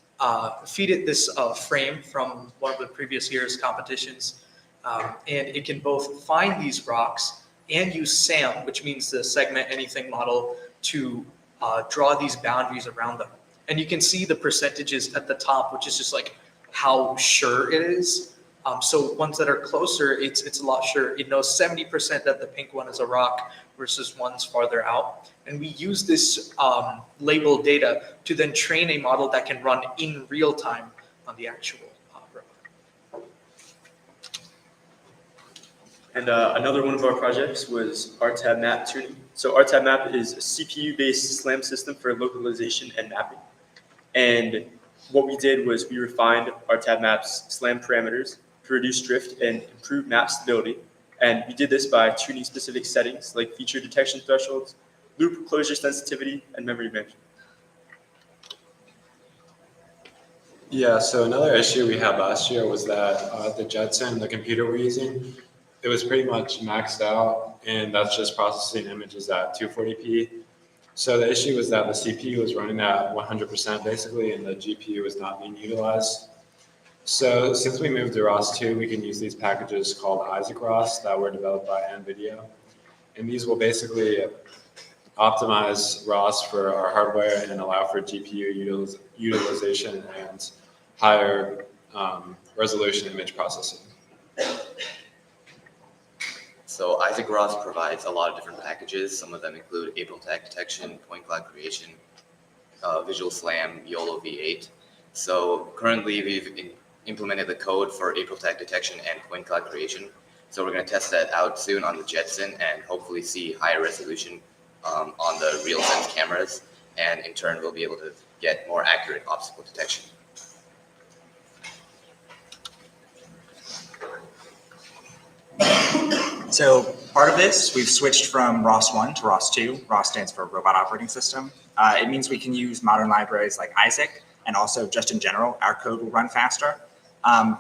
S7: feed it this frame from one of the previous year's competitions, and it can both find these rocks and use SAM, which means the segment anything model, to draw these boundaries around them. And you can see the percentages at the top, which is just like how sure it is. So ones that are closer, it's a lot sure. It knows 70% that the pink one is a rock versus ones farther out. And we use this labeled data to then train a model that can run in real time on the actual robot.
S17: And another one of our projects was RTAB map tuning. So RTAB map is a CPU-based SLAM system for localization and mapping. And what we did was we refined RTAB map's SLAM parameters to reduce drift and improve map stability. And we did this by tuning specific settings like feature detection thresholds, loop closure sensitivity, and memory management.
S19: Yeah, so another issue we had last year was that the Jetson, the computer we're using, it was pretty much maxed out, and that's just processing images at 240p. So the issue was that the CPU was running at 100% basically, and the GPU was not being utilized. So since we moved to ROS 2, we can use these packages called Isaac ROS that were developed by NVIDIA. And these will basically optimize ROS for our hardware and allow for GPU utilization and higher resolution image processing.
S24: So Isaac ROS provides a lot of different packages. Some of them include April tag detection, point cloud creation, Visual SLAM, YOLO V8. So currently we've implemented the code for April tag detection and point cloud creation. So we're going to test that out soon on the Jetson and hopefully see higher resolution on the RealSense cameras. And in turn, we'll be able to get more accurate obstacle detection.
S15: So part of this, we've switched from ROS 1 to ROS 2. ROS stands for Robot Operating System. It means we can use modern libraries like Isaac, and also just in general, our code will run faster.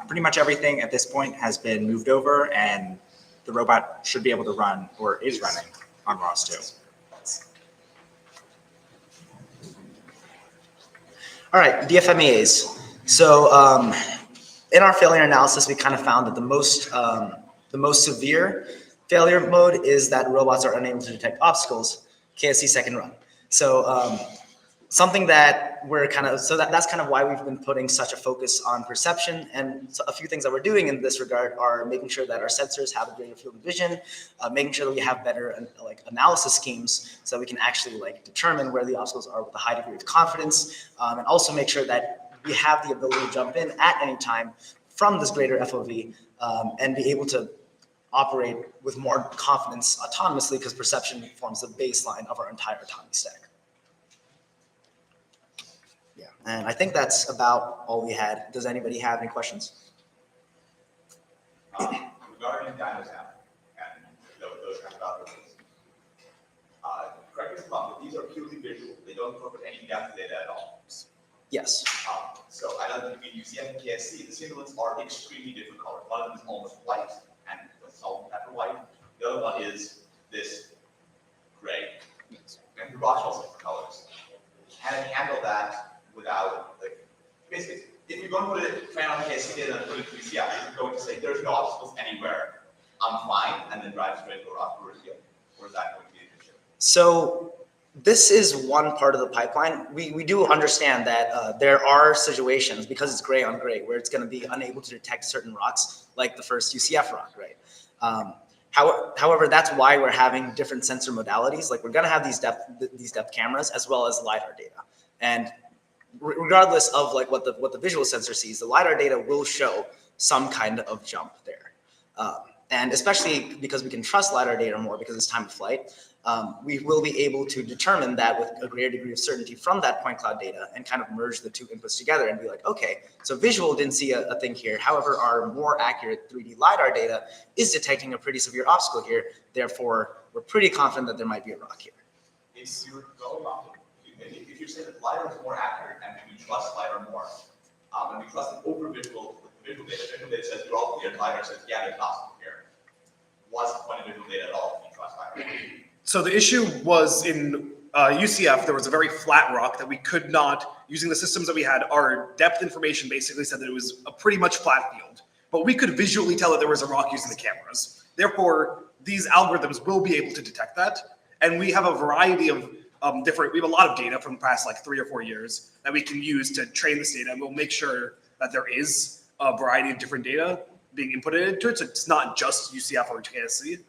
S15: Pretty much everything at this point has been moved over, and the robot should be able to run, or is running, on ROS 2.
S26: All right, DFMEAs. So in our failure analysis, we kind of found that the most severe failure mode is that robots are unable to detect obstacles, KSC second run. So something that we're that's kind of why we've been putting such a focus on perception. And so a few things that we're doing in this regard are making sure that our sensors have a greater field of vision, making sure that we have better analysis schemes so we can actually determine where the obstacles are with a high degree of confidence, and also make sure that we have the ability to jump in at any time from this greater FOV and be able to operate with more confidence autonomously, because perception forms the baseline of our entire autonomy stack. Yeah, and I think that's about all we had. Does anybody have any questions?
S20: regarding dinos and those kinds of algorithms, correct me if I'm wrong, but these are purely visual. They don't incorporate any depth data at all.
S26: Yes.
S20: So I know that between UCF and KSC, the simulants are extremely different colors. One of them is almost white and salt and pepper white. The other one is this gray. And the rocks are also different colors. Can it handle that without, like, basically, if you're going to put it, train on KSC data and put it to UCF, you're going to say there's no obstacles anywhere, I'm fine, and then drive straight to a rock or a field. Or is that going to be an issue?
S26: So this is one part of the pipeline. We do understand that there are situations, because it's gray on gray, where it's going to be unable to detect certain rocks, like the first UCF rock, right? However, that's why we're having different sensor modalities. Like we're going to have these depth cameras as well as LiDAR data. And regardless of like what the visual sensor sees, the LiDAR data will show some kind of jump there. And especially because we can trust LiDAR data more because it's time of flight, we will be able to determine that with a greater degree of certainty from that point cloud data and kind of merge the two inputs together and be like, okay, so visual didn't see a thing here. However, our more accurate 3D LiDAR data is detecting a pretty severe obstacle here. Therefore, we're pretty confident that there might be a rock here.
S20: If you're going off, if you're saying that LiDAR is more accurate and we trust LiDAR more, and we trust it over visual data says you're all clear, LiDAR says, yeah, there's an obstacle here. What's the point of visual data at all if you trust LiDAR?
S10: So the issue was in UCF, there was a very flat rock that we could not, using the systems that we had, our depth information basically said that it was a pretty much flat field. But we could visually tell that there was a rock using the cameras. Therefore, these algorithms will be able to detect that. And we have a variety of we have a lot of data from the past like 3 or 4 years that we can use to train this data. And we'll make sure that there is a variety of different data being inputted into it. So it's not just UCF or KSC.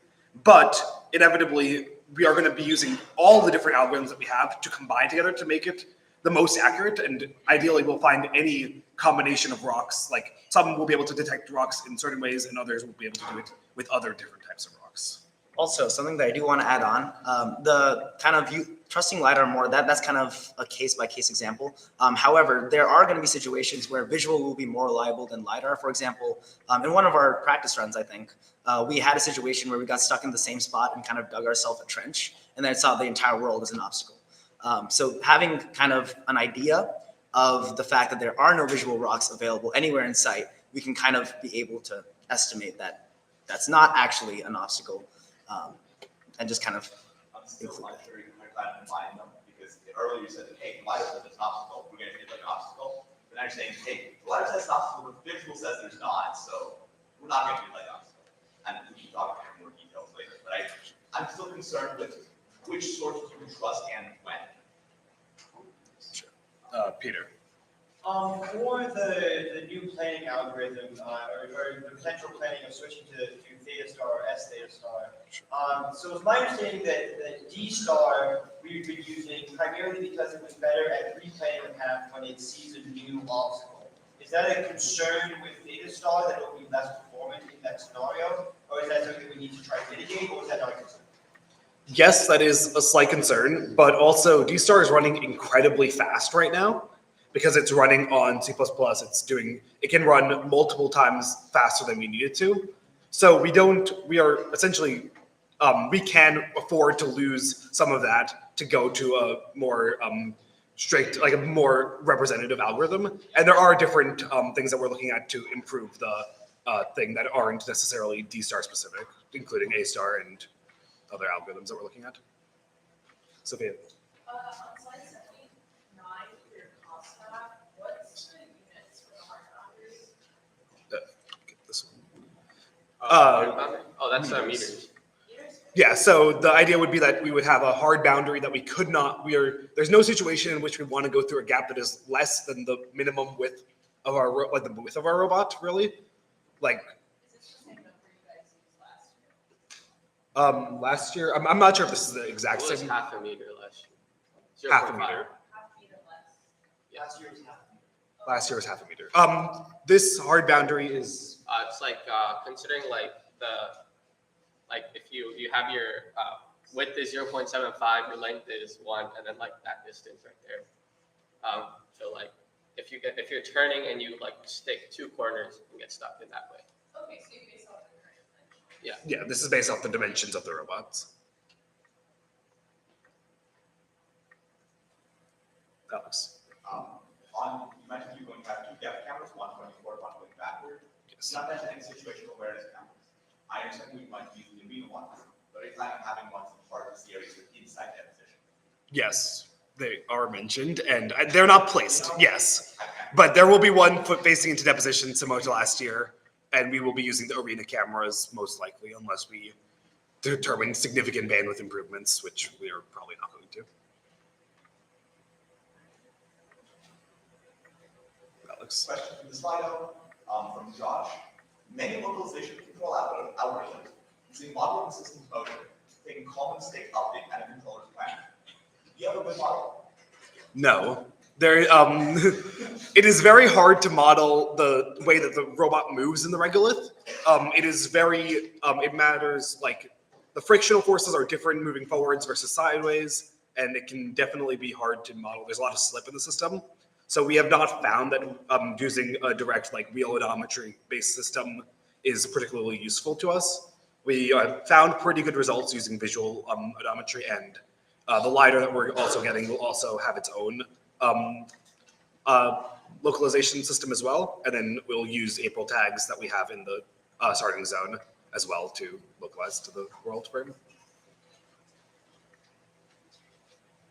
S10: But inevitably, we are going to be using all the different algorithms that we have to combine together to make it the most accurate. And ideally, we'll find any combination of rocks. Like some will be able to detect rocks in certain ways, and others will be able to do it with other different types of rocks.
S26: Also, something that I do want to add on, the kind of trusting LiDAR more, that's kind of a case-by-case example. However, there are going to be situations where visual will be more reliable than LiDAR. For example, in one of our practice runs, I think, we had a situation where we got stuck in the same spot and kind of dug ourselves a trench, and then saw the entire world as an obstacle. So having kind of an idea of the fact that there are no visual rocks available anywhere in sight, we can kind of be able to estimate that that's not actually an obstacle. And just kind of
S20: I'm still not sure you can combine them because earlier you said that, hey, the LiDAR says it's an obstacle, we're going to treat it like an obstacle. But now you're saying, hey, the LiDAR says it's an obstacle, but the visual says there's not, so we're not going to treat it like an obstacle. And we can talk about more details later. But I'm still concerned with which sources you can trust and when.
S10: Sure. Peter.
S18: For the new planning algorithm, or the potential planning of switching to theta star or S theta star. So it's my understanding that D star we've been using primarily because it was better at replanning the path when it sees a new obstacle. Is that a concern with theta star that it will be less performant in that scenario? Or is that something that we need to try to mitigate, or is that not a concern?
S10: Yes, that is a slight concern, but also D-Star is running incredibly fast right now because it's running on C++. It can run multiple times faster than we need it to. So we are essentially, we can afford to lose some of that to go to a more strict, like a more representative algorithm. And there are different things that we're looking at to improve the thing that aren't necessarily D-Star specific, including A-Star and other algorithms that we're looking at. Sophia.
S12: On slide 79, for your cost map, what's the units for the hard boundaries?
S10: Get this one.
S16: That's meters.
S10: Yeah, so the idea would be that we would have a hard boundary that we could not, there's no situation in which we want to go through a gap that is less than the minimum width of our, like the width of our robot, really. Like, last year, I'm not sure if this is the exact same.
S16: It was half a meter last year.
S10: Half a meter.
S18: Last year was half a meter.
S10: Last year was half a meter. This hard boundary is.
S16: It's like considering like if you have your width is 0.75, your length is 1, and then like that distance right there. So like if you're turning and you like stick 2 corners and get stuck in that way.
S12: Okay, so you base off the current.
S10: Yeah, this is based off the dimensions of the robots. Alex.
S20: You mentioned you're going to have two depth cameras, one going forward, one going backward.
S10: Yes.
S20: Not mentioning situational awareness cameras. I understand we might use the arena ones, but it's like having ones in part of the series inside deposition.
S10: Yes, they are mentioned, and they're not placed, yes. But there will be one foot facing into deposition similar to last year, and we will be using the arena cameras most likely, unless we determine significant bandwidth improvements, which we are probably not going to. Alex.
S20: Question from the Slido, from Josh. Many localization control algorithms using modeling the system's motion, taking common state update and a controller's plan. Do you have a good model?
S10: No. It is very hard to model the way that the robot moves in the regolith. It matters, like, the frictional forces are different moving forwards versus sideways, and it can definitely be hard to model. There's a lot of slip in the system. So we have not found that using a direct, like, real odometry-based system is particularly useful to us. We found pretty good results using visual odometry, and the LiDAR that we're also getting will also have its own localization system as well, and then we'll use April tags that we have in the starting zone as well to localize to the world frame.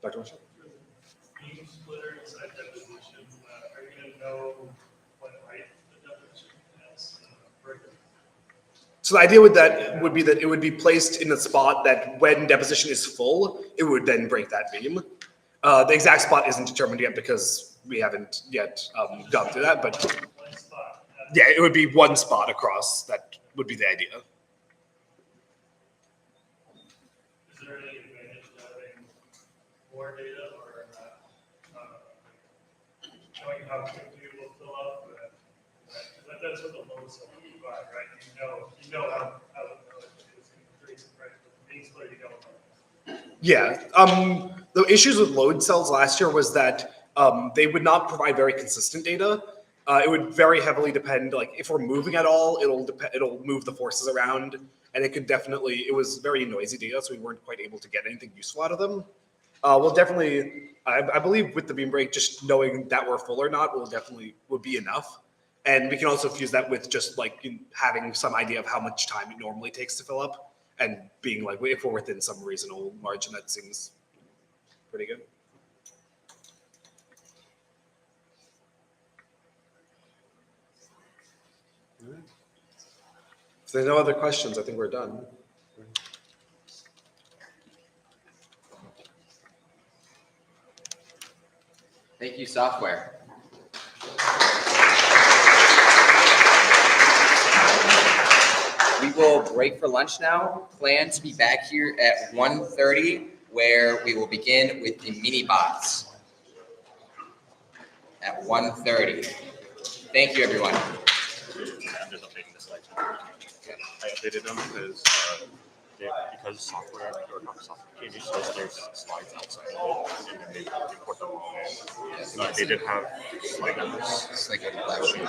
S10: Dr. Marshall?
S4: Beam splitter inside deposition, are you going to know what height the deposition has?
S10: So the idea with that would be that it would be placed in a spot that when deposition is full, it would then break that beam. The exact spot isn't determined yet because we haven't yet gone through that, but yeah, it would be one spot across. That would be the idea.
S4: Is there any advantage to having more data or knowing how quickly it will fill up? That's what the load cell will provide, right? You know how it is increasing, right? But the beam splitter, you don't know.
S10: Yeah. The issues with load cells last year was that they would not provide very consistent data. It would very heavily depend, like, if we're moving at all, it'll move the forces around, and it was very noisy data, so we weren't quite able to get anything useful out of them. We'll definitely, I believe with the beam break, just knowing that we're full or not would be enough. And we can also fuse that with just like having some idea of how much time it normally takes to fill up, and being like, if we're within some reasonable margin, that seems pretty good. All right. If there's no other questions, I think we're done.
S2: Thank you, software. We will break for lunch now. Plan to be back here at 1:30, where we will begin with the mini bots at 1:30. Thank you, everyone.
S6: I'm just updating the slides. I updated them because software, or not software, KV says there's slides outside of it, and then they import them all in. They did have slide numbers.
S2: It's like a black sheet.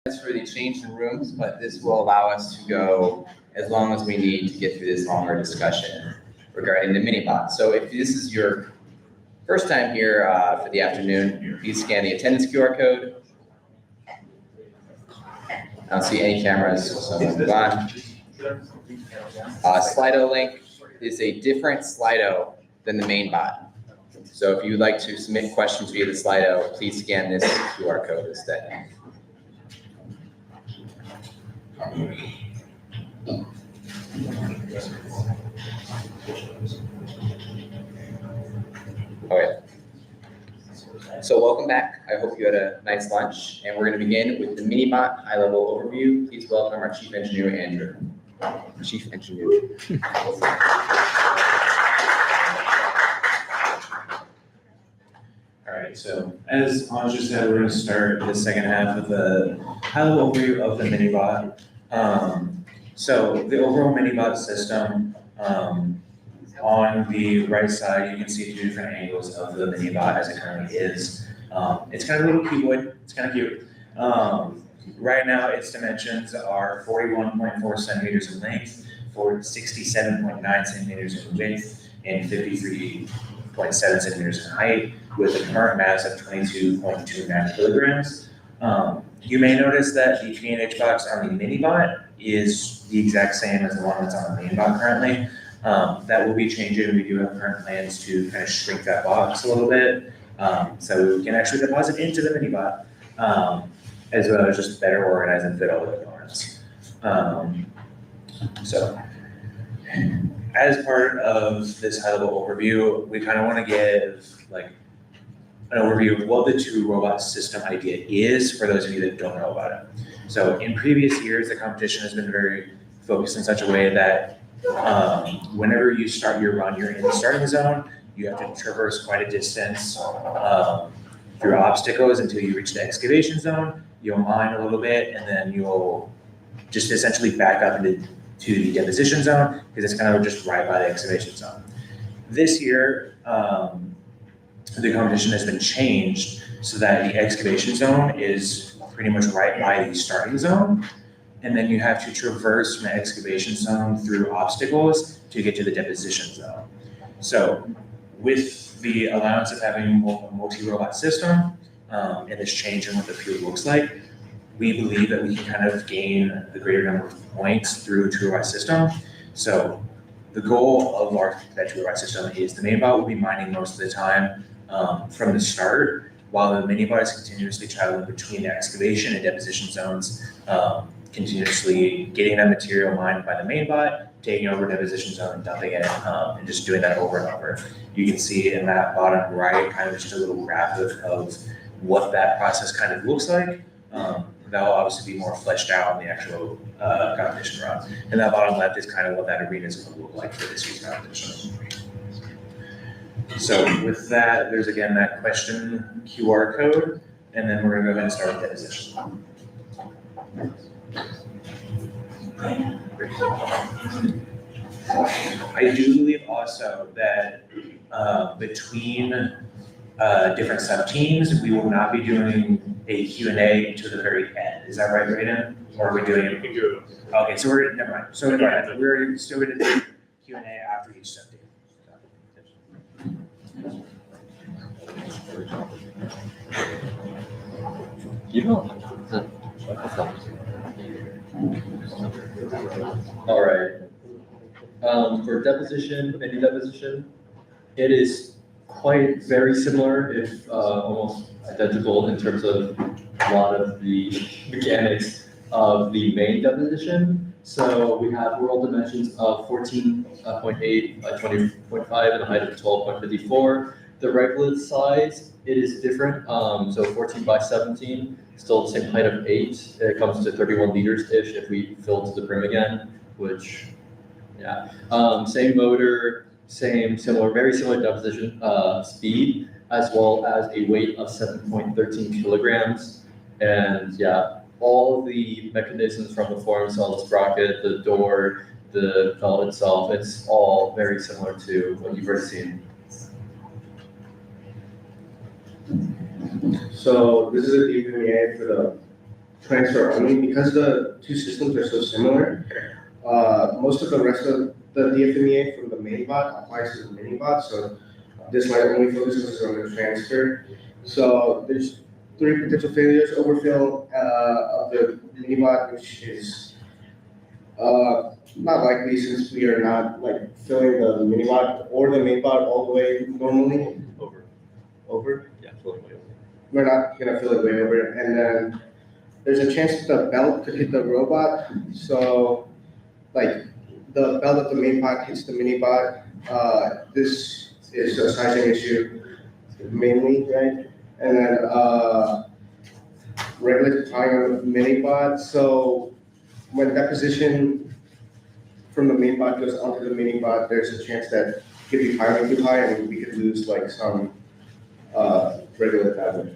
S2: For the change in rooms, but this will allow us to go as long as we need to get through this longer discussion regarding the mini bot. So if this is your first time here for the afternoon, please scan the attendance QR code. I don't see any cameras, so we'll move on. Slido link is a different Slido than the main bot. So if you would like to submit questions via the Slido, please scan this QR code instead. Okay. So welcome back. I hope you had a nice lunch, and we're going to begin with the mini-bot high-level overview. Please welcome our Chief Engineer, Andrew. Chief Engineer.
S8: All right, so as Anju said, we're going to start the second half of the high-level overview of the minibot. So the overall minibot system, on the right side, you can see two different angles of the minibot as it currently is. It's kind of a little cuboid. It's kind of cute. Right now, its dimensions are 41.4 centimeters in length, 67.9 centimeters in width, and 53.7 centimeters in height, with a current mass of 22.29 kilograms. You may notice that the P&H box on the mini-bot is the exact same as the one that's on the main bot currently. That will be changing. We do have current plans to kind of shrink that box a little bit, so we can actually deposit into the mini-bot, as well as just better organize and fit all the components. So as part of this high-level overview, we kind of want to give like an overview of what the two robot system idea is for those of you that don't know about it. So in previous years, the competition has been very focused in such a way that whenever you start your run, you're in the starting zone, you have to traverse quite a distance through obstacles until you reach the excavation zone. You'll mine a little bit, and then you'll just essentially back up into the deposition zone, because it's kind of just right by the excavation zone. This year, the competition has been changed so that the excavation zone is pretty much right by the starting zone, and then you have to traverse from the excavation zone through obstacles to get to the deposition zone. So with the allowance of having a multi-robot system, and this change in what the field looks like, we believe that we can kind of gain the greater number of points through a two-robot system. So the goal of that two-robot system is the main bot will be mining most of the time from the start, while the mini bot is continuously traveling between the excavation and deposition zones, continuously getting that material mined by the main bot, taking over deposition zone and dumping it, and just doing that over and over. You can see in that bottom right, kind of just a little graph of what that process kind of looks like. That'll obviously be more fleshed out in the actual competition run. And that bottom left is kind of what that arena is going to look like for this year's competition. So with that, there's again that question QR code, and then we're going to go ahead and start with deposition. I do believe also that between different sub-teams, we will not be doing a Q&A to the very end. Is that right, Brayden? Or are we doing it? Okay, so never mind. So we're still going to do Q&A after each sub-team.
S9: All right. For deposition, mini deposition, it is quite very similar, if almost identical in terms of a lot of the mechanics of the main deposition. So we have world dimensions of 14.8 by 20.5 and a height of 12.54. The regular size, it is different. So 14 by 17, still the same height of 8. It comes to 31 liters-ish if we fill to the brim again, which, yeah. Same motor, similar, very similar deposition speed, as well as a weight of 7.13 kilograms. And yeah, all of the mechanisms from the form cell, the sprocket, the door, the belt itself, it's all very similar to what you've already seen.
S11: So this is a DPA for the
S5: transfer only, because the two systems are so similar, most of the rest of the DFMEA from the main bot applies to the mini bot, so this might only focuses on the transfer. So there's 3 potential failures: overfill of the mini bot, which is not likely since we are not like filling the mini bot or the main bot all the way normally. Over?
S9: Yeah, fully over.
S5: We're not gonna fill it way over, and then there's a chance that the belt could hit the robot. So, like, the belt of the main bot hits the mini bot. This is a sizing issue mainly, right? And then regular tying on the mini bot. So when deposition from the main bot goes onto the mini bot, there's a chance that it could be piling too high and we could lose like some regular damage.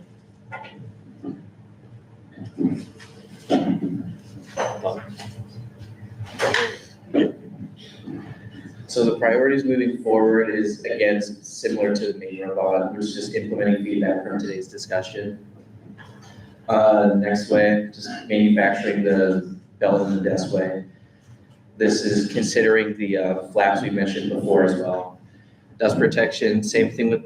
S2: So the priorities moving forward is, again, similar to the main robot, which is just implementing feedback from today's discussion. Next way, just manufacturing the belt in the best way. This is considering the flaps we mentioned before as well. Dust protection, same thing with.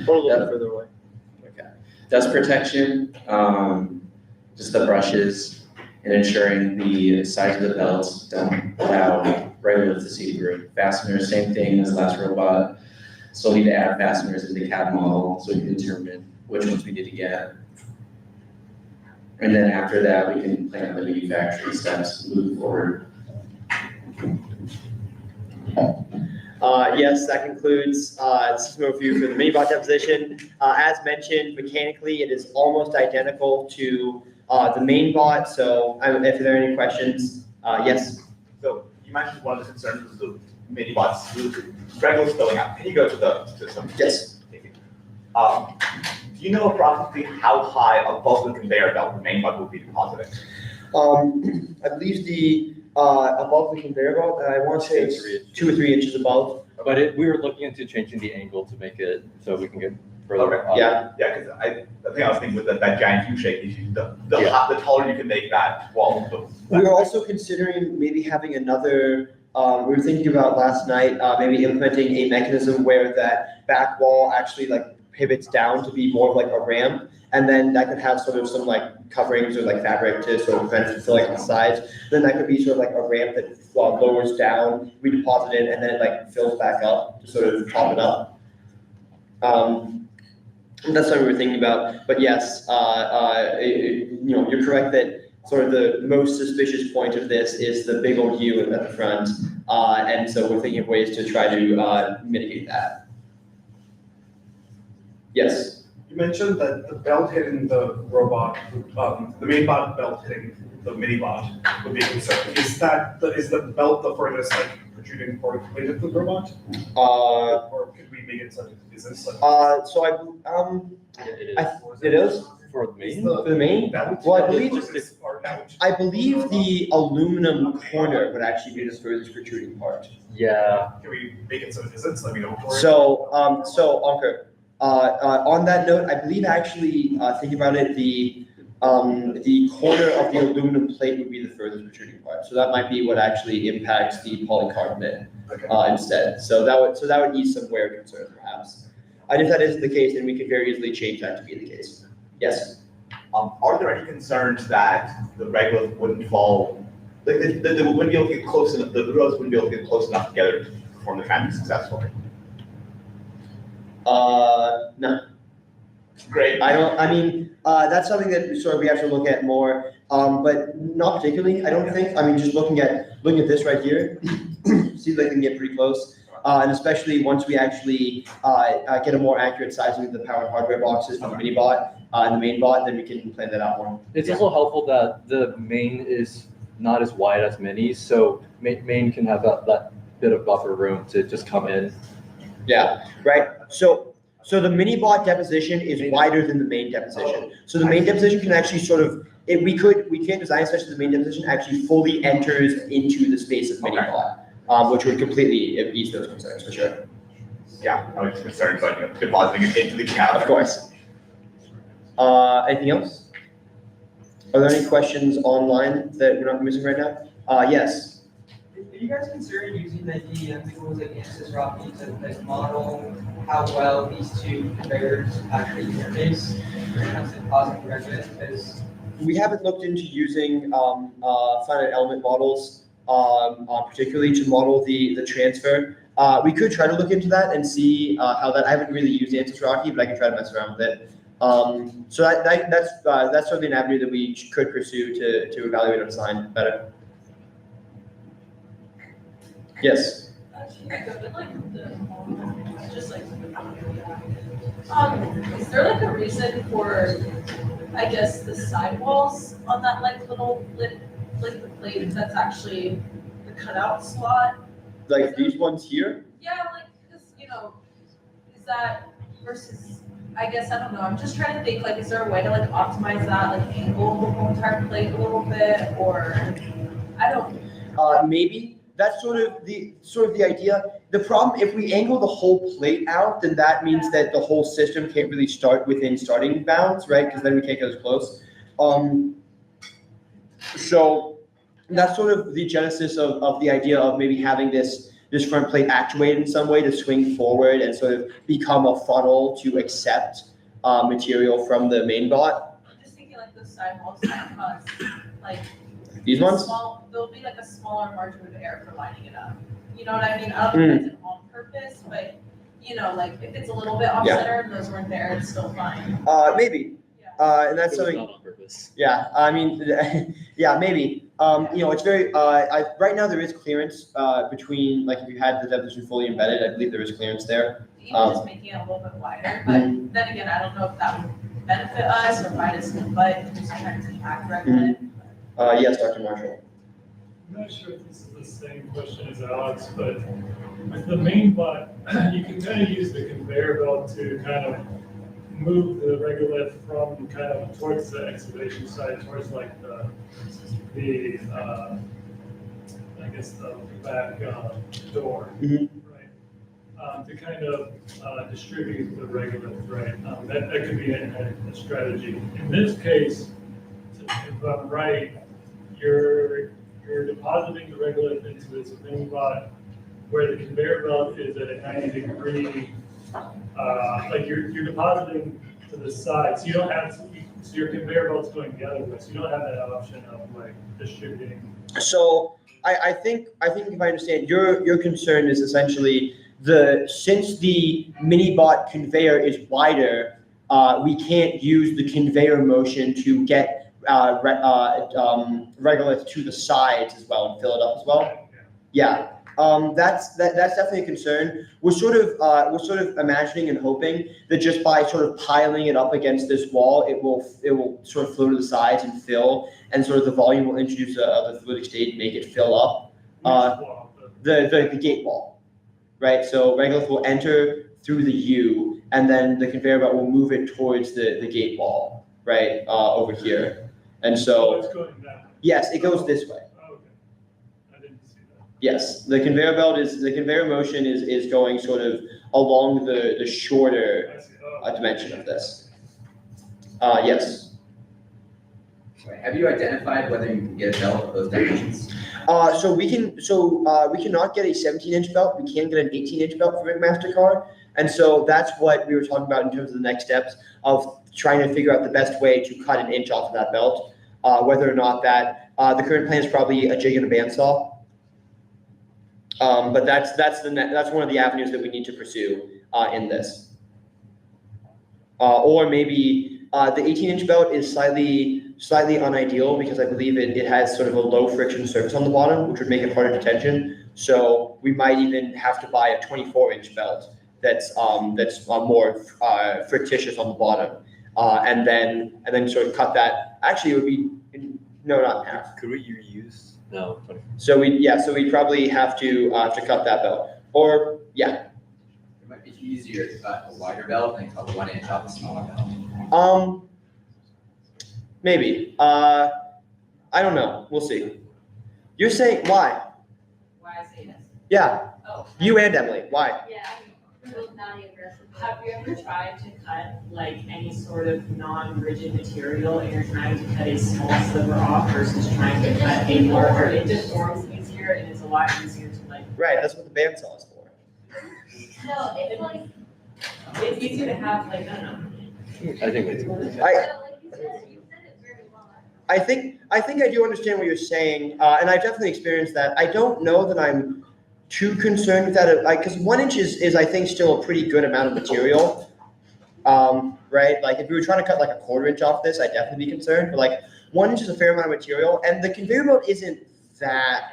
S9: Or a little bit further away.
S2: Okay. Dust protection, just the brushes, and ensuring the sides of the belts don't allow regular to see through. Fasteners, same thing as last robot. Still need to add fasteners in the cab model so we can determine which ones we need to get. And then after that, we can plan the manufacturing steps moving forward.
S18: Yes, that concludes system overview for the mini bot deposition. As mentioned, mechanically, it is almost identical to the main bot. So if there are any questions, yes.
S20: So you mentioned one of the concerns was the mini bots, regular spilling out. Can you go to the system?
S18: Yes.
S20: Thank you. Do you know approximately how high above the conveyor belt the main bot will be deposited?
S18: I believe the above the conveyor belt, I want to say it's 2 or 3 inches above.
S9: But we were looking into changing the angle to make it so we can get further
S20: Okay.
S9: up.
S18: Yeah.
S20: Yeah, because the thing I was thinking with that giant U-shape is the taller you can make that wall.
S18: We were also considering maybe having another, we were thinking about last night, maybe implementing a mechanism where that back wall actually like pivots down to be more of like a ramp. And then that could have sort of some like coverings or like fabric to sort of prevent it from filling on the sides. Then that could be sort of like a ramp that lowers down, we deposit it, and then it like fills back up to sort of top it up. That's what we were thinking about. But yes, you're correct that sort of the most suspicious point of this is the big old U at the front. And so we're thinking of ways to try to mitigate that. Yes.
S10: You mentioned that the belt hitting the robot, the main bot belt hitting the mini bot would be a concern. Is the belt the furthest like protruding part completed the robot? Or could we make it such? Is this like?
S18: It is
S9: for the main.
S18: For the main. Well, I believe the aluminum corner would actually be the furthest protruding part.
S9: Yeah.
S10: Can we make it so it isn't? So let me know for it.
S18: So Ankur, on that note, I believe actually, think about it, the corner of the aluminum plate would be the furthest protruding part. So that might be what actually impacts the polycarbonate instead. So that would ease some wear concerns perhaps. And if that isn't the case, then we could very easily change that to be the case. Yes.
S20: Are there any concerns that the regular wouldn't fall? Like they wouldn't be able to get close enough. The rows wouldn't be able to get close enough together to perform the transit successfully.
S18: No.
S20: Great.
S18: That's something that sort of we have to look at more, but not particularly, I don't think. I mean, just looking at this right here, seems like they can get pretty close. And especially once we actually get a more accurate sizing of the power and hardware boxes from the mini bot and the main bot, then we can plan that out more.
S9: It's also helpful that the main is not as wide as minis, so main can have that bit of buffer room to just come in.
S18: Yeah, right. So the mini bot deposition is wider than the main deposition. So the main deposition can actually sort of, we can't design such that the main deposition actually fully enters into the space of mini bot, which would completely ease those concerns for sure.
S20: Yeah, I was concerned about depositing it into the cab.
S18: Of course. Anything else? Are there any questions online that we're not missing right now? Yes.
S3: Are you guys considering using the tools like Ansys Rocky to like model how well these two conveyors actually interface when it comes to causing regret? Because
S18: We haven't looked into using finite element models, particularly to model the transfer. We could try to look into that and see how that. I haven't really used Ansys Rocky, but I can try to mess around with it. So that's certainly an avenue that we could pursue to evaluate our design better. Yes.
S12: Is there like a reason for, I guess, the sidewalls on that like like the plate that's actually the cutout slot?
S18: Like these ones here?
S12: Yeah, like, cause is that versus, I guess, I don't know, I'm just trying to think, like, is there a way to like optimize that, like angle the whole entire plate a little bit, or, I don't.
S18: Maybe. That's sort of the idea. The problem, if we angle the whole plate out, then that means that the whole system can't really start within starting bounds, right? Because then we can't get as close. So that's sort of the genesis of the idea of maybe having this front plate actuated in some way to swing forward and sort of become a funnel to accept material from the main bot.
S12: I'm just thinking like those sidewalls have like.
S18: These ones?
S12: There'll be like a smaller margin of error for lining it up. You know what I mean? I don't know if it's on purpose, but like if it's a little bit off center and those weren't there, it's still fine.
S18: Maybe. And that's something.
S9: Not on purpose.
S18: Yeah, I mean, yeah, maybe. It's very. Right now there is clearance between, like, if you had the deposition fully embedded, I believe there is clearance there.
S12: Even just making it a little bit wider, but then again, I don't know if that would benefit us or bite us in the butt if we're trying to hack regulate.
S18: Yes, Dr. Marshall.
S4: I'm not sure if this is the same question as Alex, but with the main bot, you can kind of use the conveyor belt to kind of move the regolith from kind of towards the excavation side, towards like the I guess the back door, right? To kind of distribute the regolith, right? That could be a strategy. In this case, if I'm right, you're depositing the regolith into this mini bot where the conveyor belt is at a 90-degree, like you're depositing to the side, so you don't have, so your conveyor belt's going the other way, so you don't have that option of like distributing.
S18: So I think if I understand, your concern is essentially since the mini bot conveyor is wider, we can't use the conveyor motion to get regolith to the sides as well and fill it up as well. Yeah, that's definitely a concern. We're sort of imagining and hoping that just by sort of piling it up against this wall, it will sort of flow to the sides and fill, and sort of the volume will introduce the fluidic state and make it fill up. The gate wall, right? So regolith will enter through the U, and then the conveyor belt will move it towards the gate wall, right, over here. And so, yes, it goes this way.
S4: I didn't see that.
S18: Yes, the conveyor motion is going sort of along the shorter dimension of this. Yes.
S2: Have you identified whether you can get a belt of those dimensions?
S18: So we cannot get a 17-inch belt. We can get an 18-inch belt for McMaster-Carr, and so that's what we were talking about in terms of the next steps of trying to figure out the best way to cut an inch off of that belt. Whether or not that the current plan is probably a jig and a bandsaw, but that's one of the avenues that we need to pursue in this. Or maybe the 18-inch belt is slightly unideal because I believe it has sort of a low friction surface on the bottom, which would make it harder to tension. So we might even have to buy a 24-inch belt that's more frictitious on the bottom, and then sort of cut that. Actually, it would be not half.
S9: Could we reuse? No.
S18: So we'd probably have to cut that belt, or yeah.
S2: It might be easier to cut a wider belt than cut 1 inch off a smaller belt.
S18: Maybe. I don't know. We'll see. You're saying why?
S12: Why I say this?
S18: Yeah.
S12: Oh.
S18: You and Emily. Why?
S12: Yeah, I'm both naughty aggressive.
S11: Have you ever tried to cut like any sort of non-rigid material and you're trying to cut a small sliver off versus trying to cut a larger? It just forms easier and it's a lot easier to like.
S2: Right, that's what the bandsaw is for.
S11: No, it's like, it's easy to have like, I don't know.
S9: I think it's.
S2: I think I do understand what you're saying, and I've definitely experienced that. I don't know that I'm too concerned with that, like, because 1 inch is I think still a pretty good amount of material, right? Like if we were trying to cut like a 1/4 inch off this, I'd definitely be concerned. But like 1 inch is a fair amount of material, and the conveyor belt isn't that.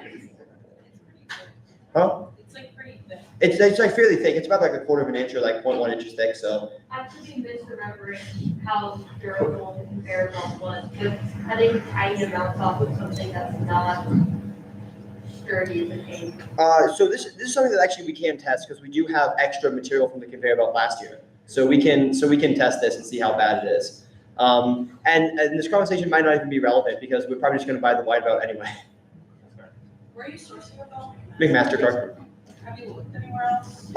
S2: Huh?
S11: It's like pretty thick.
S2: It's like fairly thick. It's about like a 1/4 inch or like 0.1 inches thick. So.
S11: I'm actually misremembering how durable the conveyor belt was. Just cutting tiny amounts off of something that's not sturdy is a pain.
S2: So this is something that actually we can test because we do have extra material from the conveyor belt last year. So we can test this and see how bad it is. And this conversation might not even be relevant because we're probably just going to buy the wide belt anyway.
S12: Where are you sourcing your belt?
S2: Big MasterCard.
S12: Have you looked anywhere else?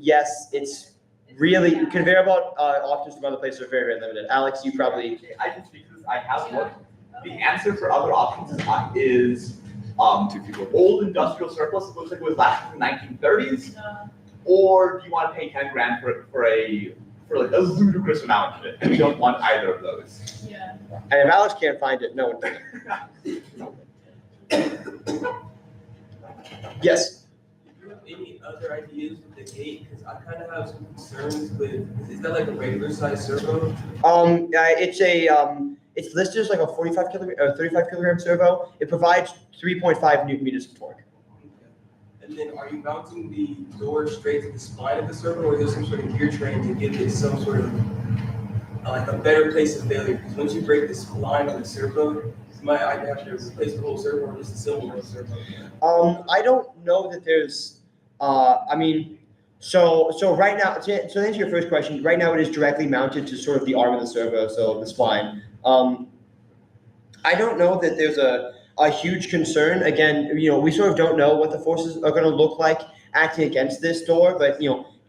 S2: Yes, it's really conveyor belt options from other places are very, very limited. Alex, you probably.
S20: I can speak to this. I have looked. The answer for other options is old industrial surplus. It looks like it was last in the 1930s. Or do you want to pay 10 grand for like a ludicrous amount of it? And we don't want either of those.
S12: Yeah.
S2: And if Alex can't find it, no one can. Yes.
S13: Do you have any other ideas with the gate? Because I kind of have some concerns with. Is that like a regular size servo?
S2: It's listed as like a 35 kilogram servo. It provides 3.5 Newton meters of torque.
S13: And then are you mounting the door straight to the spine of the servo, or is there some sort of gear train to give it some sort of like a better place of failure? Because once you break the spine of the servo, you might either have to replace the whole servo or just assemble the servo.
S2: I don't know that there's. So right now, to answer your first question, right now it is directly mounted to sort of the arm of the servo, so the spine. I don't know that there's a huge concern. Again, we sort of don't know what the forces are going to look like acting against this door, but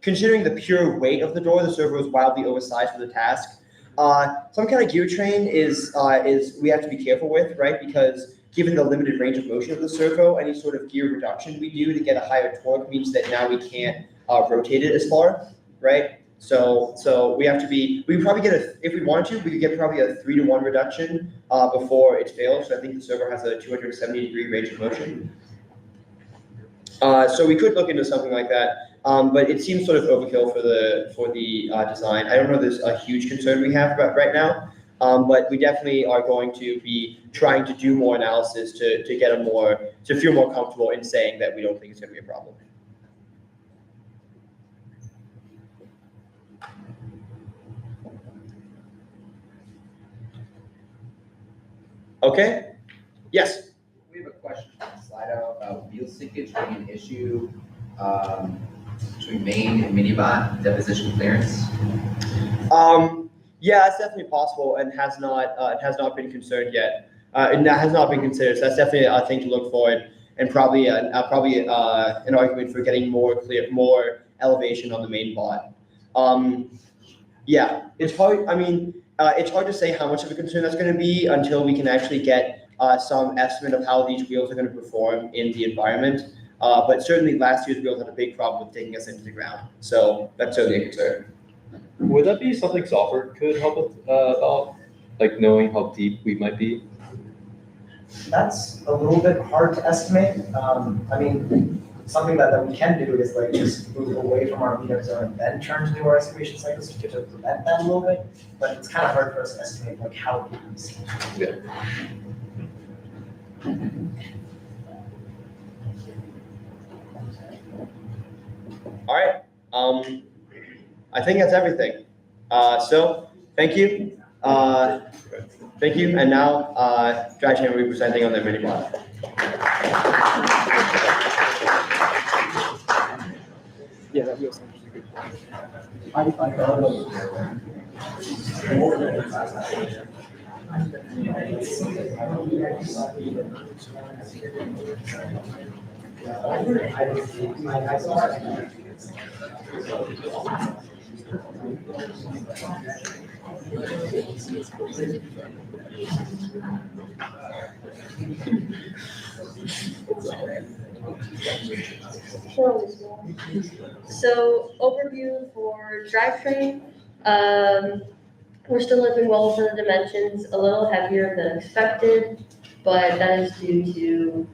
S2: considering the pure weight of the door, the servo is wildly oversized for the task. Some kind of gear train is we have to be careful with, right? Because given the limited range of motion of the servo, any sort of gear reduction we do to get a higher torque means that now we can't rotate it as far, right? So we have to be. We probably if we wanted to, we could get probably a 3-to-1 reduction before it fails. So I think the servo has a 270-degree range of motion. So we could look into something like that, but it seems sort of overkill for the design. I don't know. There's a huge concern we have about right now, but we definitely are going to be trying to do more analysis to feel more comfortable in saying that we don't think it's going to be a problem. Okay. Yes. We have a question from Slido about wheel sinkage being an issue between main and minibot deposition clearance. Yeah, it's definitely possible and has not been concerned yet. And that has not been considered. So that's definitely a thing to look for, and probably an argument for getting more elevation on the main bot. Yeah, it's hard. It's hard to say how much of a concern that's going to be until we can actually get some estimate of how these wheels are going to perform in the environment. But certainly last year's wheels had a big problem with taking us into the ground. So that's certainly a concern.
S9: Would that be something software could help with about, like knowing how deep we might be?
S26: That's a little bit hard to estimate. Something that we can do is like just move away from our meetup zone and then turn to do our excavation cycles to prevent that a little bit. But it's kind of hard for us to estimate like how deep this is.
S9: Yeah.
S2: All right. I think that's everything. So thank you. Thank you. And now Drychain will be presenting on their mini bot.
S21: Yeah, that wheel sounds really good.
S1: So overview for drivetrain, we're still living well within the dimensions, a little heavier than expected, but that is due to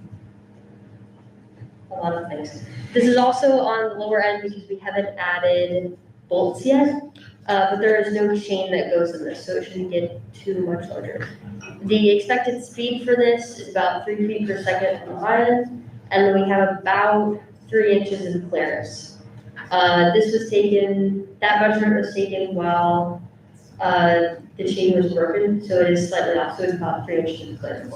S1: a lot of things. This is also on the lower end because we haven't added bolts yet, but there is no chain that goes in this, so it shouldn't get too much larger. The expected speed for this is about 3 feet per second from the high end, and then we have about 3 inches in clearance. That measurement was taken while the chain was broken, so it is slightly off, so it's about 3 inches in clearance.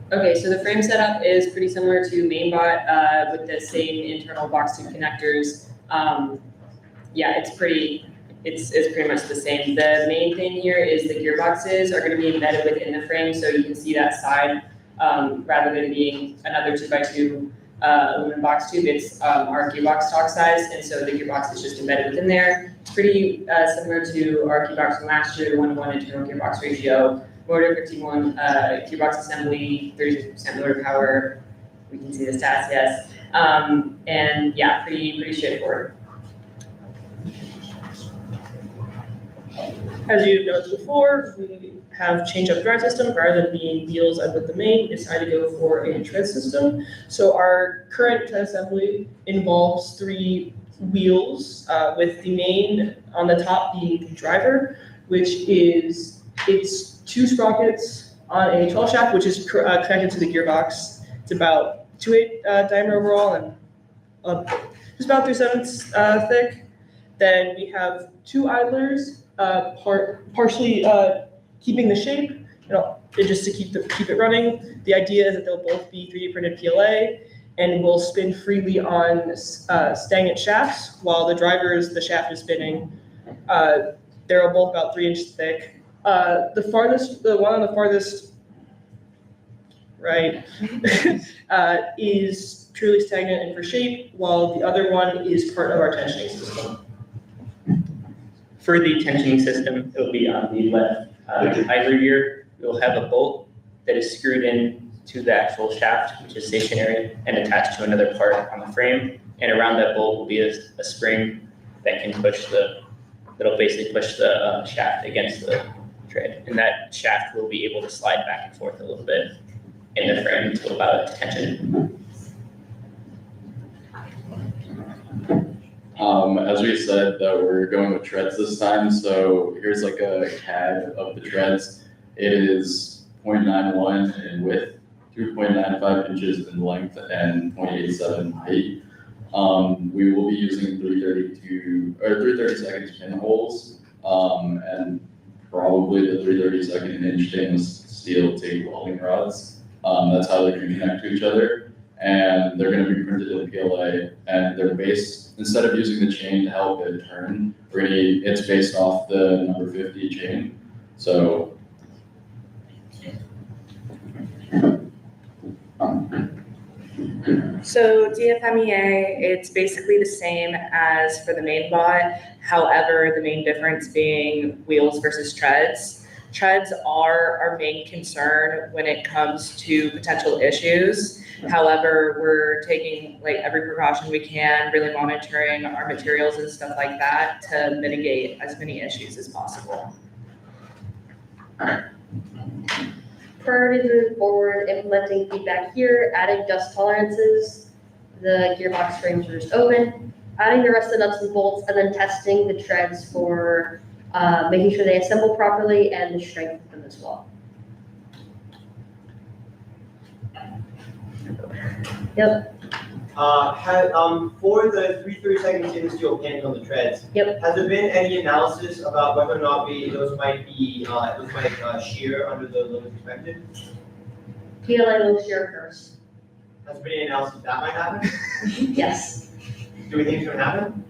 S11: Okay, so the frame setup is pretty similar to mainbot with the same internal box tube connectors. Yeah, it's pretty much the same. The main thing here is the gearboxes are going to be embedded within the frame, so you can see that side rather than being another 2x2 aluminum box tube. It's our gearbox stock size, and so the gearbox is just embedded within there. It's pretty similar to our gearbox from last year, the 1-to-1 internal gearbox ratio. Motor 51, gearbox assembly, 36% motor power. We can see the stats, yes. And yeah, pretty straightforward.
S7: As you've noticed before, we have changed up drive system rather than being wheels as with the main. We decided to go for a tread system. So our current tread assembly involves 3 wheels, with the main on the top being the driver, which is it's 2 sprockets on a 12 shaft, which is connected to the gearbox. It's about 2/8 diameter overall and just about 3/7 thick. Then we have 2 idlers, partially keeping the shape, just to keep it running. The idea is that they'll both be 3D printed PLA and will spin freely on stagnant shafts while the shaft is spinning. They're both about 3 inches thick. The one on the farthest right is purely stagnant and for shape, while the other one is part of our tensioning system.
S18: For the tensioning system, it'll be on the left idler gear. We'll have a bolt that is screwed in to the actual shaft, which is stationary and attached to another part on the frame. And around that bolt will be a spring that can that'll basically push the shaft against the tread. And that shaft will be able to slide back and forth a little bit in the frame to allow it to tension.
S14: As we said, that we're going with treads this time, so here's like a CAD of the treads. It is 0.91 in width, 2.95 inches in length, and 0.87 height. We will be using 332 pinholes, and probably the 3/32 inch stainless steel TIG welding rods. That's how they're going to connect to each other. And they're going to be printed in PLA, and they're based, instead of using the chain to help it turn, it's based off the number 50 chain. So
S11: DFMEA, it's basically the same as for the main bot. However, the main difference being wheels versus treads. Treads are our main concern when it comes to potential issues. However, we're taking every precaution we can, really monitoring our materials and stuff like that to mitigate as many issues as possible.
S1: Priorities moving forward, implementing feedback here, adding dust tolerances, the gearbox frames are just open, adding the rest of the nuts and bolts, and then testing the treads for making sure they assemble properly and the strength of them as well. Yep.
S18: For the 3/32 stainless steel pins on the treads, has there been any analysis about whether or not those might shear under the limits expected?
S1: PLA will shear first.
S18: Has there been any analysis that might happen?
S1: Yes.
S18: Do we think it's going to happen?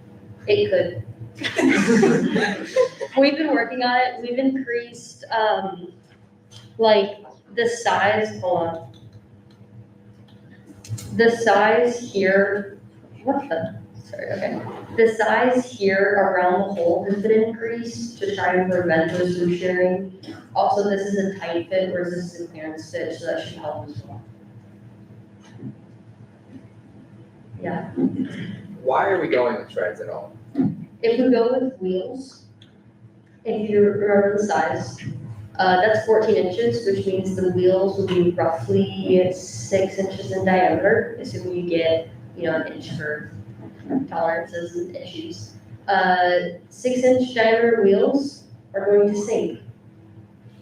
S1: It could. We've been working on it. We've increased the size. Hold on. The size here, okay. The size here around the hole has been increased to try and prevent those loose sharing. Also, this is a tight fit whereas this is a clearance fit, so that should help as well. Yeah,
S2: Why are we going with treads at all?
S1: if we go with wheels, if you remember the size, that's 14 inches, which means the wheels will be roughly 6 inches in diameter, assuming you get, an inch for tolerances and issues. 6-inch diameter wheels are going to sink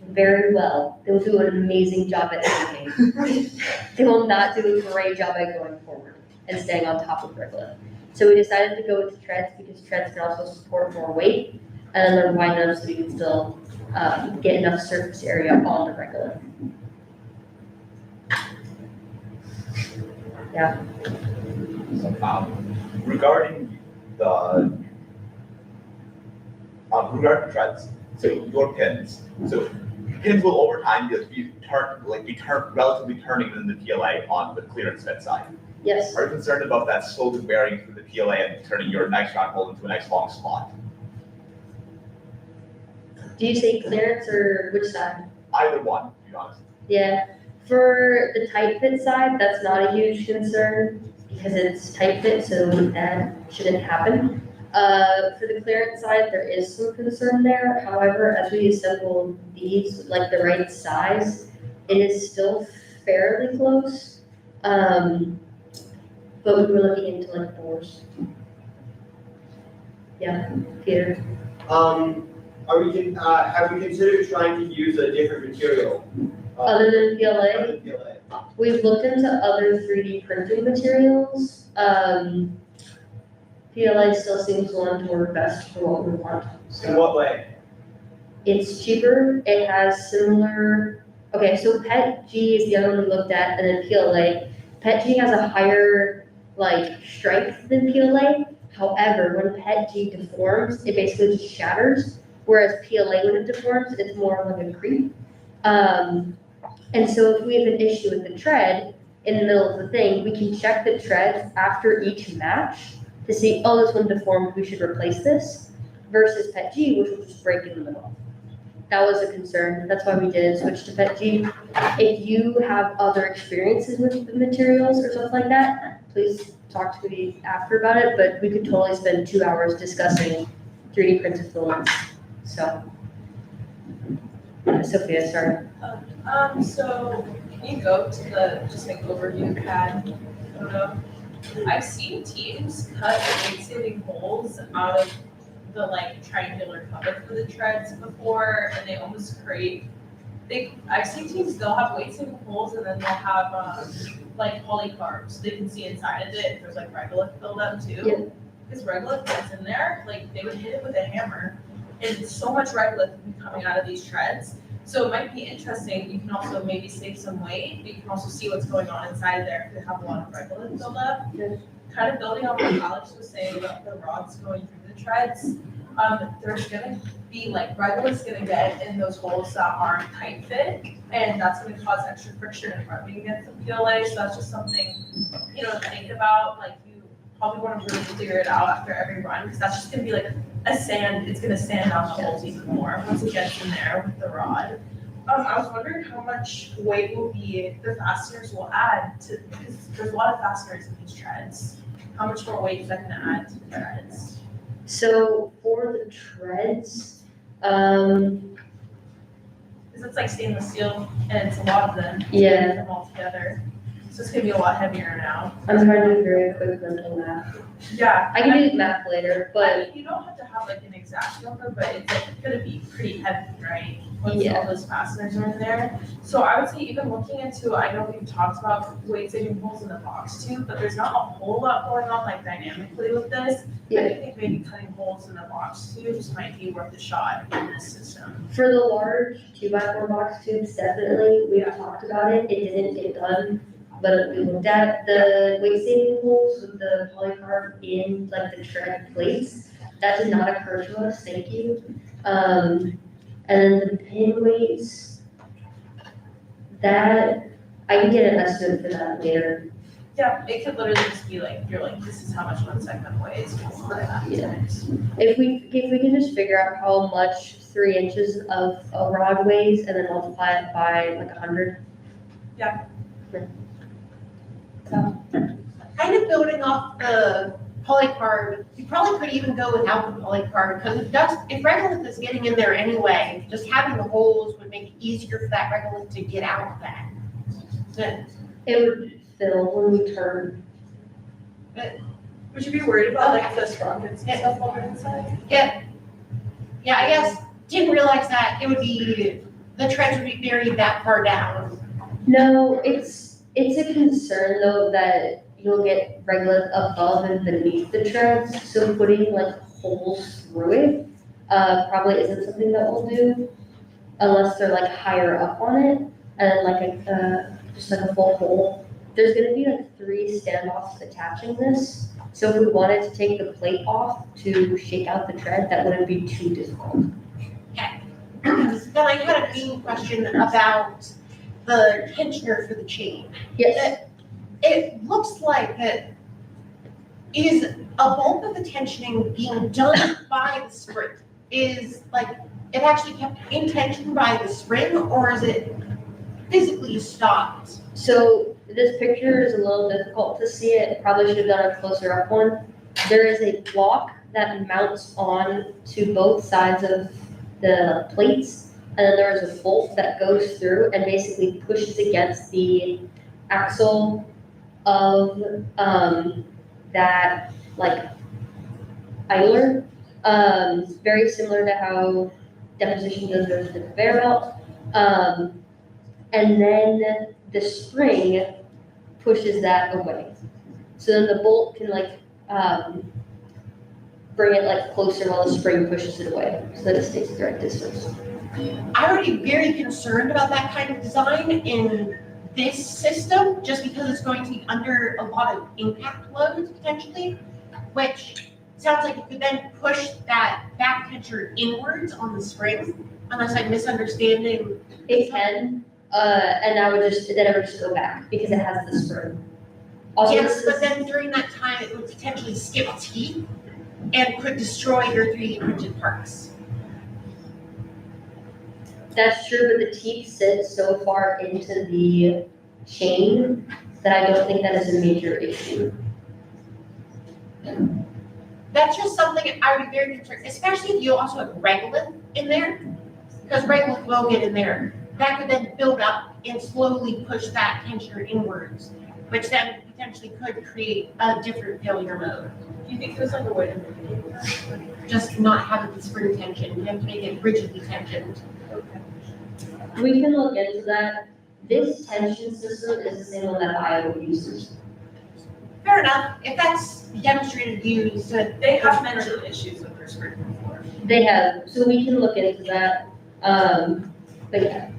S1: very well. They will do an amazing job at sinking. They will not do a great job at going forward and staying on top of the regolith. So we decided to go with treads because treads can also support more weight, and they're wide enough so we can still get enough surface area on the regolith. Yeah.
S20: So, regarding the treads, so your pins, so pins will over time be relatively turning in the PLA on the clearance fit side.
S1: Yes.
S20: Are you concerned about that slowly wearing through the PLA and turning your nice round hole into a nice long slot?
S1: Do you say clearance or which side?
S20: Either one, to be honest.
S1: Yeah, for the tight fit side, that's not a huge concern because it's tight fit, so that shouldn't happen. For the clearance side, there is some concern there. However, as we assemble these with like the right size, it is still fairly close. But we were looking into like doors. Yeah, Peter.
S18: Have we considered trying to use a different material?
S1: Other than PLA?
S18: Other than PLA?
S1: We've looked into other 3D printing materials. PLA still seems one to work best for what we want.
S18: In what way?
S1: It's cheaper, it has similar, okay, so PETG is the other one we looked at, and then PLA. PETG has a higher, strength than PLA. However, when PETG deforms, it basically just shatters, whereas PLA, when it deforms, it's more like a creep. And so if we have an issue with the tread in the middle of the thing, we can check the treads after each match to see, oh, this one deformed, we should replace this, versus PETG, which will just break in the middle. That was a concern. That's why we did switch to PETG. If you have other experiences with the materials or something like that, please talk to me after about it, but we could totally spend 2 hours discussing 3D printed filaments. So, Sophia, sorry.
S12: So can you go to the just overview pad photo? I've seen teams cut weight-saving holes out of the triangular cover for the treads before, and they almost create. I've seen teams, they'll have weight-saving holes, and then they'll have polycarbs. They can see inside of it if there's regolith buildup too. Because regolith gets in there, they would hit it with a hammer, and so much regolith would be coming out of these treads. So it might be interesting. You can also maybe save some weight, but you can also see what's going on inside there if you have a lot of regolith buildup. Kind of building on what Alex was saying about the rods going through the treads. There's gonna be regolith's gonna get in those holes that aren't tight fit, and that's gonna cause extra friction and rubbing against the PLA. So that's just something to think about. You probably want to really figure it out after every run, because that's just gonna be it's gonna sand down the holes even more once it gets in there with the rod. I was wondering how much weight will be the fasteners will add to, because there's a lot of fasteners in these treads. How much more weight is that gonna add to the treads?
S1: So for the treads,
S12: Because it's stainless steel and it's a lot of them.
S1: Yeah.
S12: Them all together. So it's gonna be a lot heavier now.
S1: I'm trying to do very quick mental math.
S12: Yeah.
S1: I can do math later, but
S12: You don't have to have an exact number, but it's gonna be pretty heavy, right? Once
S1: Yeah.
S12: all those fasteners are in there. So I would say even looking into, I know we've talked about weight saving holes in the box too, but there's not a whole lot going on dynamically with this. I think maybe cutting holes in the box tubes might be worth a shot in this system.
S1: for the large 2x4 box tubes, definitely, we have talked about it. It didn't get done, but we looked at the weight saving holes with the polycarb in the tread plates. That did not occur to us, thank you. And then the pin weights, that, I can get an estimate for that later.
S12: Yeah, it could literally just be like, you're like, this is how much one segment weighs.
S1: Yeah. If we can just figure out how much 3 inches of a rod weighs and then multiply it by like 100.
S12: Yeah.
S17: Kind of building off the polycard, you probably could even go without the polycard, because if regolith is getting in there anyway, just having the holes would make it easier for that regolith to get out of that. Then
S1: it would fill when we turn.
S12: Would you be worried about like the sprockets and stuff on the inside?
S17: Yeah, I guess, didn't realize that it would be, the treads would be buried that far down.
S1: No, it's a concern though that you'll get regolith above and beneath the treads, so putting like holes through it probably isn't something that we'll do unless they're like higher up on it and like just like a full hole. There's gonna be like 3 standoffs attaching this, so if we wanted to take the plate off to shake out the tread, that wouldn't be too difficult.
S17: Okay. Then I had a main question about the tensioner for the chain.
S1: Yes.
S17: It looks like that is a bulk of the tensioning being done by the spring? Is like it actually kept in tension by the spring, or is it physically stopped?
S1: So this picture is a little difficult to see it. Probably should have done a closer up one. There is a block that mounts on to both sides of the plates, and then there is a bolt that goes through and basically pushes against the axle of that like idler. Very similar to how deposition does with the conveyor belt. And then the spring pushes that away. So then the bolt can like bring it like closer while the spring pushes it away so that it stays at the right distance.
S17: I'm already very concerned about that kind of design in this system, just because it's going to be under a lot of impact loads potentially, which sounds like it could then push that back tensioner inwards on the spring, unless I'm misunderstanding.
S1: It can, and I would just go back because it has the spring. Also,
S17: Yes, but then during that time, it would potentially skip teeth and could destroy your 3D printed parts.
S1: That's true, but the teeth sit so far into the chain that I don't think that is a major issue.
S17: That's just something I would be very concerned, especially if you also have regolith in there, because regolith will get in there. That could then build up and slowly push that tensioner inwards, which then potentially could create a different failure mode.
S12: Do you think there's like a way to mitigate that?
S17: Just not having the spring tension, you have to make it rigidly tensioned.
S1: We can look into that. This tension system is the same one that Iowa uses.
S17: Fair enough, if that's demonstrated use,
S12: They have mentioned issues with their spring before.
S1: They have, so we can look into that. But yeah.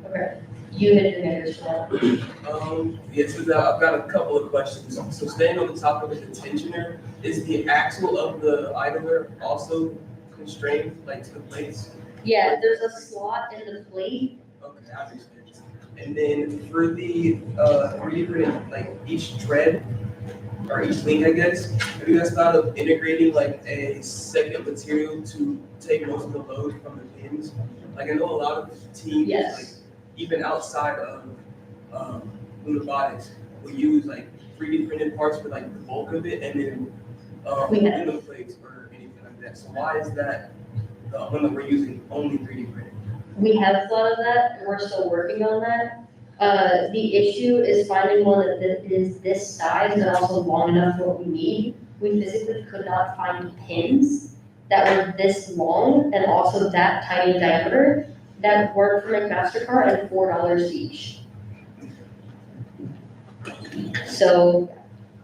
S1: Okay. You hit your fingers for that.
S13: Yes, so now I've got a couple of questions. So staying on the topic of the tensioner, is the axle of the idler also constrained like to the plates?
S1: Yeah, there's a slot in the plate.
S13: Okay, I understand. And then for the 3D print, like each tread or each link, I guess, have you guys thought of integrating like a second material to take most of the load from the pins? Like I know a lot of teams, like even outside of Lunabotics, will use like 3D printed parts for like the bulk of it, and then aluminum plates or anything like that. So why is that the one that we're using only 3D printed?
S1: We have thought of that, and we're still working on that. The issue is finding one that is this size and also long enough for what we need. We physically could not find pins that were this long and also that tiny diameter that work for McMaster-Carr and $4 each. So,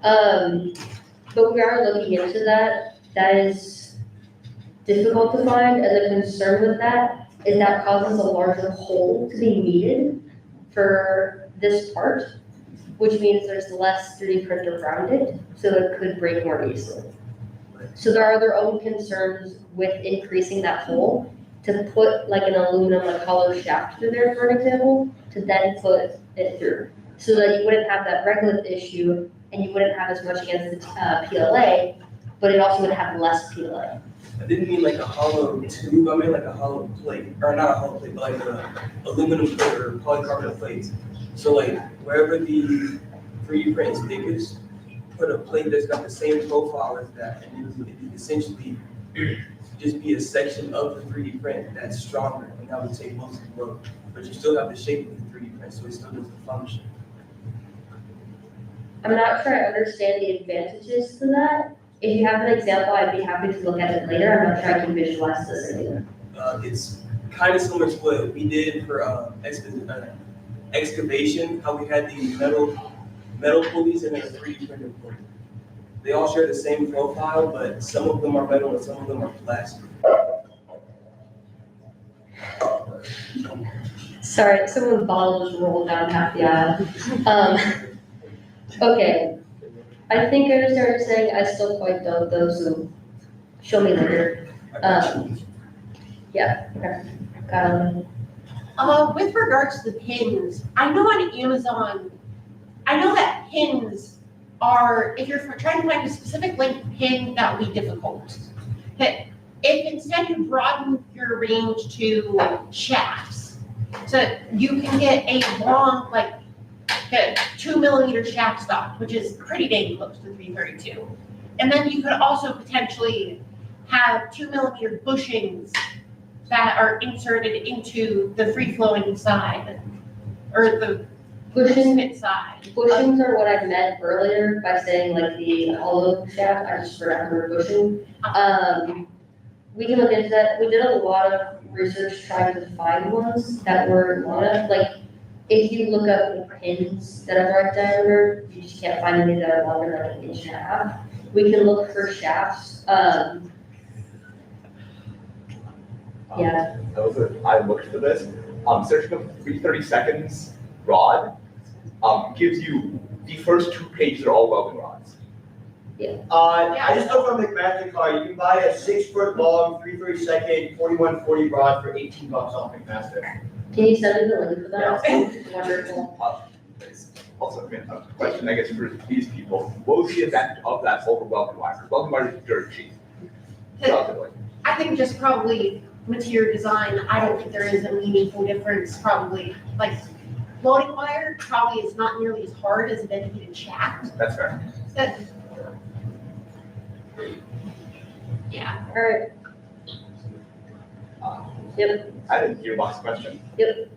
S1: but we are looking into that. That is difficult to find, and the concern with that is that causes a larger hole to be needed for this part, which means there's less 3D printer around it, so it could break more easily. So there are their own concerns with increasing that hole to put like an aluminum like hollow shaft through there, for an example, to then put it through. so that you wouldn't have that regolith issue and you wouldn't have as much against the PLA, but it also would have less PLA.
S13: I didn't mean like a hollow tube, I meant like a hollow plate, or not a hollow plate, but like a aluminum plate or polycarbonate plate. So like wherever the 3D print is thickest, put a plate that's got the same profile as that, and it would essentially just be a section of the 3D print that's stronger, and that would take most of the load. But you still have the shape of the 3D print, so it still does the function.
S1: I'm not sure I understand the advantages to that. If you have an example, I'd be happy to look at it later. I'm not sure I can visualize this either.
S13: It's kind of similar to what we did for excavation, how we had the metal pulleys and then a 3D printed pulley. They all share the same profile, but some of them are metal and some of them are plastic.
S1: Sorry, someone's bottle just rolled down half the aisle. Okay, I think I understand what you're saying. I still quite don't though, so show me later. Yeah, okay, got it.
S17: With regards to the pins, I know on Amazon, I know that pins are, if you're trying to find a specific length pin, that would be difficult. But if instead you broaden your range to shafts, so you can get a long, like, a 2 millimeter shaft stock, which is pretty dang close to 332. And then you could also potentially have 2 millimeter bushings that are inserted into the free-flowing side, or the
S1: Bushings
S17: side.
S1: Bushings are what I meant earlier by saying like the hollow shaft. I just forgot the word bushing. We can look into that. We did a lot of research trying to find ones that were long enough. Like if you look up the pins that are right diameter, you just can't find any that are longer than like 1.5 inches. We can look for shafts. Yeah.
S20: I looked for this. Searching up 330 seconds rod gives you the first 2 pages are all welding rods.
S18: I just looked on the McMaster you can buy a 6-foot long, 332nd, 4140 rod for $18 off McMaster.
S1: Can you send me the link for that? Wonderful.
S20: Also, a question, I guess, for these people. What was the advantage of that over welding wire? Welding wire is dirt cheap. Relatively.
S17: I think just probably material design, I don't think there is a meaningful difference, probably. Like, floating wire probably is not nearly as hard as a dedicated shaft.
S20: That's fair.
S17: That, yeah.
S1: All right. Yep.
S20: I had a gearbox question.
S1: Yep.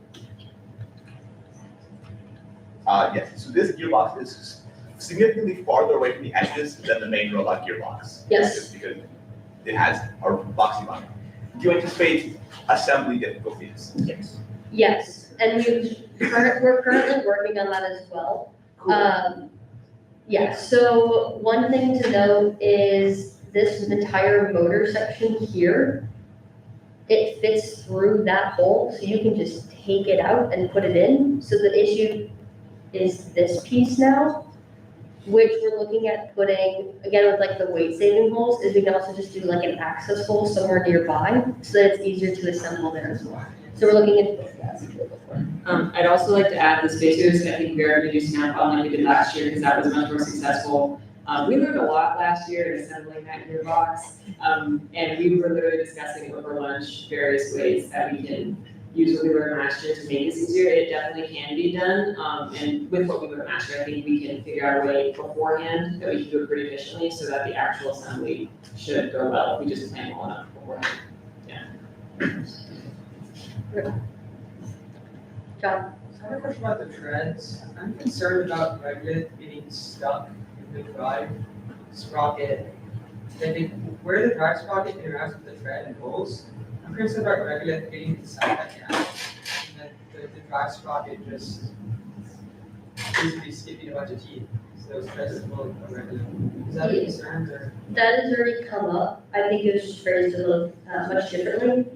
S20: Yes, so this gearbox is significantly farther away from the edges than the main robot gearbox.
S1: Yes.
S20: Just because it has a boxy body. Do you anticipate assembly difficulties?
S1: Yes. Yes, and we're currently working on that as well.
S20: Cool.
S1: Yeah, so one thing to note is this entire motor section here, it fits through that hole, so you can just take it out and put it in. So the issue is this piece now, which we're looking at putting, again, with like the weight saving holes, is we can also just do like an access hole somewhere nearby so that it's easier to assemble there as well. So we're looking at both that.
S11: I'd also like to add the spaces. I think we're reducing our problem like we did last year because that was much more successful. We learned a lot last year in assembling that gearbox, and we were literally discussing over lunch various ways that we can use what we learned last year to make this easier. It definitely can be done, and with what we learned last year, I think we can figure out a way beforehand that we can do it pretty efficiently so that the actual assembly should go well if we just plan well enough beforehand. Yeah.
S1: John?
S3: So I have a question about the treads. I'm concerned about Reglet getting stuck in the drive sprocket. Where the drive sprocket interacts with the tread and pulls, I'm concerned about Reglet getting inside that gap. And then the drive sprocket just basically skipping a bunch of teeth. So those treads are pulling from Reglet. Is that a concern or?
S1: That has already come up. I think it was just phrased a little much differently.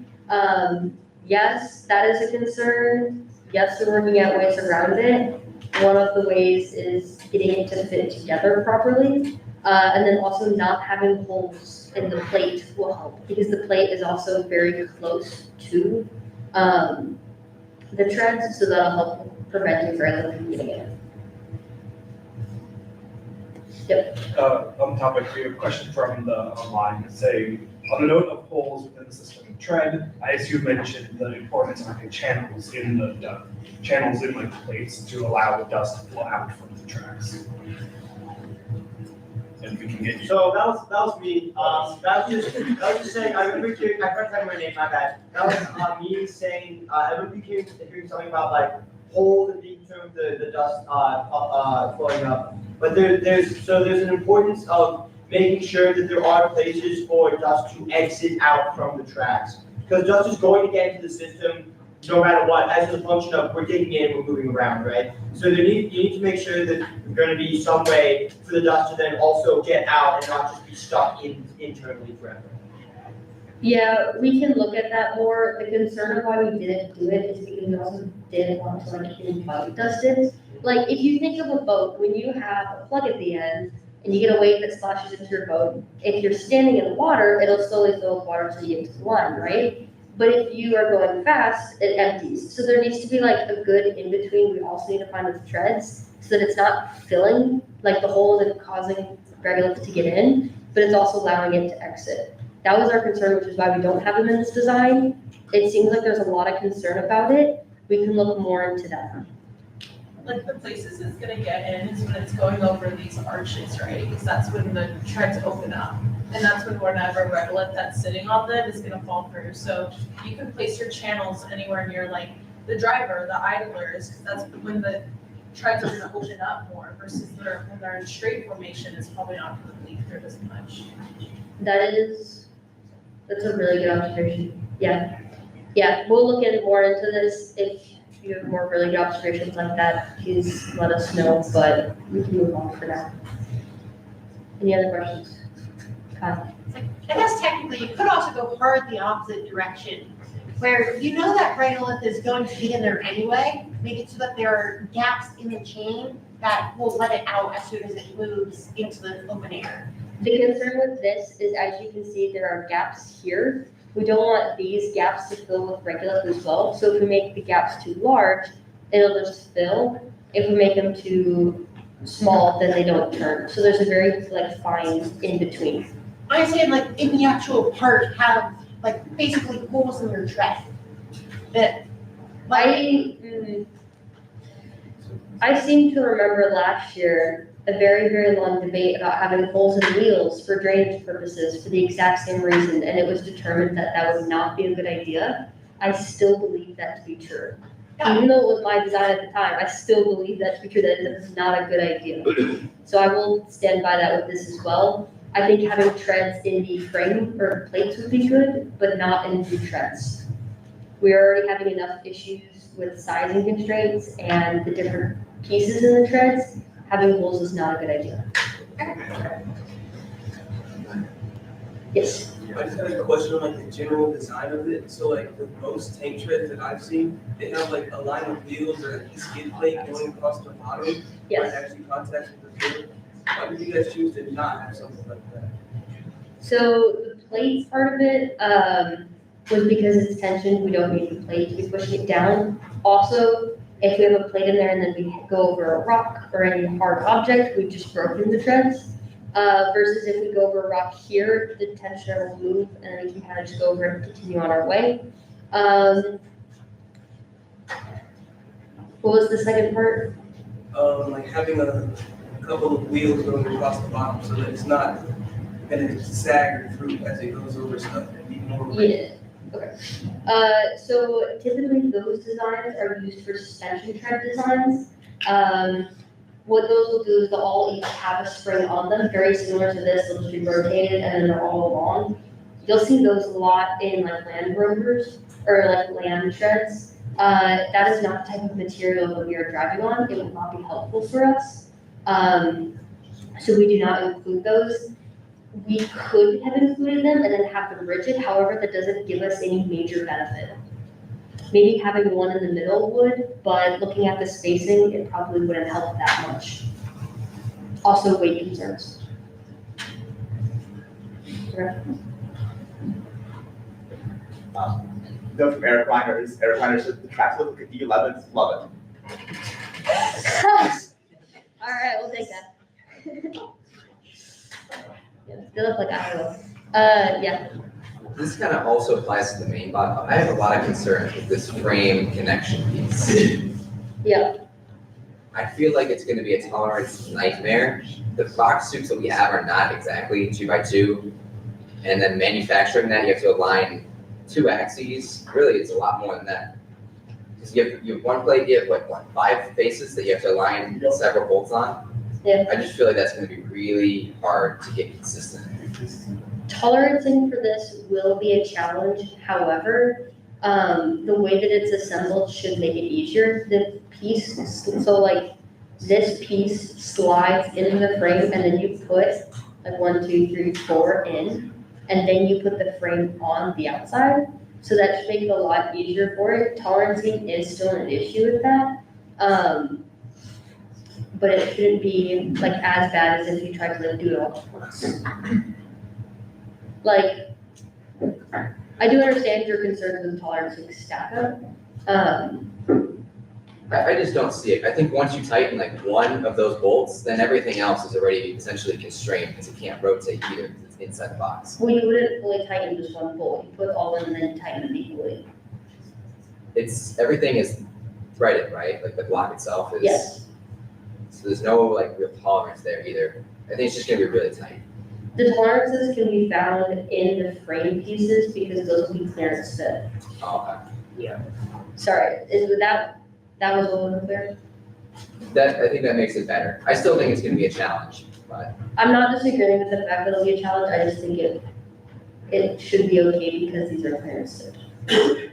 S1: Yes, that is a concern. Yes, we're working out ways around it. One of the ways is getting it to fit together properly. And then also not having holes in the plate will help because the plate is also very close to the treads, so that'll help prevent you from getting it.
S10: On topic, we have a question from the online saying, on the note of holes within the system of tread, I assume mentioned the importance of having channels in the channels in like the plates to allow the dust to flow out from the tracks. And we can get you.
S18: So that was me. That was just saying. I remember hearing. I forgot to tell you my name. My bad. That was me saying. I remember hearing something about like holes and being termed the dust flowing up. But there's an importance of making sure that there are places for dust to exit out from the tracks, because dust is going to get into the system no matter what, as a function of we're taking it and we're moving around, right? So you need to make sure that there's going to be some way for the dust to then also get out and not just be stuck internally forever.
S1: Yeah, we can look at that more. The concern of why we didn't do it is because we also didn't want to like invite dust in. Like if you think of a boat, when you have a plug at the end and you get a wave that splashes into your boat, if you're standing in the water, it'll slowly fill with water until you get to the line, right? But if you are going fast, it empties. So there needs to be like a good in between. We also need to find the threads so that it's not filling like the hole and causing regolith to get in, but it's also allowing it to exit. That was our concern, which is why we don't have them in this design. It seems like there's a lot of concern about it. We can look more into that.
S12: Like the places it's gonna get in is when it's going over these arches, right? Because that's when the treads open up. And that's when whatever regolith that's sitting on them is gonna fall through. So you can place your channels anywhere near like the driver, the idlers, because that's when the treads are gonna open up more versus when they're in straight formation, it's probably not gonna leak through as much.
S1: That's a really good observation. Yeah. Yeah, we'll look more into this. If you have more really good observations like that, please let us know, but we can move on for now. Any other questions? Kyle?
S17: I guess technically you could also go hard the opposite direction, where you know that regolith is going to be in there anyway, make it so that there are gaps in the chain that will let it out as soon as it moves into the open air.
S1: The concern with this is, as you can see, there are gaps here. We don't want these gaps to fill with regolith as well. So if we make the gaps too large, it'll just fill. If we make them too small, then they don't turn. So there's a very like fine in between.
S17: I'm saying like in the actual part have like basically holes in your tread. That
S1: I seem to remember last year a very, very long debate about having holes in wheels for drainage purposes for the exact same reason, and it was determined that that would not be a good idea. I still believe that to be true. Even though it was my design at the time, I still believe that to be true, that it's not a good idea. So I will stand by that with this as well. I think having treads in the frame or plates would be good, but not in the treads. We're already having enough issues with sizing constraints and the different pieces in the treads. Having holes is not a good idea. Yes.
S13: I just had a question on like the general design of it. So like with most tank treads that I've seen, they have like a line of wheels or like a skid plate going across the bottom.
S1: Yes.
S13: Where it actually contacts with the field. Why did you guys choose to not have something like that?
S1: So the plate part of it was because it's tension. We don't need the plate to be pushing it down. Also, if we have a plate in there and then we go over a rock or any hard object, we've just broken the treads. Versus if we go over a rock here, the tensioner will move and then we can kind of just go over and continue on our way. What was the second part?
S13: Like having a couple of wheels going across the bottom so that it's not gonna sag or droop as it goes over stuff and be more.
S1: Yeah. Okay. So typically those designs are used for suspension tread designs. What those will do is they'll all each have a spring on them, very similar to this. They'll just be rotated and then they're all along. You'll see those a lot in like Land Rovers or like land treads. That is not the type of material that we are driving on. It will not be helpful for us. So we do not include those. We could have included them and then have them rigid. However, that doesn't give us any major benefit. Maybe having one in the middle would, but looking at the spacing, it probably wouldn't help that much. Also, weight concerns.
S20: The from Eric Reiner says the tracks look like a D11, love it.
S1: All right, we'll take that. They look like Iowa. Yeah.
S2: This kind of also applies to the main bot. I have a lot of concerns with this frame connection piece.
S1: Yeah.
S2: I feel like it's gonna be a tolerance nightmare. The box tubes that we have are not exactly 2x2. And then manufacturing that, you have to align 2 axes. Really, it's a lot more than that. Because you have one plate, you have what, 5 faces that you have to align several bolts on?
S1: Yeah.
S2: I just feel like that's gonna be really hard to get consistent.
S1: Tolerancing for this will be a challenge. However, the way that it's assembled should make it easier. The piece, so like this piece slides into the frame and then you put like 1, 2, 3, 4 in, and then you put the frame on the outside. So that should make it a lot easier for it. Tolerancing is still an issue with that. But it shouldn't be like as bad as if you tried to like do it all at once. Like, I do understand your concerns with tolerancing stack up.
S2: I just don't see it. I think once you tighten like one of those bolts, then everything else is already essentially constrained because it can't rotate either because it's inside the box.
S1: Well, you wouldn't fully tighten just one bolt. You put all in and then tighten them equally.
S2: Everything is threaded, right? Like the block itself is.
S1: Yes.
S2: So there's no like real tolerance there either. I think it's just gonna be really tight.
S1: The tolerances can be found in the frame pieces because those will be clearance fit.
S2: Oh, okay.
S1: Yeah. Sorry, that was a little clear?
S2: I think that makes it better. I still think it's gonna be a challenge, but.
S1: I'm not disagreeing with the fact that it'll be a challenge, I just think it should be okay because these are clearance fit.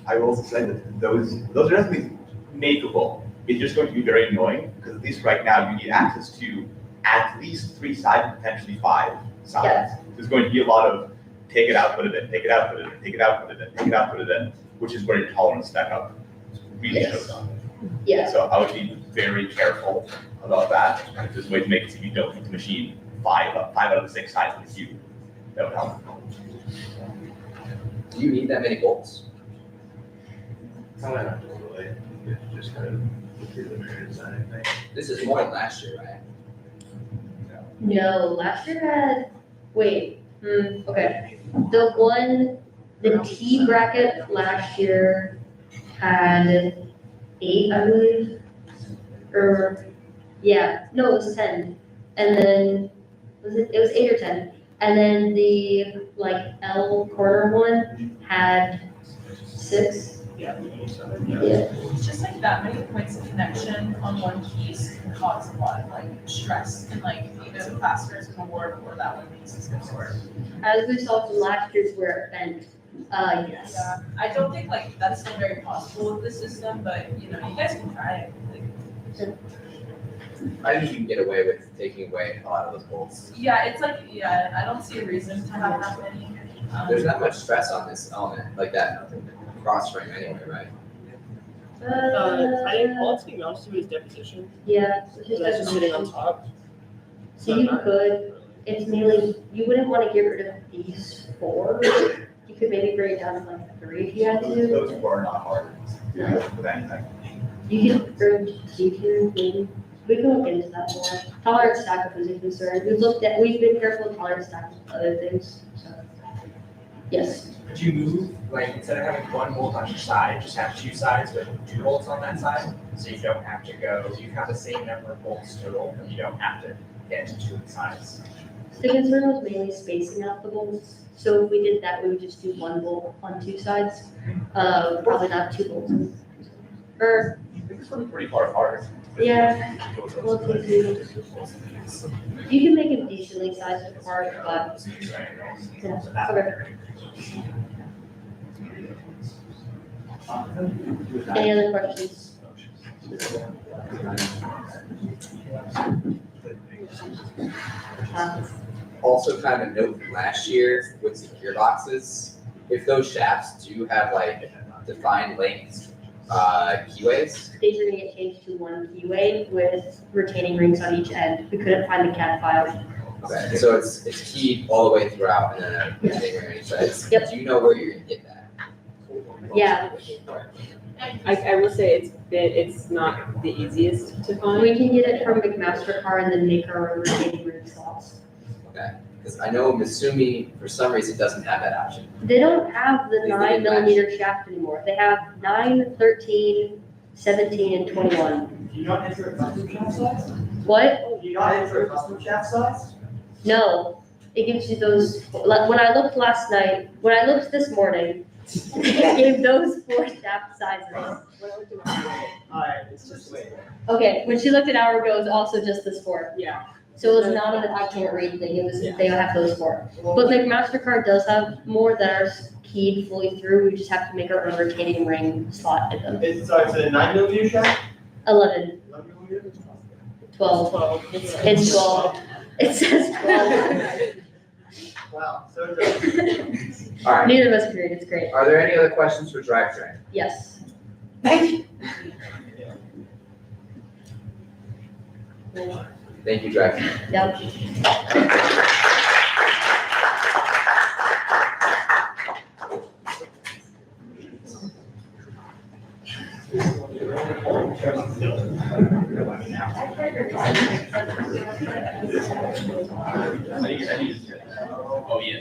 S20: I will also say that those are definitely makeable. It's just going to be very annoying because at least right now you need access to at least 3 sides, potentially 5 sides.
S1: Yeah.
S20: There's going to be a lot of take it out, put it in, take it out, put it in, take it out, put it in, take it out, put it in, which is where your tolerance stack up really shows up.
S1: Yeah.
S20: So I would be very careful about that. If there's a way to make it so you don't need to machine 5 out of the 6 sides of the cube, that would help.
S2: Do you need that many bolts?
S20: Not totally. Just kind of look through the mirror design thing.
S2: This is more than last year, right?
S1: No, last year had, okay. The T bracket last year had 8, I believe. It was 10. And then, it was 8 or 10. And then the like L corner one had 6.
S12: Yeah.
S1: Yeah.
S12: It's just like that many points of connection on one piece can cause a lot of like stress and like, the fasteners can work or that one piece is gonna work.
S1: As we saw from last year's where it bent, yes.
S12: Yeah, I don't think like that's still very possible with this system, but you guys can try it. Like,
S2: I think you can get away with taking away a lot of those bolts.
S12: yeah, it's like, I don't see a reason to have that many.
S2: There's not much stress on this element like that cross frame anyway, right?
S7: I think all it's being mounted to is deposition.
S1: Yeah.
S7: So that's just sitting on top.
S1: So you could, it's mainly, you wouldn't want to get rid of these 4. You could maybe bring it down to like 3 if you had to.
S20: Those 4 are not hard with anything.
S1: You could bring C2 maybe. We can look into that more. Tolerance stack up is a concern. We've been careful with tolerance stack with other things, so. Yes.
S3: Could you move, like, instead of having 1 bolt on each side, just have 2 sides with 2 bolts on that side? So you don't have to go, you have the same number of bolts total, and you don't have to get to 2 sides.
S1: The concern was mainly spacing out the bolts. So if we did that, we would just do 1 bolt on 2 sides. Probably not 2 bolts. Or,
S20: It's pretty far apart.
S1: yeah, we'll take 2. You can make it decently sized apart, but, yeah, okay. Any other questions?
S2: Also kind of note from last year with the gearboxes, if those shafts do have like defined lengths, keyways.
S1: These are gonna get changed to 1 keyway with retaining rings on each end. We couldn't find the CAD file.
S2: Okay, so it's keyed all the way throughout and then a retaining ring on each side.
S1: Yep.
S2: Do you know where you're gonna get that?
S1: Yeah.
S15: I will say it's not the easiest to find.
S1: We can get it from McMaster-Carr and then make our own retaining ring slots.
S2: Okay, because I know Misumi, for some reason, doesn't have that option.
S1: They don't have the
S2: They
S1: 9 mm shaft anymore. They have 9, 13, 17, and 21.
S18: Do you not enter a custom shaft size?
S1: What?
S18: Do you not enter a custom shaft size?
S1: No, it gives you those, like, when I looked this morning, it gave those 4 shaft sizes.
S18: Alright, it's just wait.
S1: Okay, when she looked an hour ago, it was also just this 4.
S15: Yeah.
S1: So it was not an I can't read thing, it was, they have those 4. But like MasterCard does have more that are keyed fully through, we just have to make our own rotating ring slot in them.
S18: It's a 9 mm shaft?
S1: 11,
S18: 11 mm?
S1: 12, it's 12, it says 12.
S18: Wow, so good.
S2: All right,
S1: Neither of us can read, it's great.
S2: are there any other questions for drivetrain?
S1: Yes.
S2: Thank you, drivetrain.
S1: Yep.
S14: Oh, yeah.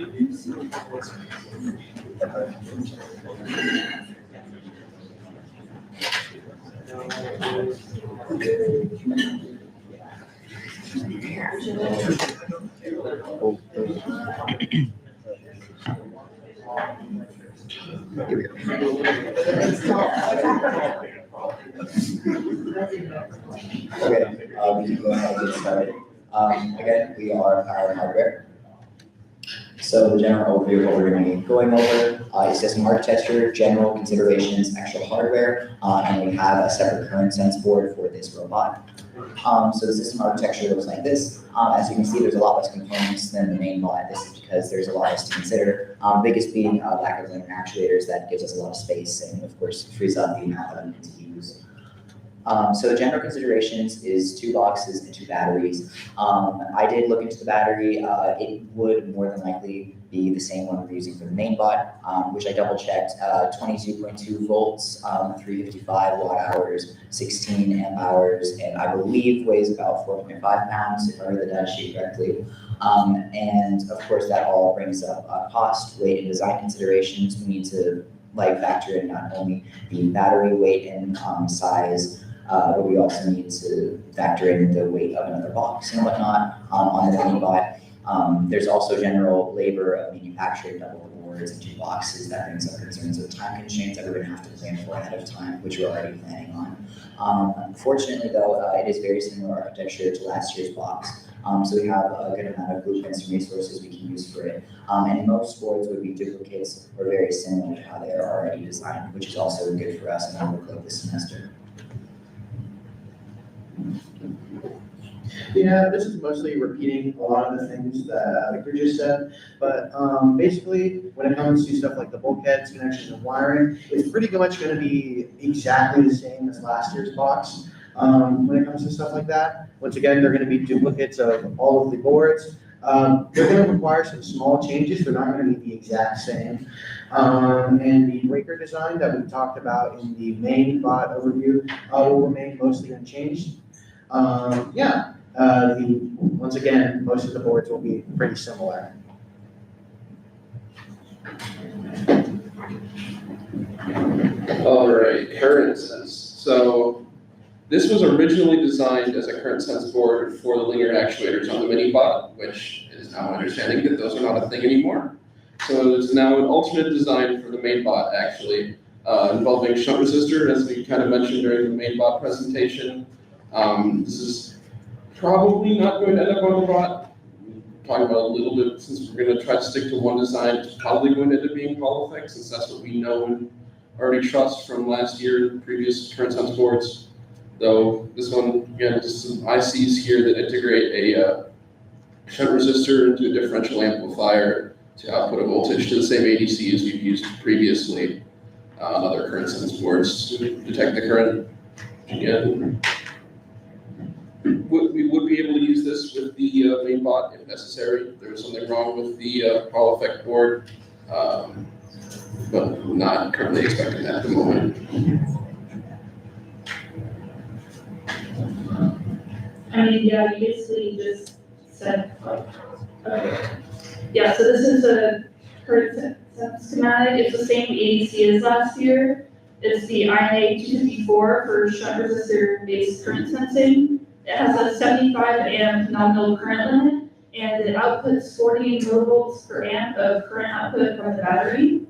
S26: Okay, we can go ahead and get started. Again, we are Power Hardware. So the general overview of what we're going to be going over is system architecture, general considerations, actual hardware, and we have a separate current sense board for this robot. So the system architecture looks like this. As you can see, there's a lot less components than the main bot. This is because there's a lot less to consider. Biggest being lack of linear actuators that gives us a lot of space and of course frees up the amount that we need to use. So the general considerations is 2 boxes and 2 batteries. I did look into the battery. It would more than likely be the same one we're using for the main bot, which I double checked, 22.2 volts, 355 watt hours, 16 amp hours, and I believe weighs about 4.5 pounds if I read the data sheet correctly. And of course that all brings up cost, weight, and design considerations. We need to factor in not only the battery weight and size, but we also need to factor in the weight of another box and whatnot on the mini bot. There's also general labor of manufacturing double boards and 2 boxes. That brings up concerns of time constraints that we're going to have to plan for ahead of time, which we're already planning on. Unfortunately, though, it is very similar architecture to last year's box. So we have a good amount of blueprints and resources we can use for it. And most boards would be duplicates or very similar to how they are already designed, which is also good for us in our workload this semester.
S5: Yeah, this is mostly repeating a lot of the things that Victor just said, but basically, when it comes to stuff like the bulkheads, connections, and wiring, it's pretty much going to be exactly the same as last year's box. When it comes to stuff like that, once again, they're going to be duplicates of all of the boards. They're going to require some small changes. They're not going to be the exact same. And the breaker design that we talked about in the main bot overview will remain mostly unchanged. Once again, most of the boards will be pretty similar.
S16: All right, current sense. So this was originally designed as a current sense board for the linear actuators on the mini bot, which is now understanding that those are not a thing anymore. So it's now an alternate design for the main bot, actually, involving shunt resistor, as we kind of mentioned during the main bot presentation. This is probably not going to end up on the bot. Talking about a little bit, since we're going to try to stick to one design, it's probably going to end up being Hall effect, since that's what we know and already trust from last year and previous current sense boards. Though this one, again, just some ICs here that integrate a shunt resistor into a differential amplifier to output a voltage to the same ADC as we've used previously on other current sense boards to detect the current. Again, we would be able to use this with the main bot if necessary. If there was something wrong with the Hall effect board, but not currently expecting that at the moment.
S11: I mean, yeah, you basically just said, like,
S6: Yeah, so this is a current schematic, it's the same ADC as last year. It's the INA 254 for shunt resistor-based current sensing. It has a 75 amp nominal current limit, and it outputs 40 millivolts per amp of current output from the battery.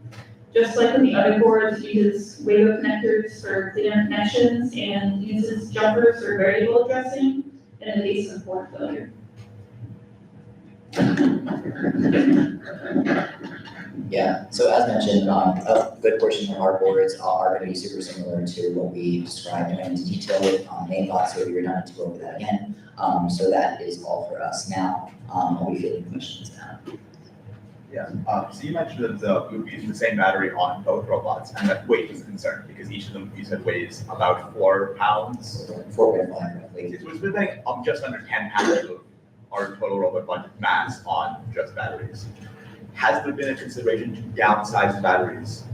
S6: Just like in the other boards, it uses Wago connectors for cleaner connections and uses jumpers for variable addressing in the case of port failure.
S26: Yeah, so as mentioned, a good portion of our boards are going to be super similar to what we described in detail with mainbot, so we're not to go over that again. So that is all for us now. Are we feeling questions now?
S20: Yeah, so you mentioned that we would be using the same battery on both robots, and that weight was a concern because each of them you said weighs about 4 pounds.
S26: 4.5 roughly.
S20: So it's been just under 10 pounds of our total robot budget mass on just batteries. Has there been a consideration to downsize the batteries?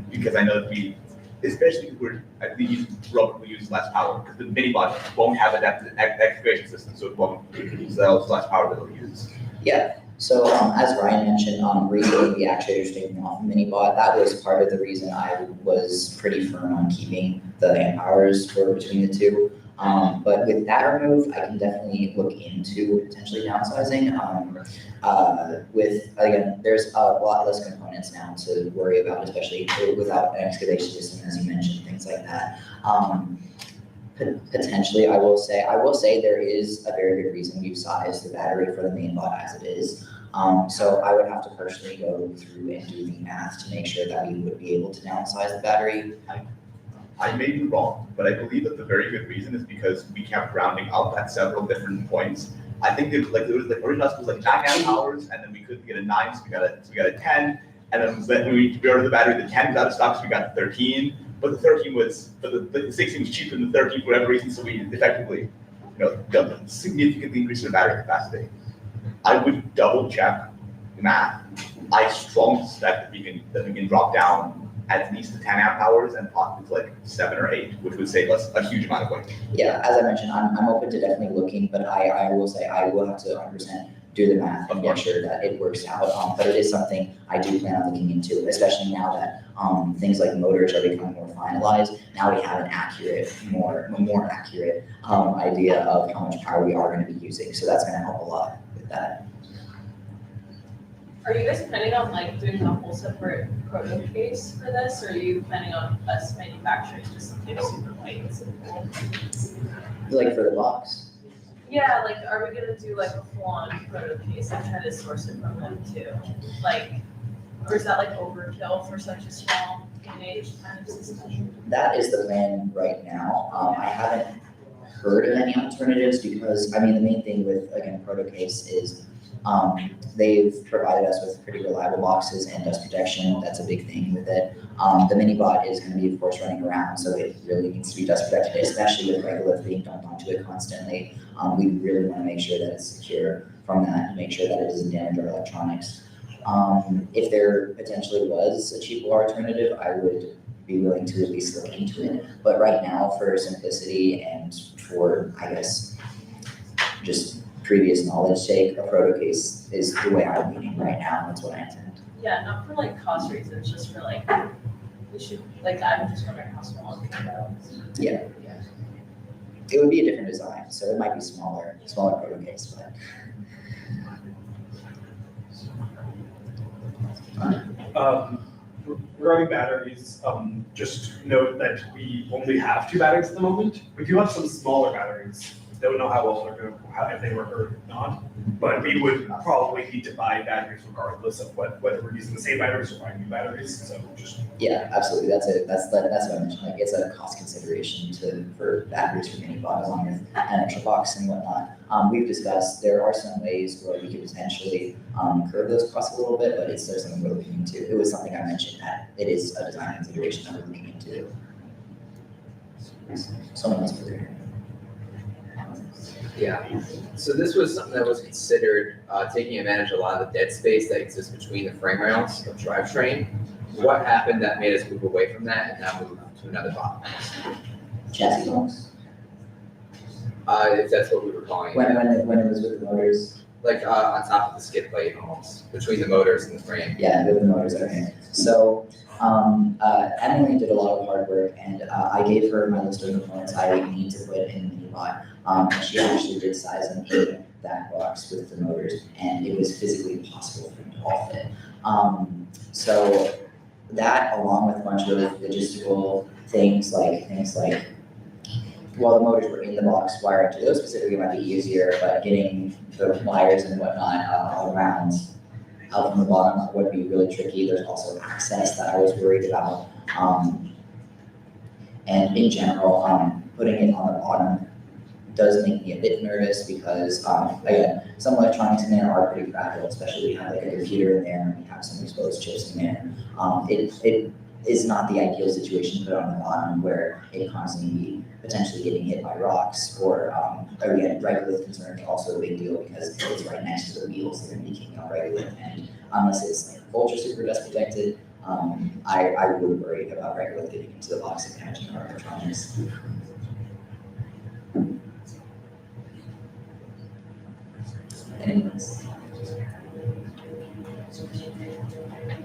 S20: Because I know that we, especially if we use less power, because the minibot won't have adaptive activation system, so it won't use less power that it'll use.
S26: Yeah. So as Ryan mentioned, recently the actuators taking off the minibot, that was part of the reason I was pretty firm on keeping the amp hours for between the two. But with that removed, I can definitely look into potentially downsizing. With, again, there's a lot less components now to worry about, especially without an excavation system, as you mentioned, things like that. Potentially, I will say there is a very good reason we've sized the battery for the mainbot as it is. So I would have to personally go through and do the math to make sure that we would be able to downsize the battery.
S20: I may be wrong, but I believe that the very good reason is because we kept rounding up at several different points. I think there was original was like 9 amp hours, and then we couldn't get a 9, so we got a 10, and then when we ordered the battery, the 10 was out of stock, so we got 13. But the 13 was, but the 16 was cheaper than the 13 for whatever reason, so we effectively, significantly increased the battery capacity. I would double check the math. I strongly suspect that we can drop down at least to 10 amp hours and possibly to like 7 or 8, which would save us a huge amount of weight.
S26: Yeah, as I mentioned, I'm open to definitely looking, but I will say I will have to 100% do the math and make sure that it works out. But it is something I do plan on looking into, especially now that things like motors are becoming more finalized. Now we have an accurate, more accurate idea of how much power we are going to be using. So that's going to help a lot with that.
S12: Are you guys planning on doing a whole separate proto case for this, or are you planning on us manufacturing just something super light and simple?
S26: Like for the box?
S12: Yeah, are we gonna do a full-on proto case and try to source it from them too? Or is that overkill for such a small teenage kind of system?
S26: That is the plan right now. I haven't heard of any alternatives because, the main thing with, again, ProtoCase is they've provided us with pretty reliable boxes and dust protection. That's a big thing with it. The minibot is going to be, of course, running around, so it really needs to be dust protected, especially with regolith being dumped onto it constantly. We really want to make sure that it's secure from that and make sure that it doesn't damage our electronics. If there potentially was a cheaper alternative, I would be willing to at least look into it. But right now, for simplicity and for, I guess, just previous knowledge sake, a proto case is the way I'm leaning right now. That's what I intend.
S12: Yeah, not for cost reasons, just for we should I'm just wondering how small it can go.
S26: Yeah. It would be a different design, so it might be smaller proto case, but.
S10: Regarding batteries, just note that we only have 2 batteries at the moment. We do have some smaller batteries. Don't know how well they're going, if they work or not. But we would probably need to buy batteries regardless of whether we're using the same batteries or buying new batteries. So just
S26: yeah, absolutely. That's it. That's what I mentioned. It's a cost consideration for batteries for minibot along with an extra box and whatnot. We've discussed there are some ways where we could potentially curb those costs a little bit, but it's still something we're looking into. It was something I mentioned that it is a design consideration that we're looking into. Someone else put their hand.
S2: Yeah, so this was something that was considered taking advantage of a lot of the dead space that exists between the frame rails of drivetrain. What happened that made us move away from that and now move to another box?
S26: Chassis box.
S2: If that's what we were calling it.
S26: When it was with the motors.
S2: like on top of the skid plate almost, between the motors and the frame.
S26: Yeah, the motors are in. So, Emily did a lot of hard work, and I gave her my list of components I need to put in the bot. And she actually did size and made that box with the motors, and it was physically impossible for me to all fit. So that, along with a bunch of logistical things like while the motors were in the box, wiring to those specifically might be easier, but getting the wires and whatnot around out from the bottom would be really tricky. There's also access that I was worried about. And in general, putting it on the bottom does make me a bit nervous because, again, some electronics in there are pretty fragile, especially if you have like a computer in there and you have some exposed chips in there. It is not the ideal situation to put on the bottom where it constantly be potentially getting hit by rocks or again, regolith concern is also a big deal because it's right next to the wheels that are making up regolith, and unless it's like ultra super dust protected, I would worry about regolith getting into the box and damaging our electronics. Anyways.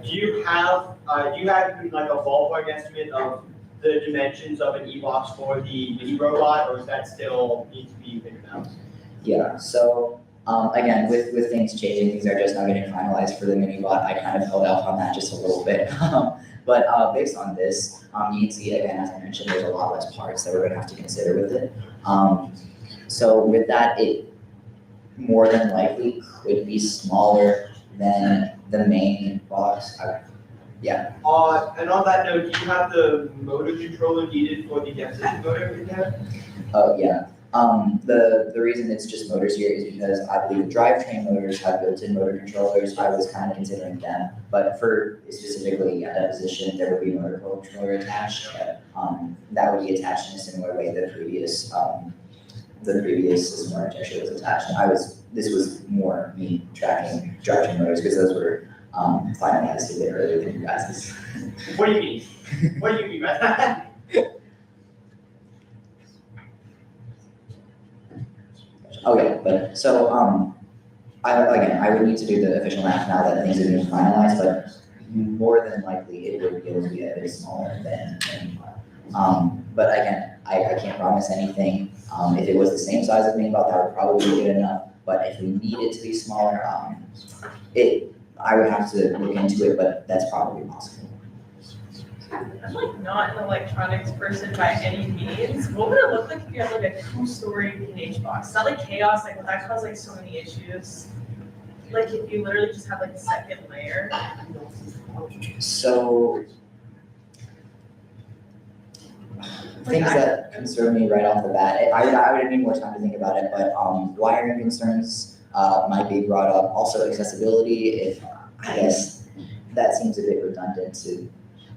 S18: Do you have like a ballpark estimate of the dimensions of an e-box for the mini robot, or is that still need to be figured out?
S26: Yeah, so again, with things changing, things are just now getting finalized for the mini bot. I kind of held out on that just a little bit. But based on this, you can see again, as I mentioned, there's a lot less parts that we're gonna have to consider with it. So with that, it more than likely could be smaller than the main box. Yeah.
S18: And on that note, do you have the motor controller needed for the deposition motor in there?
S26: Oh, yeah. The reason it's just motors here is because I believe the drivetrain motors have built-in motor controllers. I was kind of considering them, but for specifically deposition, there would be a motor controller attached. That would be attached in a similar way the previous system architecture was attached. This was more me tracking drivetrain motors because those were finalized a bit earlier than you guys'.
S18: What do you mean? What do you mean by that?
S26: Oh yeah, but so I would need to do the official math now that things have been finalized, but more than likely it would be a bit smaller than but again, I can't promise anything. If it was the same size as Mainbot, that would probably be good enough. But if we need it to be smaller, I would have to look into it, but that's probably possible.
S12: I'm like not an electronics person by any means. What would it look like if you had like a 2-story PH box? Is that like chaos? Like would that cause like so many issues? Like if you literally just have like a second layer?
S26: So things that concern me right off the bat, I would need more time to think about it, but wiring concerns might be brought up. Also accessibility, I guess that seems a bit redundant to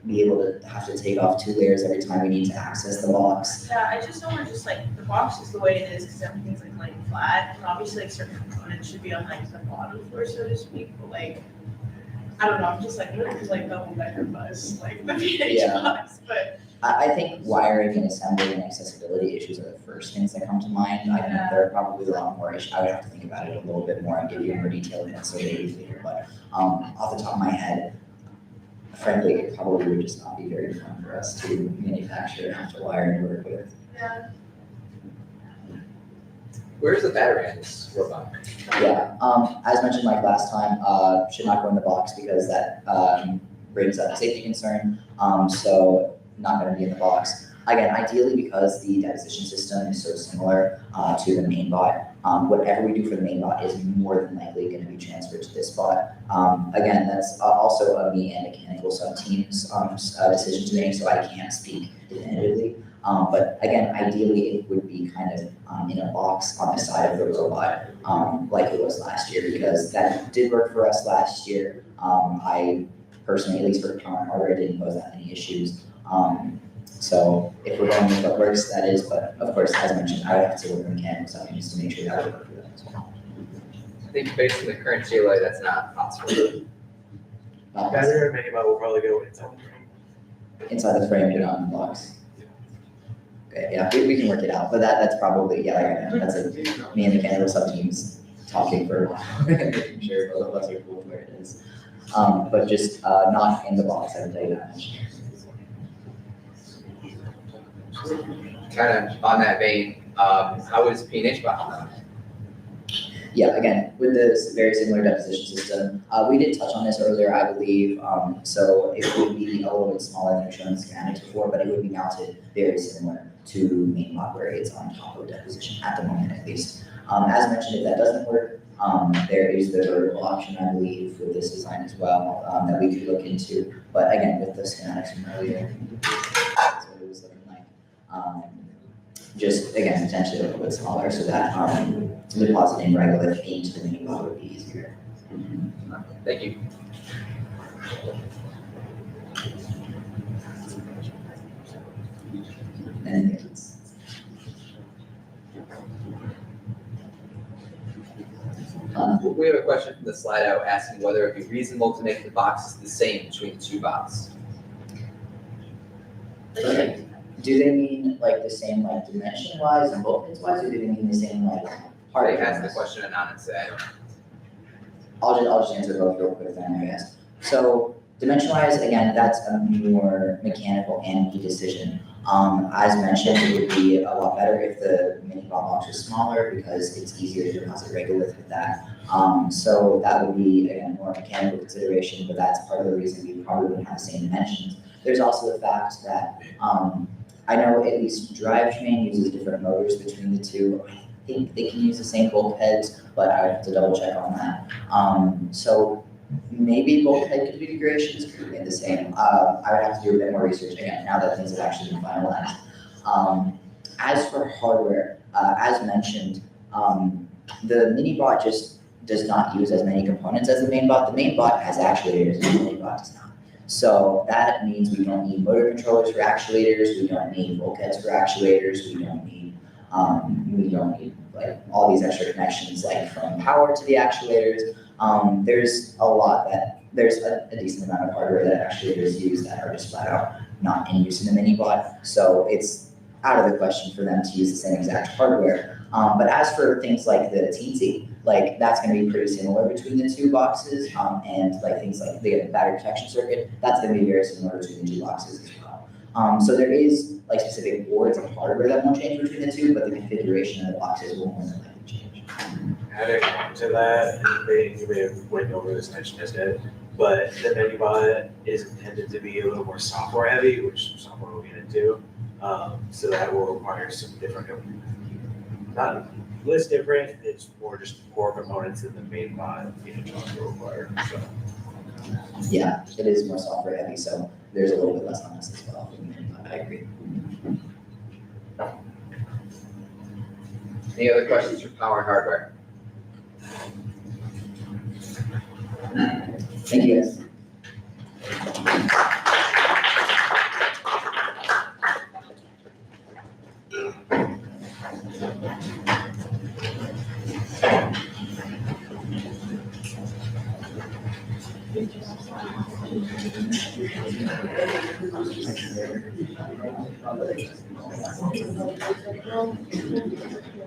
S26: be able to have to take off 2 layers every time we need to access the box.
S12: Yeah, I just know we're just like, the box is the way it is because everything's like laying flat. And obviously like certain components should be on like the bottom floor, so to speak, but like, I don't know, I'm just like, what is like double decker bus, like the PH box, but.
S26: I think wiring and assembly and accessibility issues are the first things that come to mind. I think there are probably a lot more issues. I would have to think about it a little bit more and give you a more detailed answer later. But off the top of my head, frankly, it probably would just not be very fun for us to manufacture and have to wire and work with.
S12: Yeah.
S2: Where's the battery in this robot?
S26: Yeah, as mentioned like last time, should not go in the box because that brings up a safety concern. So not going to be in the box. Again, ideally because the deposition system is so similar to the main bot, whatever we do for the main bot is more than likely going to be transferred to this bot. Again, that's also a me and mechanical sub-team's decision to make, so I can't speak definitively. But again, ideally it would be kind of in a box on the side of the robot, like it was last year, because that did work for us last year. I personally, at least for current hardware, didn't pose that many issues. So if we're going with what works, that is, but of course, as mentioned, I would have to work with mechanical sub-teams to make sure that would work for them as well.
S2: I think based on the current GLA, that's not possible.
S5: Battery or mini bot will probably go inside the frame.
S26: Inside the frame, but not in the box. Okay, yeah, we can work it out, but that's probably, yeah, like I mentioned, that's me and mechanical sub-teams
S8: talking for a while, making sure both of us are cool where it is. But just not in the box, I would tell you that much.
S2: Kind of on that vein, how is P&H bot?
S8: Yeah, again, with this very similar deposition system, we did touch on this earlier, I believe. So it would be a little bit smaller than shown in schematics before, but it would be mounted very similar to mainbot where it's on top of deposition at the moment, at least. As mentioned, if that doesn't work, there is the vertical option, I believe, with this design as well, that we could look into. But again, with the schematics from earlier, that's what it was looking like. Just again, potentially a little bit smaller so that depositing regolith into the mini bot would be easier.
S2: Thank you.
S8: Anything else?
S2: We have a question from the slide out asking whether it would be reasonable to make the boxes the same between the two bots.
S8: Okay. Do they mean like the same like dimension wise and bulkheads wise, or do they mean the same like
S2: They asked the question anonymously, I don't know.
S8: I'll just answer both real quick then, I guess. So dimension wise, again, that's a more mechanical and decision. As mentioned, it would be a lot better if the mini bot box was smaller because it's easier to deposit regolith with that. So that would be again more mechanical consideration, but that's part of the reason we probably wouldn't have the same dimensions. There's also the fact that I know at least drivetrain uses different motors between the two. I think they can use the same bulkheads, but I have to double check on that. So maybe bulkhead configurations could be the same. I would have to do a bit more research again now that things have actually been finalized. As for hardware, as mentioned, the mini bot just does not use as many components as the main bot. The main bot has actuators, the mini bot does not. So that means we don't need motor controllers for actuators, we don't need bulkheads for actuators, we don't need like all these extra connections like from power to the actuators. There's a decent amount of hardware that actuators use that are just flat out not in use in the mini bot. So it's out of the question for them to use the same exact hardware. But as for things like the teensy, like that's going to be pretty similar between the two boxes, and like things like the battery protection circuit, that's going to be very similar between the two boxes as well. So there is like specific boards and hardware that won't change between the two, but the configuration of the boxes will more than likely change.
S19: Adding on to that, you may have went over this, mentioned this yet, but the mini bot is intended to be a little more software heavy, which software we'll get into. So that will require some different, not list different, it's more just core components in the main bot will require. So.
S8: Yeah, it is more software heavy, so there's a little bit less on this as well. I agree.
S2: Any other questions for power and hardware?
S8: Thank you guys.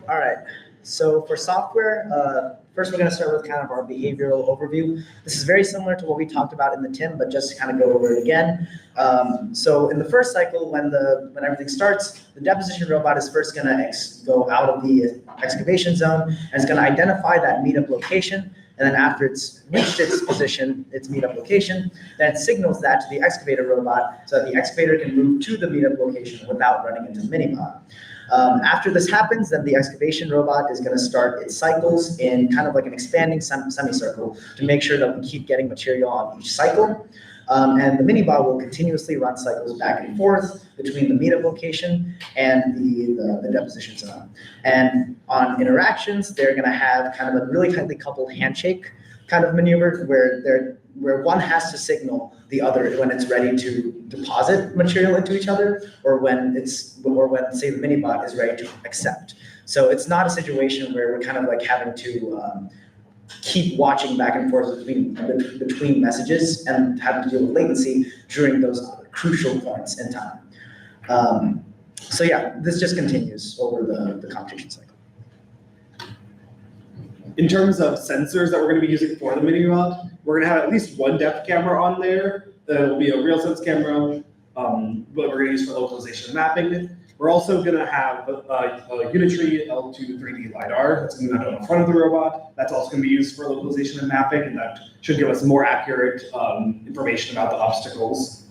S22: All right, so for software, first we're going to start with kind of our behavioral overview. This is very similar to what we talked about in the TIM, but just to kind of go over it again. So in the first cycle, when everything starts, the deposition robot is first going to go out of the excavation zone and it's going to identify that meetup location. And then after it's reached its position, its meetup location, then it signals that to the excavator robot so that the excavator can move to the meetup location without running into the minibot. After this happens, then the excavation robot is going to start its cycles in kind of like an expanding semicircle to make sure that we keep getting material on each cycle. And the minibot will continuously run cycles back and forth between the meetup location and the deposition zone. And on interactions, they're going to have kind of a really tightly coupled handshake kind of maneuver where one has to signal the other when it's ready to deposit material into each other, or when say the minibot is ready to accept. So it's not a situation where we're kind of like having to keep watching back and forth between messages and having to deal with latency during those crucial points in time. So yeah, this just continues over the computation cycle.
S10: In terms of sensors that we're gonna be using for the mini bot, we're gonna have at least one depth camera on there. That'll be a real sense camera, but we're gonna use for localization and mapping. We're also gonna have a Unitree L2 3D LiDAR that's gonna be mounted on the front of the robot. That's also gonna be used for localization and mapping, and that should give us more accurate information about the obstacles.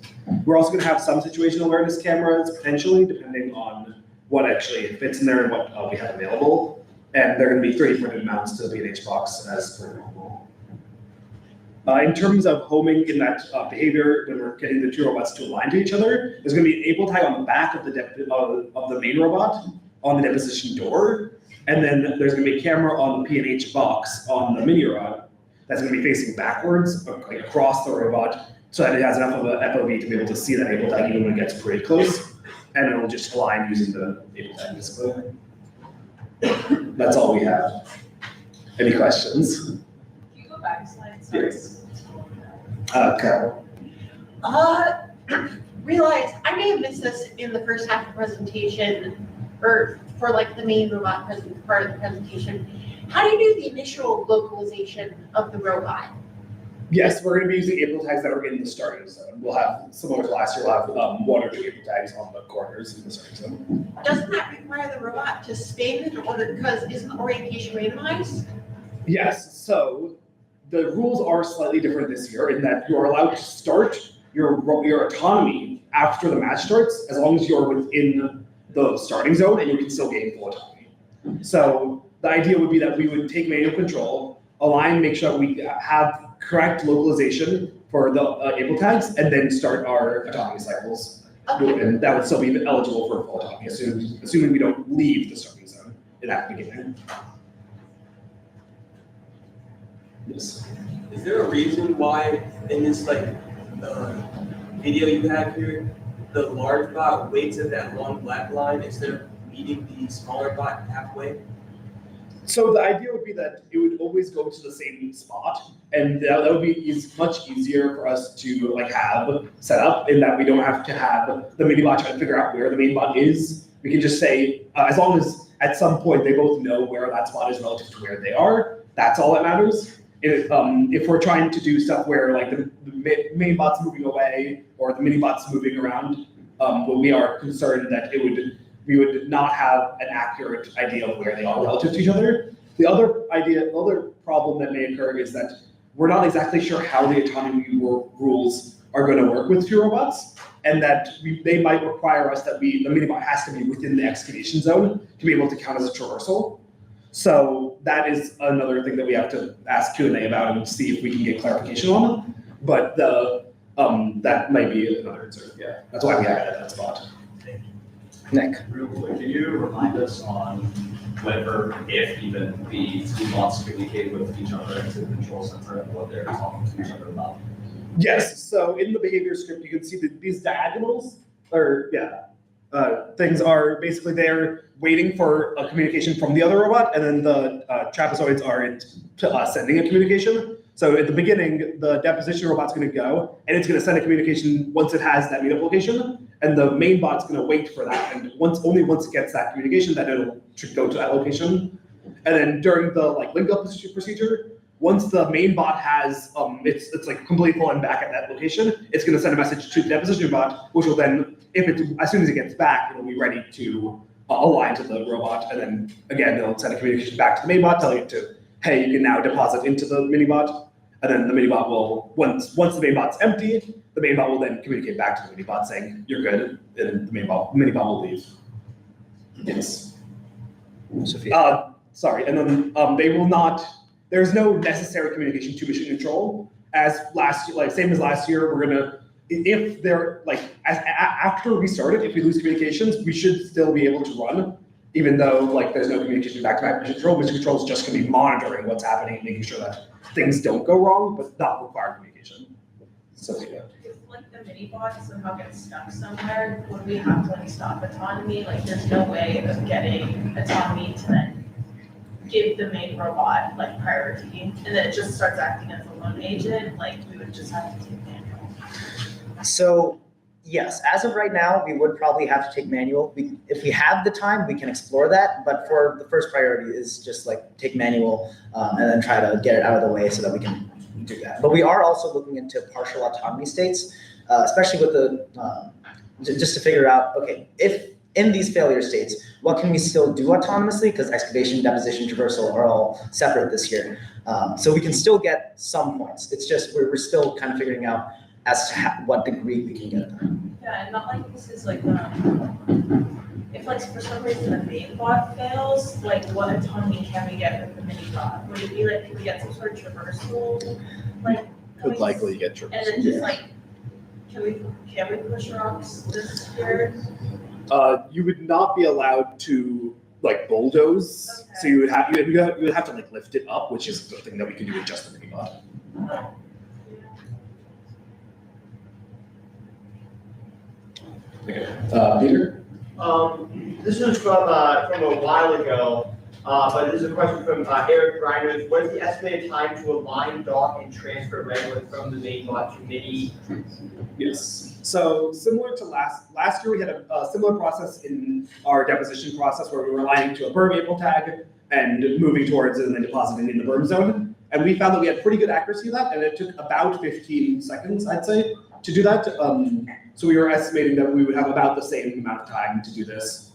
S10: We're also gonna have some situational awareness cameras, potentially, depending on what actually fits in there and what we have available. And they're gonna be 3D printed mounts to the B&H box as per normal. In terms of homing in that behavior, when we're getting the two robots to align to each other, there's going to be an able tag on the back of the main robot on the deposition door, and then there's going to be a camera on the P&H box on the mini rod that's going to be facing backwards, like across the robot, so that it has enough of a FOV to be able to see that able tag even when it gets pretty close, and it'll just align using the able tag display. That's all we have. Any questions?
S12: Can you go back a slide? Sorry.
S10: Yes. Carol.
S17: Realize I may have missed this in the first half of the presentation, or for like the main robot part of the presentation. How do you do the initial localization of the robot?
S10: Yes, we're going to be using able tags that are in the starting zone. We'll have, similar to last year, we'll have 1 or 2 able tags on the corners in the starting zone.
S17: Doesn't that require the robot to spin, or because isn't the orientation randomized?
S10: Yes, so the rules are slightly different this year in that you're allowed to start your autonomy after the match starts, as long as you're within the starting zone and you can still gain full autonomy. So the idea would be that we would take manual control, align, make sure we have correct localization for the able tags, and then start our autonomy cycles.
S17: Okay.
S10: And that would still be eligible for full autonomy, assuming we don't leave the starting zone in that beginning. Yes.
S13: Is there a reason why in this video you have here, the large bot waits at that long black line instead of meeting the smaller bot halfway?
S10: So the idea would be that it would always go to the same spot, and that would be much easier for us to have set up in that we don't have to have the mini bot try to figure out where the main bot is. We can just say, as long as at some point they both know where that spot is relative to where they are, that's all that matters. If we're trying to do stuff where the main bot's moving away or the mini bot's moving around, we are concerned that we would not have an accurate idea of where they are relative to each other. The other problem that may occur is that we're not exactly sure how the autonomy rules are going to work with two robots, and that they might require us that the mini bot has to be within the excavation zone to be able to count as a traversal. So that is another thing that we have to ask Q&A about and see if we can get clarification on. But that might be another concern. Yeah, that's why we have it at that spot.
S26: Nick.
S4: Real quick, can you remind us on whether, if even, the two bots communicate with each other into the control center and what they're talking to each other about?
S10: Yes, so in the behavior script, you can see that these diagonals things are basically there waiting for a communication from the other robot, and then the trapezoids are sending a communication. So at the beginning, the deposition robot's going to go, and it's going to send a communication once it has that meetup location, and the main bot's going to wait for that. And only once it gets that communication, then it'll go to that location. And then during the link up procedure, once the main bot has it's completely full and back at that location, it's going to send a message to the deposition bot, which will then, as soon as it gets back, it'll be ready to align to the robot, and then again it'll send a communication back to the main bot telling it to, hey, you can now deposit into the mini bot. And then the mini bot will, once the main bot's empty, the main bot will then communicate back to the mini bot saying, you're good, and the mini bot will leave. Yes.
S26: Sophia.
S10: Sorry, and then they will not, there's no necessary communication to mission control. As last year, same as last year, we're gonna, if they're after we started, if we lose communications, we should still be able to run, even though there's no communication back to mission control. Mission control is just gonna be monitoring what's happening, making sure that things don't go wrong, but not require communication. So yeah.
S12: If the mini bot somehow gets stuck somewhere, would we have to stop autonomy? There's no way of getting autonomy to then give the main robot priority, and then it just starts acting as a lone agent. We would just have to take manual.
S26: So
S22: Yes, as of right now, we would probably have to take manual. If we have the time, we can explore that, but for the first priority is just like take manual and then try to get it out of the way so that we can do that. But we are also looking into partial autonomy states, especially with the, just to figure out, okay, if in these failure states, what can we still do autonomously? Because excavation, deposition, traversal are all separate this year. So we can still get some points. It's just, we're still kind of figuring out as to what degree we can get them.
S12: Yeah, and not like this is like, if like for some reason the main bot fails, like what autonomy can we get with the mini bot? Would it be like, could we get some sort of traversal? Like,
S7: Could likely get traversal.
S12: and then just like, can we push rocks this year?
S7: You would not be allowed to like bulldoze, so you would have to like lift it up, which is the thing that we can do with just the mini bot.
S14: Okay, Peter?
S18: This was from a while ago, but this is a question from Eric Grinders. What is the estimated time to align, dock, and transfer regular from the main bot to mini?
S7: Yes. So similar to last year, we had a similar process in our deposition process where we were aligning to a berm able tag and moving towards it and then depositing in the berm zone. And we found that we had pretty good accuracy of that, and it took about 15 seconds, I'd say, to do that. So we were estimating that we would have about the same amount of time to do this,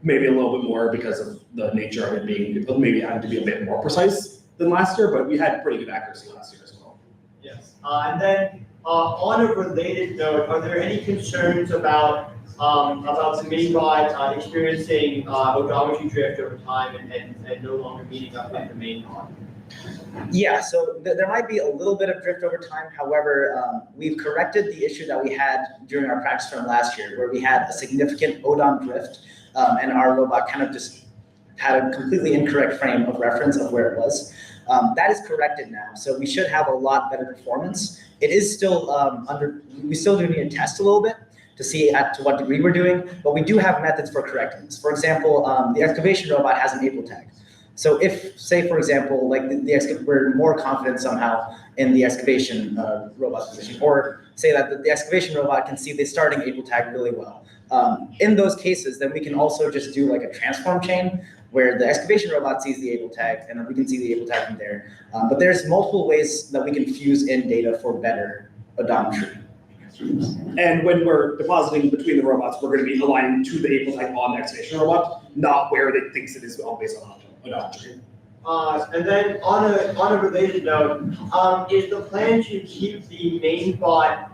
S7: maybe a little bit more because of the nature of it being maybe having to be a bit more precise than last year, but we had pretty good accuracy last year as well.
S18: Yes. And then on a related note, are there any concerns about the main bot experiencing odometry drift over time and no longer meeting up with the main bot?
S22: Yeah, so there might be a little bit of drift over time. However, we've corrected the issue that we had during our practice term last year, where we had a significant odom drift, and our robot kind of just had a completely incorrect frame of reference of where it was. That is corrected now, so we should have a lot better performance. It is still we still do need to test a little bit to see to what degree we're doing, but we do have methods for correcting this. For example, the excavation robot has an able tag. So if, say, for example, like we're more confident somehow in the excavation robot position, or say that the excavation robot can see the starting able tag really well. In those cases, then we can also just do like a transform chain where the excavation robot sees the able tag and then we can see the able tag from there. But there's multiple ways that we can fuse in data for better odometry.
S7: And when we're depositing between the robots, we're going to be aligning to the able tag on the excavation robot, not where it thinks it is based on odometry.
S18: And then on a related note, is the plan to keep the main bot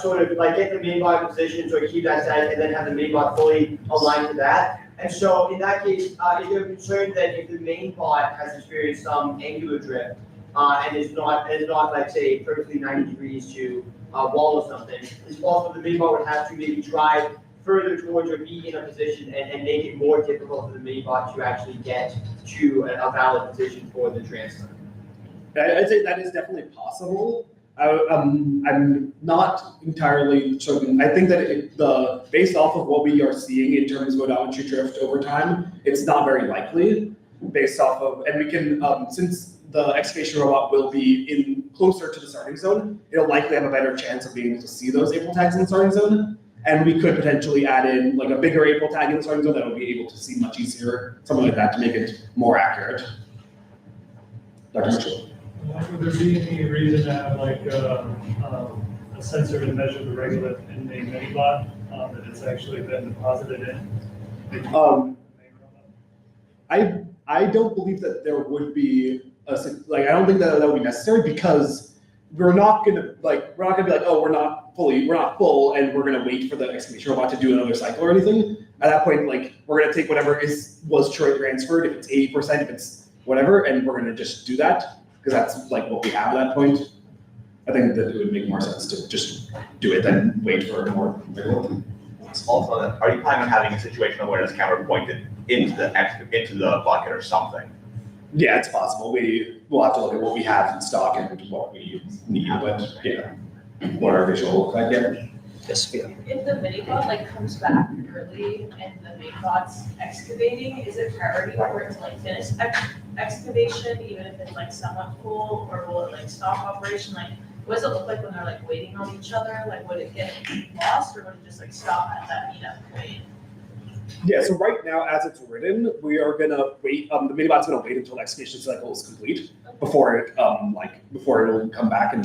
S18: sort of like get the main bot position, so keep that static, and then have the main bot fully aligned to that? And so in that case, is there a concern that if the main bot has experienced some angular drift and is not like say perfectly 90 degrees to wall or something, it's possible the main bot would have to maybe drive further towards or be in a position and make it more difficult for the main bot to actually get to a valid position for the transfer?
S7: I'd say that is definitely possible. I'm not entirely certain. I think that based off of what we are seeing in terms of odometry drift over time, it's not very likely based off of, and we can, since the excavation robot will be in closer to the starting zone, it'll likely have a better chance of being able to see those able tags in the starting zone. And we could potentially add in like a bigger able tag in the starting zone that will be able to see much easier, something like that to make it more accurate. Dr. Mitchell.
S9: Would there be any reason to have like a sensor to measure the regolith in the mini bot that it's actually been deposited in?
S7: I don't believe that there would be I don't think that would be necessary because we're not gonna be like, oh, we're not full, and we're gonna wait for the excavation robot to do another cycle or anything. At that point, like, we're gonna take whatever was transferred, if it's 80%, if it's whatever, and we're gonna just do that because that's like what we have at that point. I think that it would make more sense to just do it than wait for more.
S20: Also, are you planning on having a situational awareness camera pointed into the bucket or something?
S7: Yeah, it's possible. We'll have to look at what we have in stock and what we need, but yeah, what our visual look like. Yeah.
S22: Yes, yeah.
S12: If the mini bot like comes back early and the main bot's excavating, is it priority for it to like finish excavation even if it's like somewhat full, or will it like stop operation? Like, what does it look like when they're like waiting on each other? Like, would it get lost or would it just like stop at that meetup point?
S7: Yeah, so right now, as it's written, we are gonna wait, the minibot's gonna wait until the excavation cycle is complete before it, before it'll come back, and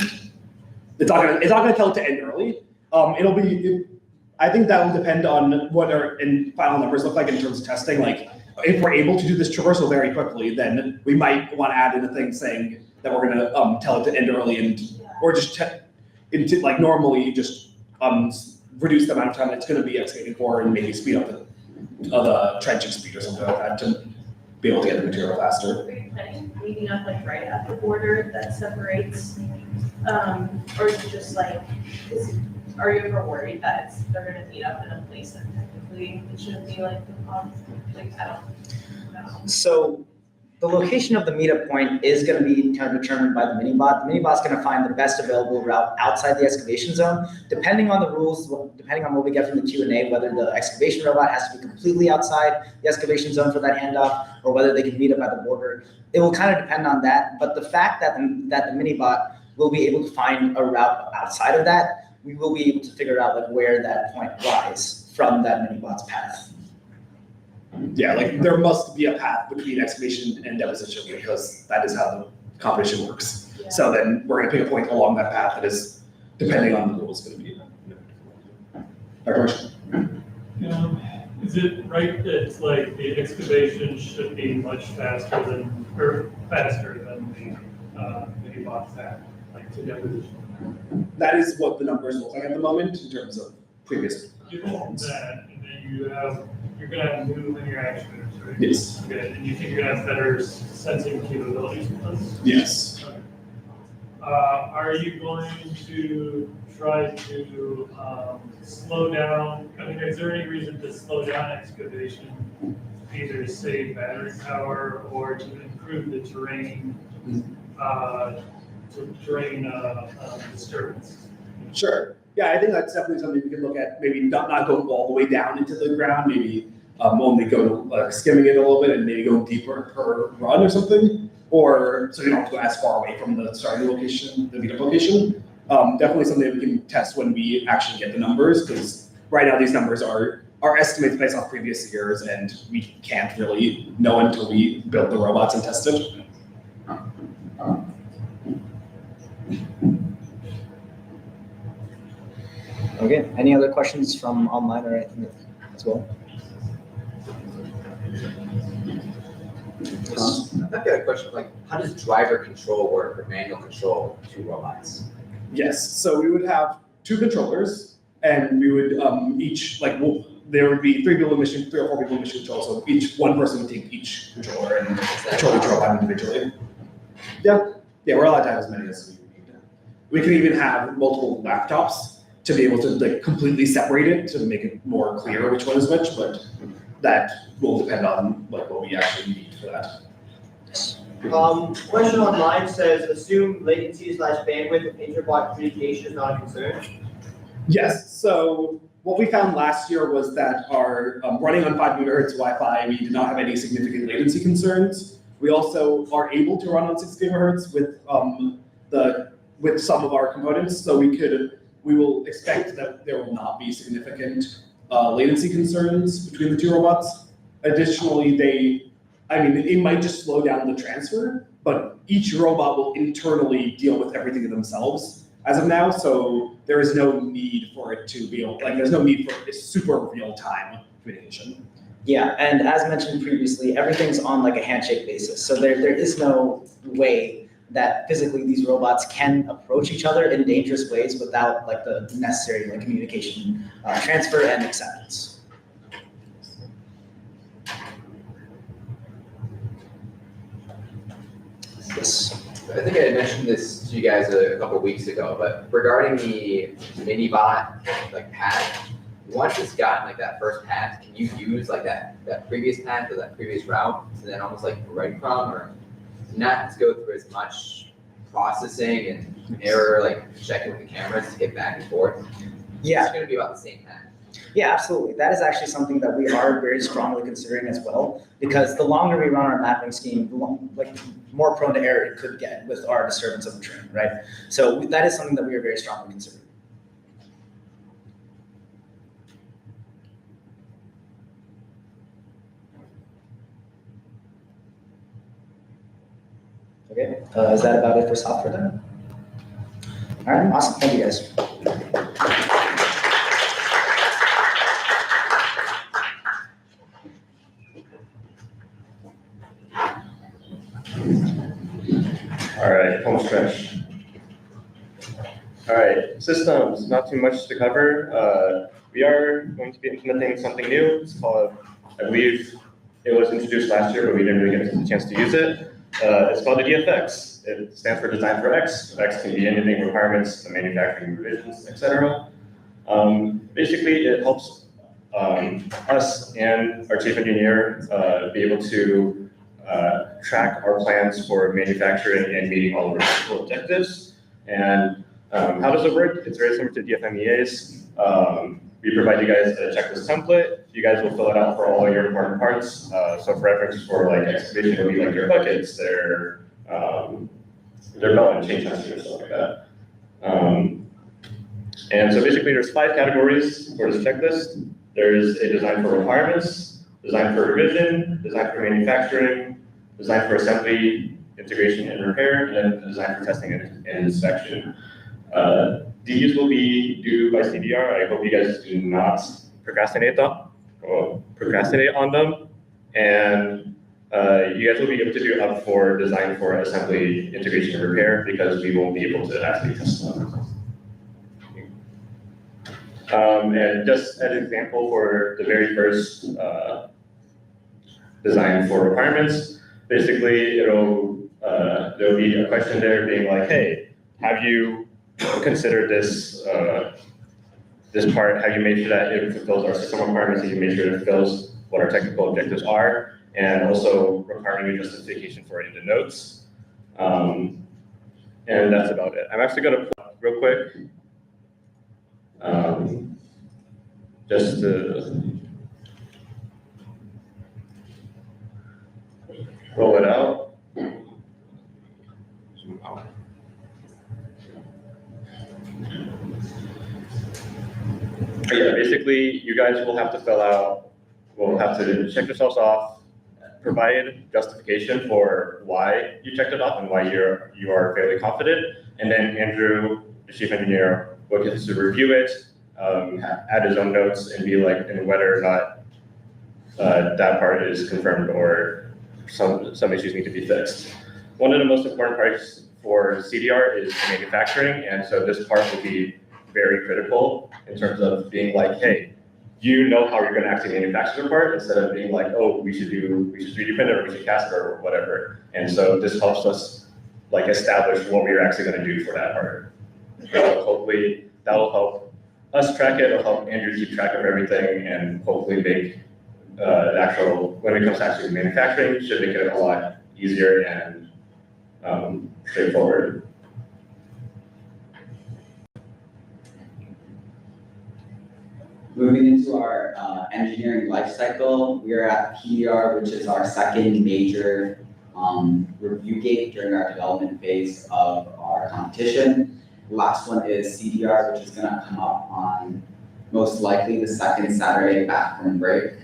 S7: it's not gonna tell it to end early. I think that will depend on what our final numbers look like in terms of testing. Like, if we're able to do this traversal very quickly, then we might want to add in a thing saying that we're gonna tell it to end early or just like normally just reduce the amount of time it's gonna be excavating for and maybe speed up the trenching speed or something like that to be able to get the material faster.
S12: Are you planning on meeting up like right at the border that separates, or is it just like, are you ever worried that they're gonna meet up in a place that technically it shouldn't be like the like, I don't know.
S22: So the location of the meetup point is going to be kind of determined by the minibot. The minibot's going to find the best available route outside the excavation zone, depending on the rules, depending on what we get from the Q&A, whether the excavation robot has to be completely outside the excavation zone for that handoff, or whether they can meet up at the border. It will kind of depend on that. But the fact that the minibot will be able to find a route outside of that, we will be able to figure out like where that point lies from that minibot's path.
S7: Yeah, like there must be a path between excavation and deposition because that is how the competition works.
S12: Yeah.
S7: So then we're gonna pick a point along that path that is, depending on the rules, gonna be. Our question.
S9: Is it right that it's like the excavation should be much faster than the minibot's at, like to deposition?
S7: That is what the numbers look like at the moment in terms of previous.
S9: Given that, and then you're gonna have new linear actuators, right?
S7: Yes.
S9: Okay, and you think you're gonna have better sensing capabilities with this?
S7: Yes.
S9: Okay. Are you going to try to slow down, I mean, is there any reason to slow down excavation, either save battery power or to improve the terrain, disturbance?
S7: Sure. Yeah, I think that's definitely something we can look at. Maybe not going all the way down into the ground. Maybe only go skimming it a little bit and maybe go deeper per run or something. Or so you don't have to go as far away from the starting location, the meetup location. Definitely something that we can test when we actually get the numbers, because right now these numbers are estimates based off previous years, and we can't really know until we build the robots and test it.
S22: Okay, any other questions from online or anything as well?
S2: I've got a question, like, how does driver control work or manual control two robots?
S7: Yes, so we would have two controllers, and we would there would be three or four people in mission control, so one person would take each controller and control each robot individually. Yeah, we're allowed to have as many as we need. We can even have multiple laptops to be able to like completely separate it to make it more clear which one is which, but that will depend on like what we actually need for that.
S18: Question online says, assume latency / bandwidth of interbot communication is not a concern.
S7: Yes, so what we found last year was that our running on 5 gigahertz Wi-Fi, we did not have any significant latency concerns. We also are able to run on 6 gigahertz with some of our components, so we will expect that there will not be significant latency concerns between the two robots. Additionally, it might just slow down the transfer, but each robot will internally deal with everything themselves as of now, so there is no need for it to be there's no need for a super real-time communication.
S22: Yeah, and as mentioned previously, everything's on like a handshake basis, so there is no way that physically these robots can approach each other in dangerous ways without like the necessary like communication, transfer and acceptance. Yes.
S2: I think I had mentioned this to you guys a couple of weeks ago, but regarding the minibot path, once it's gotten that first path, can you use that previous path or that previous route to then almost breadcrumb or not go through as much processing and error checking with the cameras to get back and forth?
S22: Yeah.
S2: It's going to be about the same path.
S22: Yeah, absolutely. That is actually something that we are very strongly considering as well, because the longer we run our mapping scheme, the more prone to error it could get with our disturbance of the train, right? So that is something that we are very strongly considering. Okay, is that about it for software then? All right, awesome. Thank you guys.
S3: All right, home stretch. All right, systems, not too much to cover. We are going to be implementing something new. It's called, I believe it was introduced last year, but we didn't really get a chance to use it. It's called the DFX. It stands for Design for X. X can be anything, requirements, the manufacturing revisions, etc. Basically, it helps us and our chief engineer be able to track our plans for manufacturing and meeting all of our technical objectives. And how does it work? It's very similar to DFMEA's. We provide you guys a checklist template. You guys will fill it out for all your important parts. So for reference, for like excavation, it'll be like your buckets, their belt and chain testing and stuff like that. And so basically there's 5 categories for this checklist. There's a design for requirements, design for revision, design for manufacturing, design for assembly, integration and repair, and then design for testing and inspection. These will be due by CDR. I hope you guys do not procrastinate on them. And you guys will be able to do up for design for assembly, integration, and repair, because we won't be able to actually test them. And just as an example, for the very first design for requirements, basically there'll be a question there being like, hey, have you considered this this part? Have you made sure that it fulfills our system requirements? Have you made sure it fulfills what our technical objectives are? And also requiring a justification for it in the notes. And that's about it. I'm actually going to put up real quick, just to roll it out. But yeah, basically, you guys will have to fill out, will have to check yourselves off, provide justification for why you checked it off and why you are fairly confident, and then Andrew, the chief engineer, will get to review it, add his own notes, and be like, and whether or not that part is confirmed or some issues need to be fixed. One of the most important parts for CDR is manufacturing, and so this part will be very critical in terms of being like, hey, you know how you're going to actually manufacture the part, instead of being like, oh, we should 3D print it, or we should cast it, or whatever. And so this helps us like establish what we're actually going to do for that part. So hopefully that will help us track it. It'll help Andrew keep track of everything, and hopefully make the actual, when it comes to actually manufacturing, should make it a lot easier and straightforward.
S15: Moving into our engineering lifecycle, we are at PDR, which is our second major review gate during our development phase of our competition. The last one is CDR, which is going to come up on most likely the second Saturday back from break.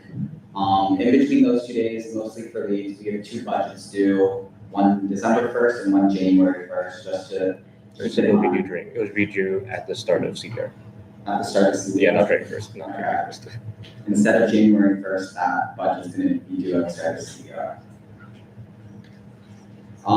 S15: In between those 2 days, mostly for leads, we have 2 budgets due, one December 1st and one January 1st, just to keep it on.
S3: It was due at the start of CDR.
S15: At the start of CDR?
S3: Yeah, not January 1st, not January 1st.
S15: Instead of January 1st, that budget's going to be due at the start of CDR. A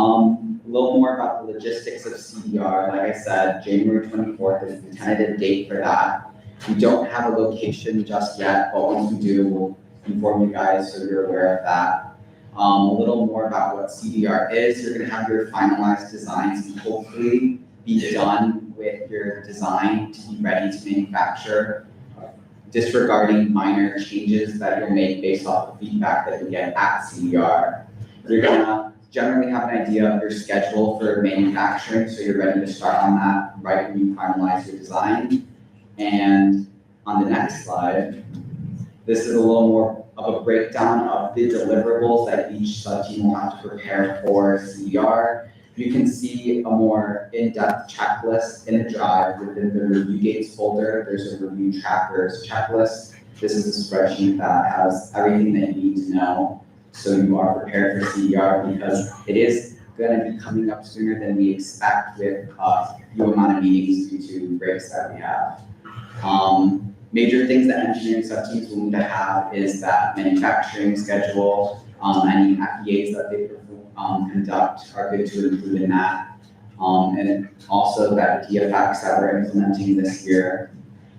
S15: little more about the logistics of CDR. Like I said, January 24th is the tentative date for that. We don't have a location just yet, but once we do, we'll inform you guys so you're aware of that. A little more about what CDR is. You're going to have your finalized designs and hopefully be done with your design to be ready to manufacture, disregarding minor changes that you'll make based off the feedback that you get at CDR. You're going to generally have an idea of your schedule for manufacturing, so you're ready to start on that right when you finalize your design. And on the next slide, this is a little more of a breakdown of the deliverables that each sub-team will have to prepare for CDR. You can see a more in-depth checklist in the drive within the review gates folder. There's a review trackers checklist. This is a spreadsheet that has everything that you need to know so you are prepared for CDR, because it is going to be coming up sooner than we expect with the amount of meetings due to breaks that we have. Major things that engineering sub-teams will need to have is that manufacturing schedule, any FEAs that they conduct are good to include in that. And also that DFX that we're implementing this year.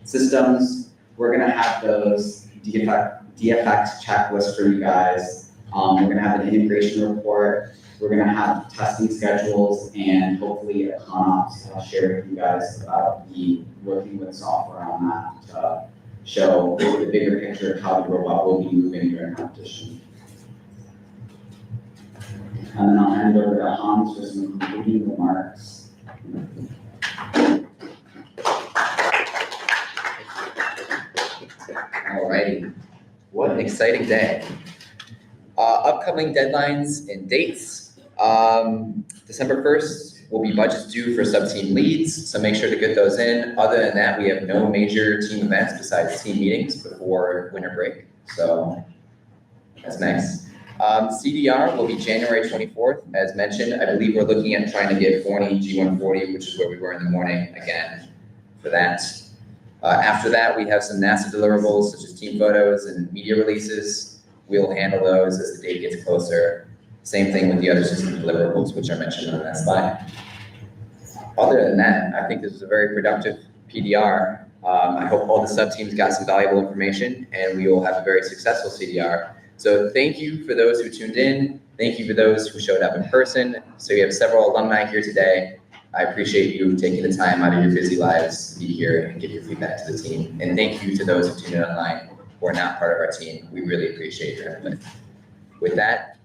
S15: Systems, we're gonna have those DFX checklists for you guys. We're gonna have an integration report. We're gonna have testing schedules and hopefully a ConOps share with you guys about the working with software on that to show the bigger picture of how the robot will be moving during competition. And then I'll hand it over to Hans for some concluding remarks.
S2: Alrighty, what an exciting day. Upcoming deadlines and dates. December 1st will be budgets due for sub-team leads, so make sure to get those in. Other than that, we have no major team events besides team meetings before winter break, so that's nice. CDR will be January 24th, as mentioned. I believe we're looking at trying to get Forney G140, which is where we were in the morning again for that. After that, we have some NASA deliverables such as team photos and media releases. We'll handle those as the date gets closer. Same thing with the other system deliverables, which are mentioned on that slide. Other than that, I think this was a very productive PDR. I hope all the sub-teams got some valuable information and we will have a very successful CDR. So thank you for those who tuned in. Thank you for those who showed up in person. So we have several alumni here today. I appreciate you taking the time out of your busy lives to be here and give your feedback to the team. And thank you to those who tuned in online who are not part of our team. We really appreciate your input. With that,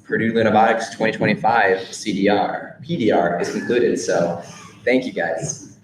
S2: Purdue Lunobotics 2025 PDR is concluded. So thank you guys.